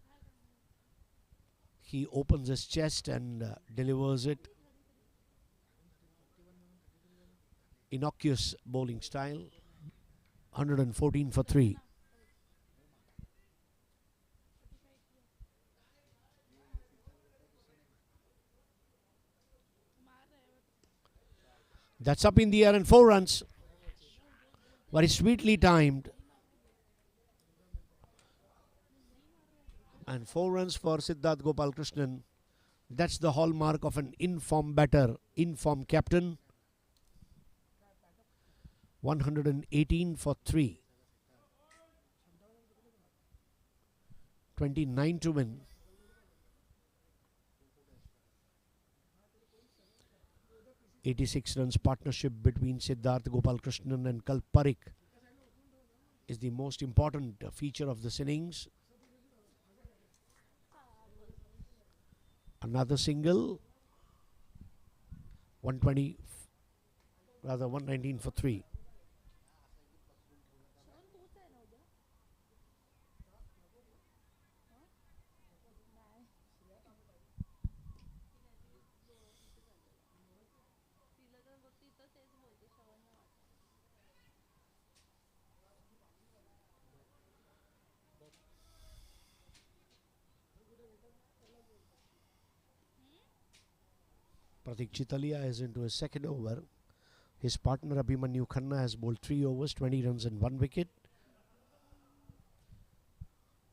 He opens his chest and delivers it. innocuous bowling style. 114 for 3. That's up in the air and 4 runs. Very sweetly timed. And 4 runs for Siddharth Gopalkrishnan. That's the hallmark of an informed batter, informed captain. 118 for 3. 29 to win. '86 runs partnership between Siddharth Gopalkrishnan and Kalp Parikh is the most important feature of this innings. Another single. 119 for 3. Pratik Chitalia is into his second over. His partner Abhimanyu Khanna has bowled 3 overs, 20 runs and 1 wicket.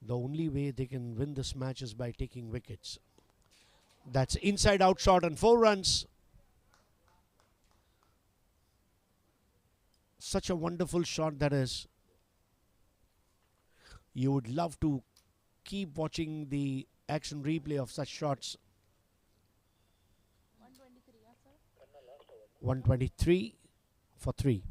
The only way they can win this match is by taking wickets. That's inside out shot and 4 runs. Such a wonderful shot that is. You would love to keep watching the action replay of such shots. 123 for 3.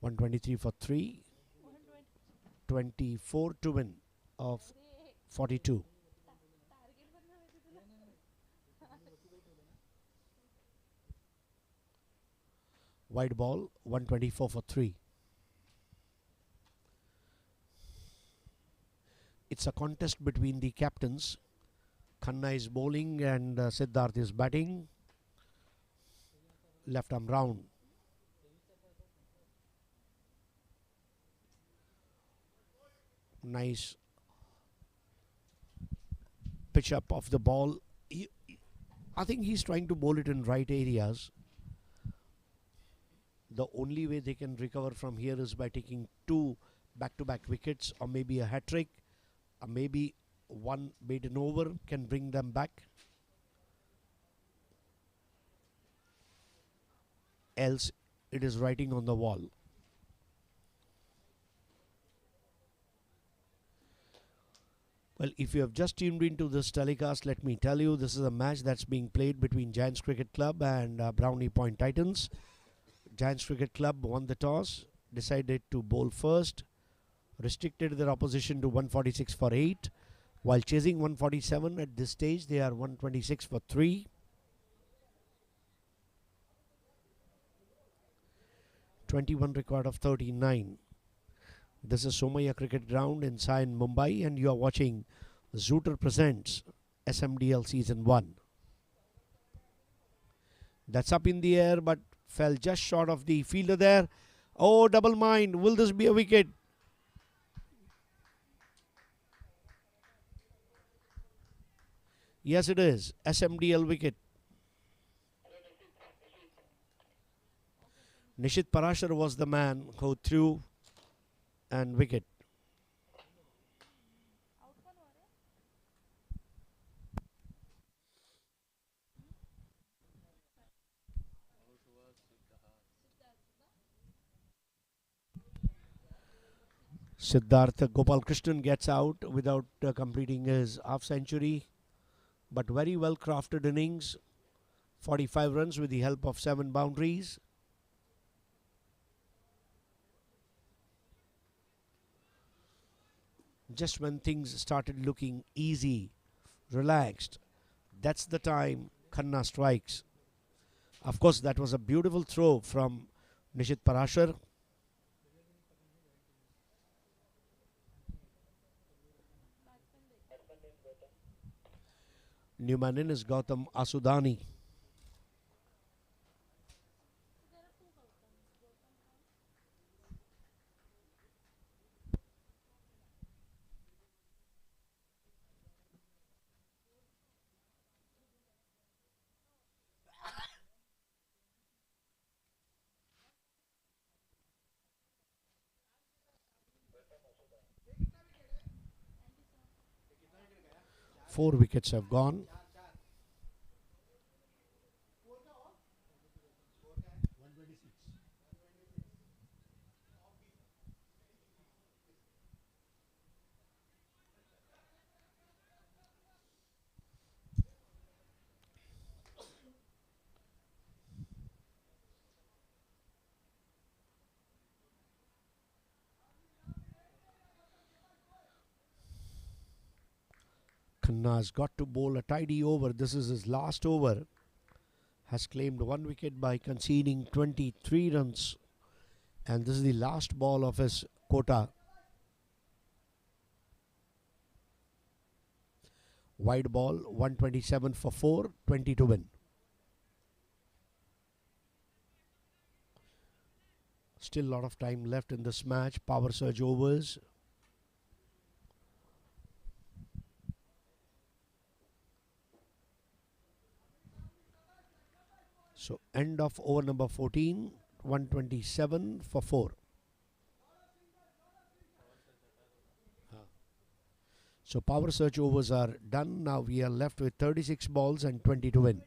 $123 for 3. 24 to win of 42. Wide ball, 124 for 3. It's a contest between the captains. Khanna is bowling and Siddharth is batting. Left arm round. Nice pitch up of the ball. I think he's trying to bowl it in right areas. The only way they can recover from here is by taking 2 back-to-back wickets or maybe a hat-trick. Or maybe 1 maiden over can bring them back. Else it is writing on the wall. Well, if you have just tuned into this telecast, let me tell you, this is a match that's being played between Giants Cricket Club and Brownie Point Titans. Giants Cricket Club won the toss, decided to bowl first, restricted their opposition to 146 for 8, while chasing 147 at this stage. They are 126 for 3. 21 record of 39. This is Somaya Cricket Ground in Sion, Mumbai, and you are watching Zooter Presents SMDL Season 1. That's up in the air but fell just short of the fielder there. Oh, double mind. Will this be a wicket? Yes, it is. SMDL wicket. Nishit Parashar was the man who threw and wicket. Siddhartha Gopalkrishnan gets out without completing his half century, but very well crafted innings. 45 runs with the help of 7 boundaries. Just when things started looking easy, relaxed, that's the time Khanna strikes. Of course, that was a beautiful throw from Nishit Parashar. Newman in is Gautam Asudani. Four wickets have gone. Khanna has got to bowl a tidy over. This is his last over. Has claimed 1 wicket by conceding 23 runs. And this is the last ball of his quota. Wide ball, 127 for 4, 20 to win. Still a lot of time left in this match. Power surge overs. So end of over number 14, 127 for 4. So power search overs are done. Now we are left with 36 balls and 20 to win.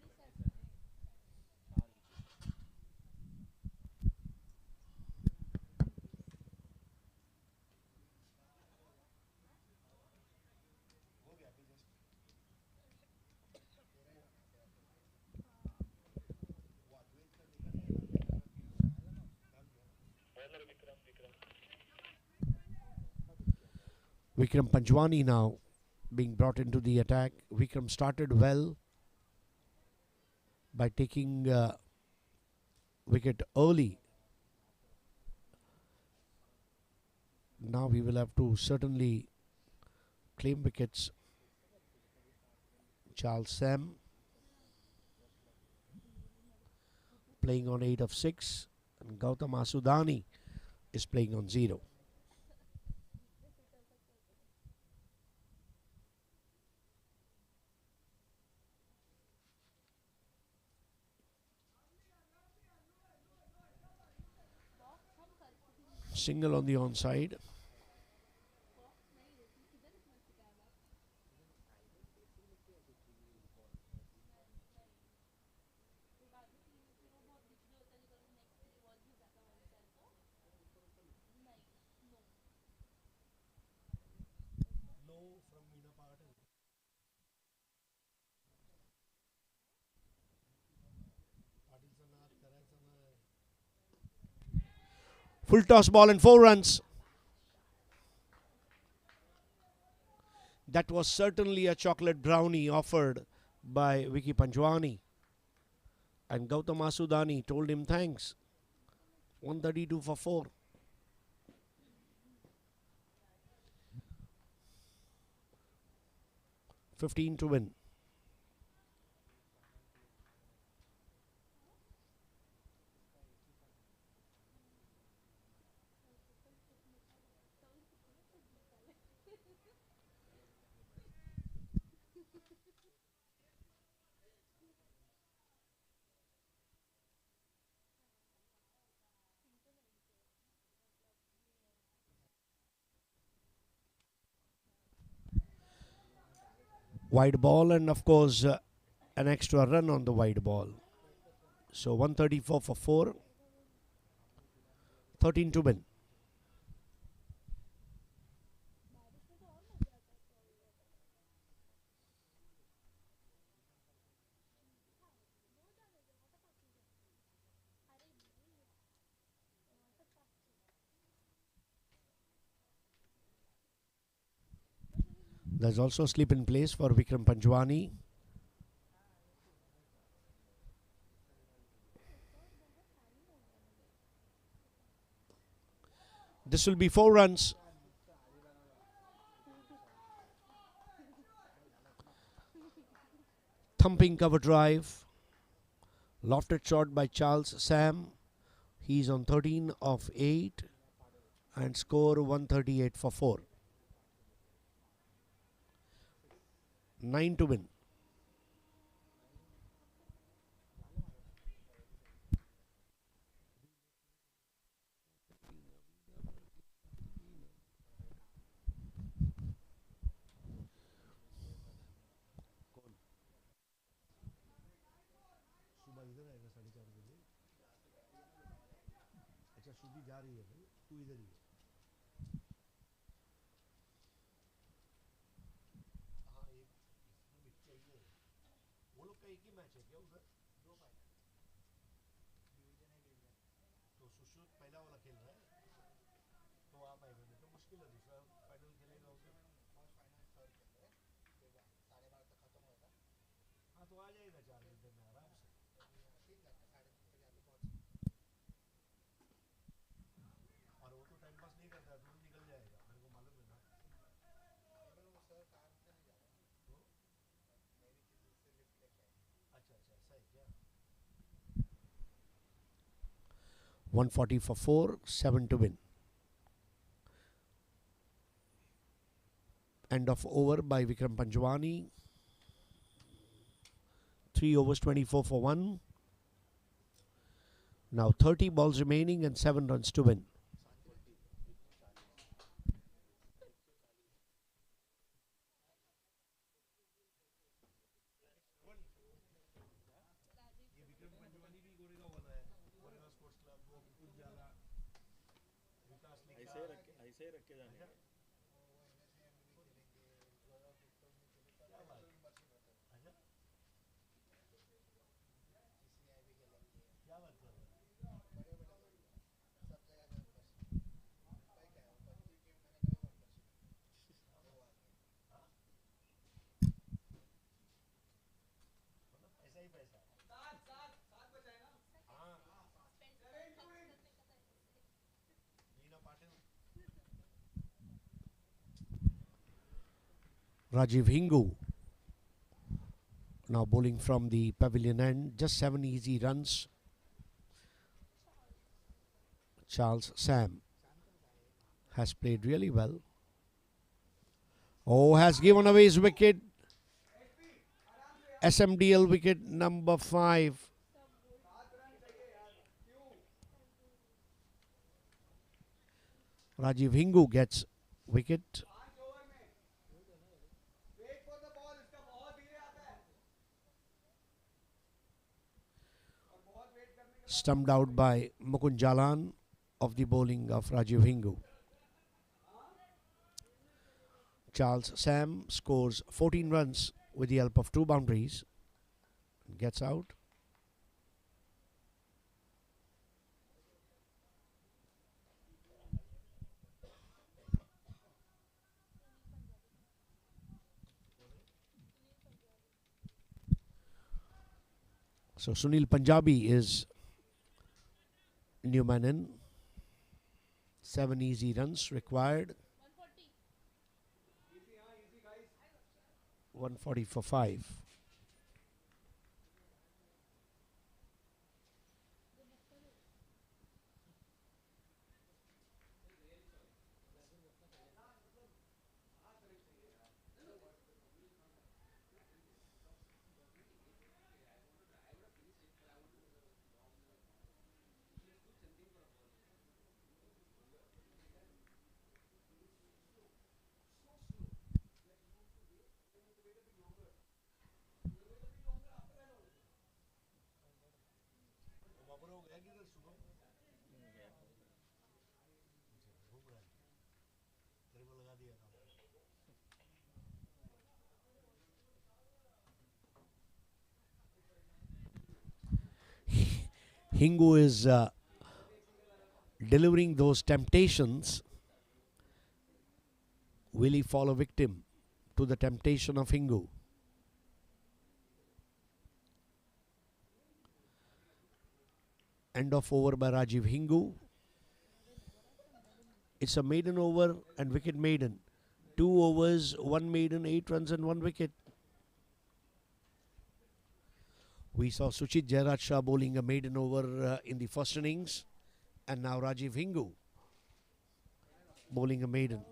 Vikram Panjwani now being brought into the attack. Vikram started well by taking wicket early. Now we will have to certainly claim wickets. Charles Sam playing on 8 of 6 and Gautam Asudani is playing on 0. Single on the onside. Full toss ball and 4 runs. That was certainly a chocolate brownie offered by Vicky Panjwani. And Gautam Asudani told him thanks. 132 for 4. $15 to win. Wide ball and of course an extra run on the wide ball. So 134 for 4. 13 to win. There's also slip in place for Vikram Panjwani. This will be 4 runs. Thumping cover drive. Lofted shot by Charles Sam. He's on 13 of 8 and score 138 for 4. 9 to win. .140 for 4, 7 to win. End of over by Vikram Panjwani. 3 overs, 24 for 1. Now 30 balls remaining and 7 runs to win. Rajiv Hingu now bowling from the pavilion end. Just 7 easy runs. Charles Sam has played really well. Oh, has given away his wicket. SMDL wicket number 5. Rajiv Hingu gets wicket. Stumped out by Mukund Jalan of the bowling of Rajiv Hingu. Charles Sam scores 14 runs with the help of 2 boundaries. Gets out. So Sunil Punjabi is new man in. 7 easy runs required. 140 for 5. Hingu is delivering those temptations. Will he fall a victim to the temptation of Hingu. End of over by Rajiv Hingu. It's a maiden over and wicket maiden. 2 overs, 1 maiden, 8 runs and 1 wicket. We saw Suchit Jairaj Shah bowling a maiden over in the first innings, and now Rajiv Hingu bowling a maiden.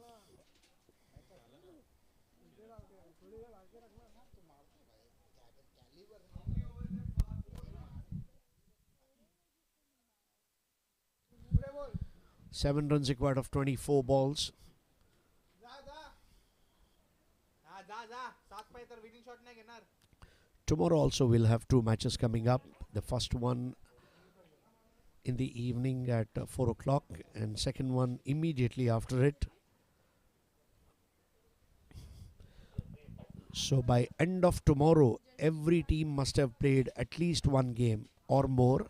Seven runs required of 24 balls. Tomorrow also we'll have 2 matches coming up. The first one in the evening at 4 o'clock and second one immediately after it. So by end of tomorrow, every team must have played at least 1 game or more.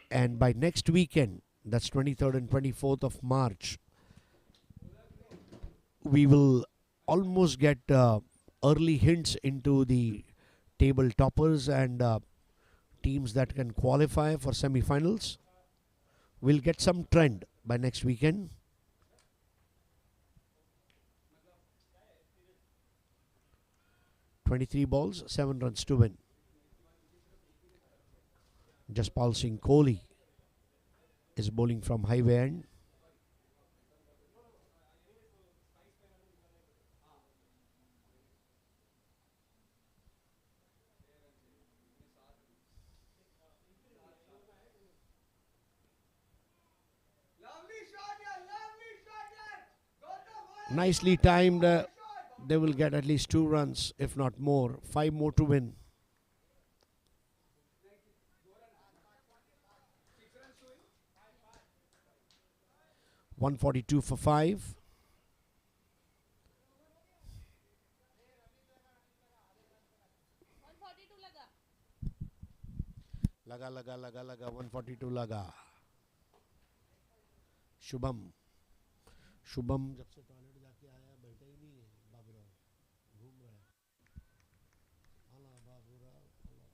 And by next weekend, that's 23rd and 24th of March, we will almost get early hints into the table toppers and teams that can qualify for semi-finals. We'll get some trend by next weekend. "23 balls, 7 runs to win." Jaspal Singh Kohli is bowling from highway end. Nicely timed. They will get at least 2 runs, if not more. 5 more to win. "142 for 5. Laga, laga, laga, laga. 142 laga. Shubham जब से toilet जाके आया बैठा ही नहीं है बाबूराव, घूम रहा है। आला बाबूराव, आला,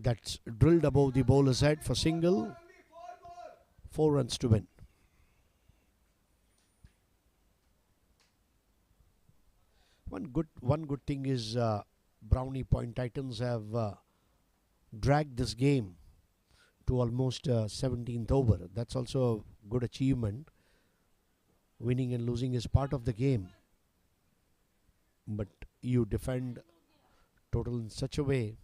that's drilled above the bowler's head for single. 4 runs to win. One good thing is Brownie Point Titans have dragged this game to almost 17th over. That's also a good achievement. Winning and losing is part of the game, but you defend total in such a way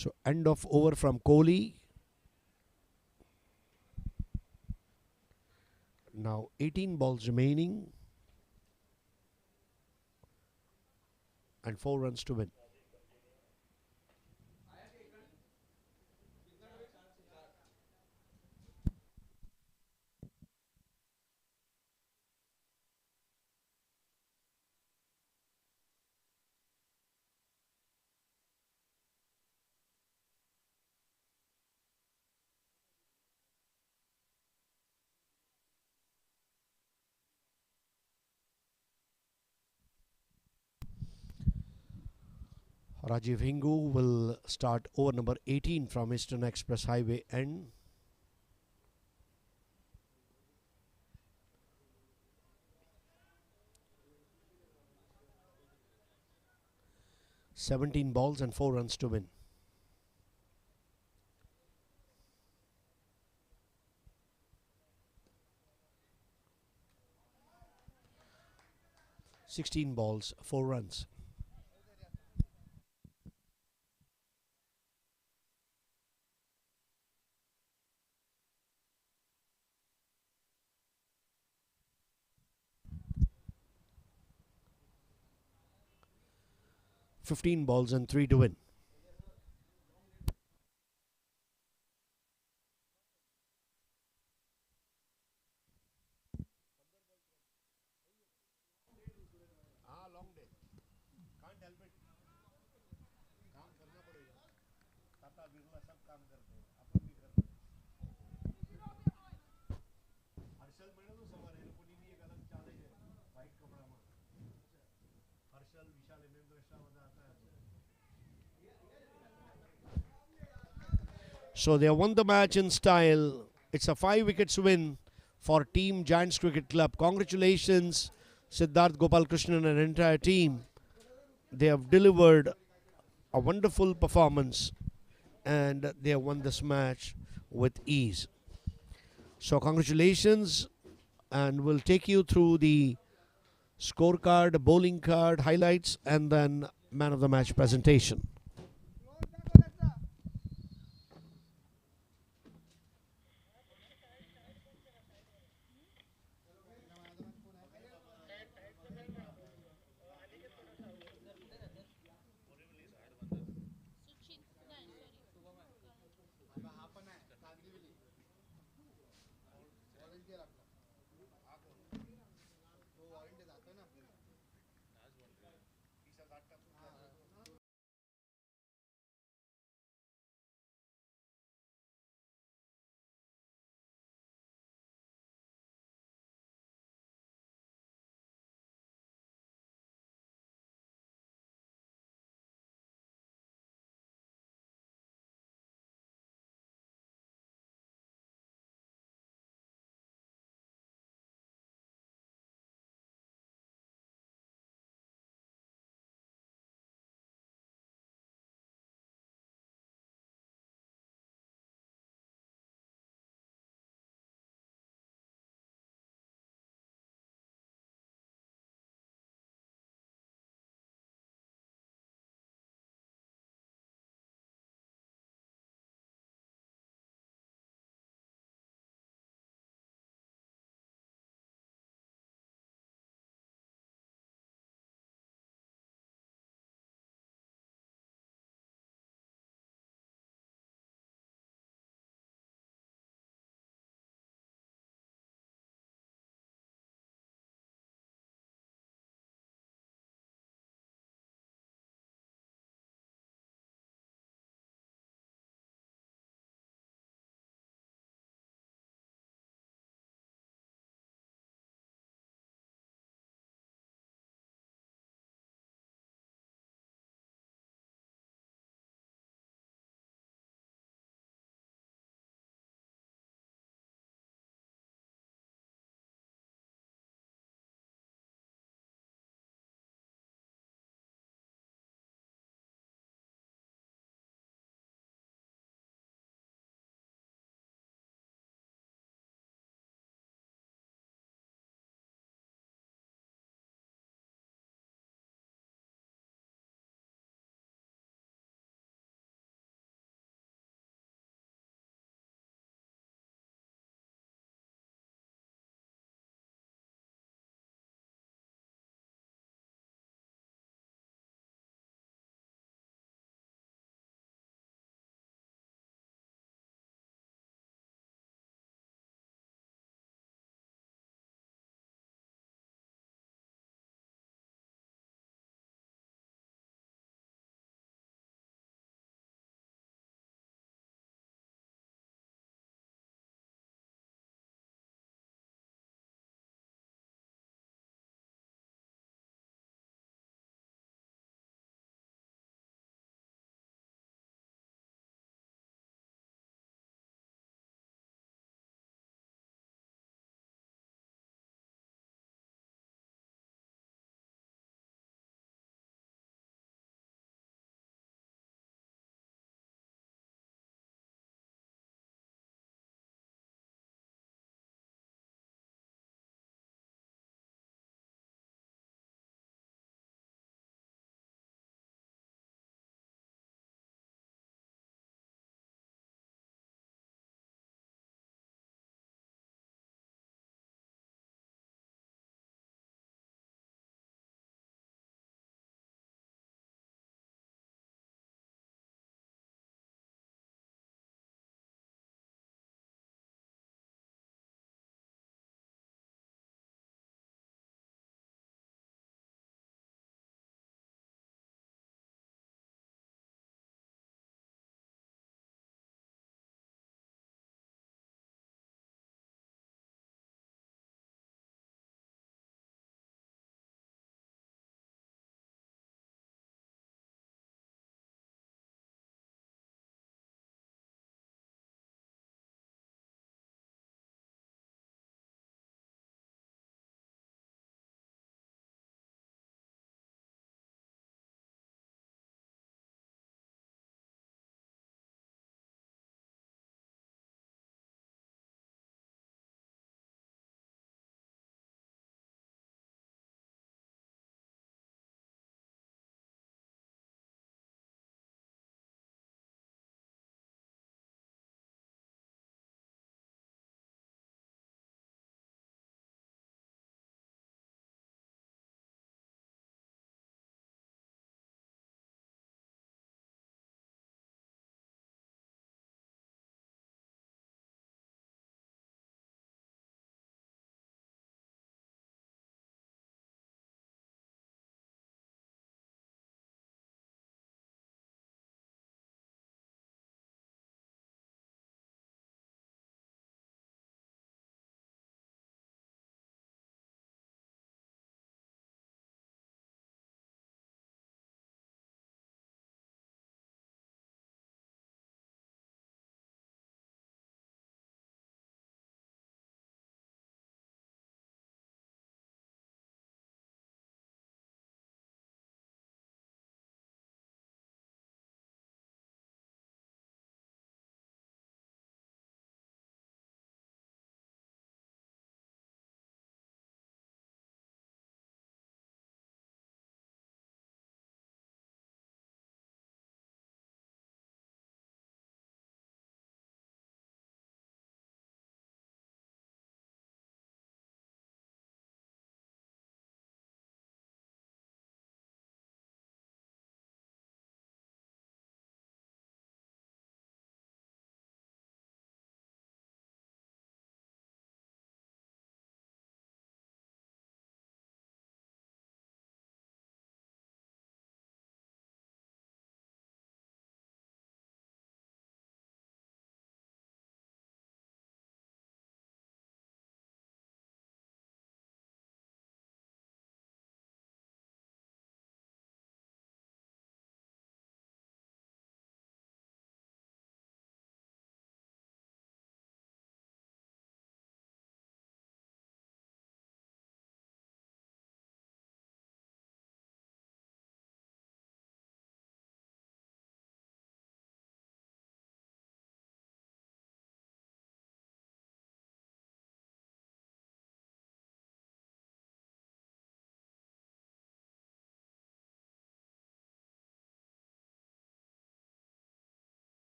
So end of over from Kohli. Now 18 balls remaining and 4 runs to win. Rajiv Hingu will start over number 18 from Eastern Express Highway end. "17 balls and 4 runs to win." "16 balls, 4 runs." "15 balls and 3 to win." So they have won the match in style. It's a 5 wickets win for Team Giants Cricket Club. Congratulations, Siddharth Gopalkrishnan and entire team. They have delivered a wonderful performance and they have won this match with ease. So congratulations, and we'll take you through the scorecard, bowling card, highlights, and then man of the match presentation.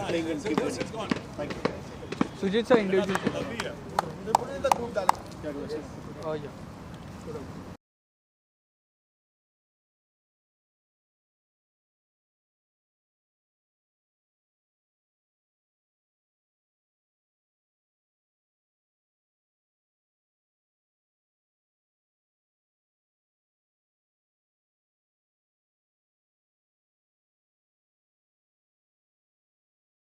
playing and keep winning. Thank you. Sujit sir, individual. They put it in the group, darling. Oh yeah.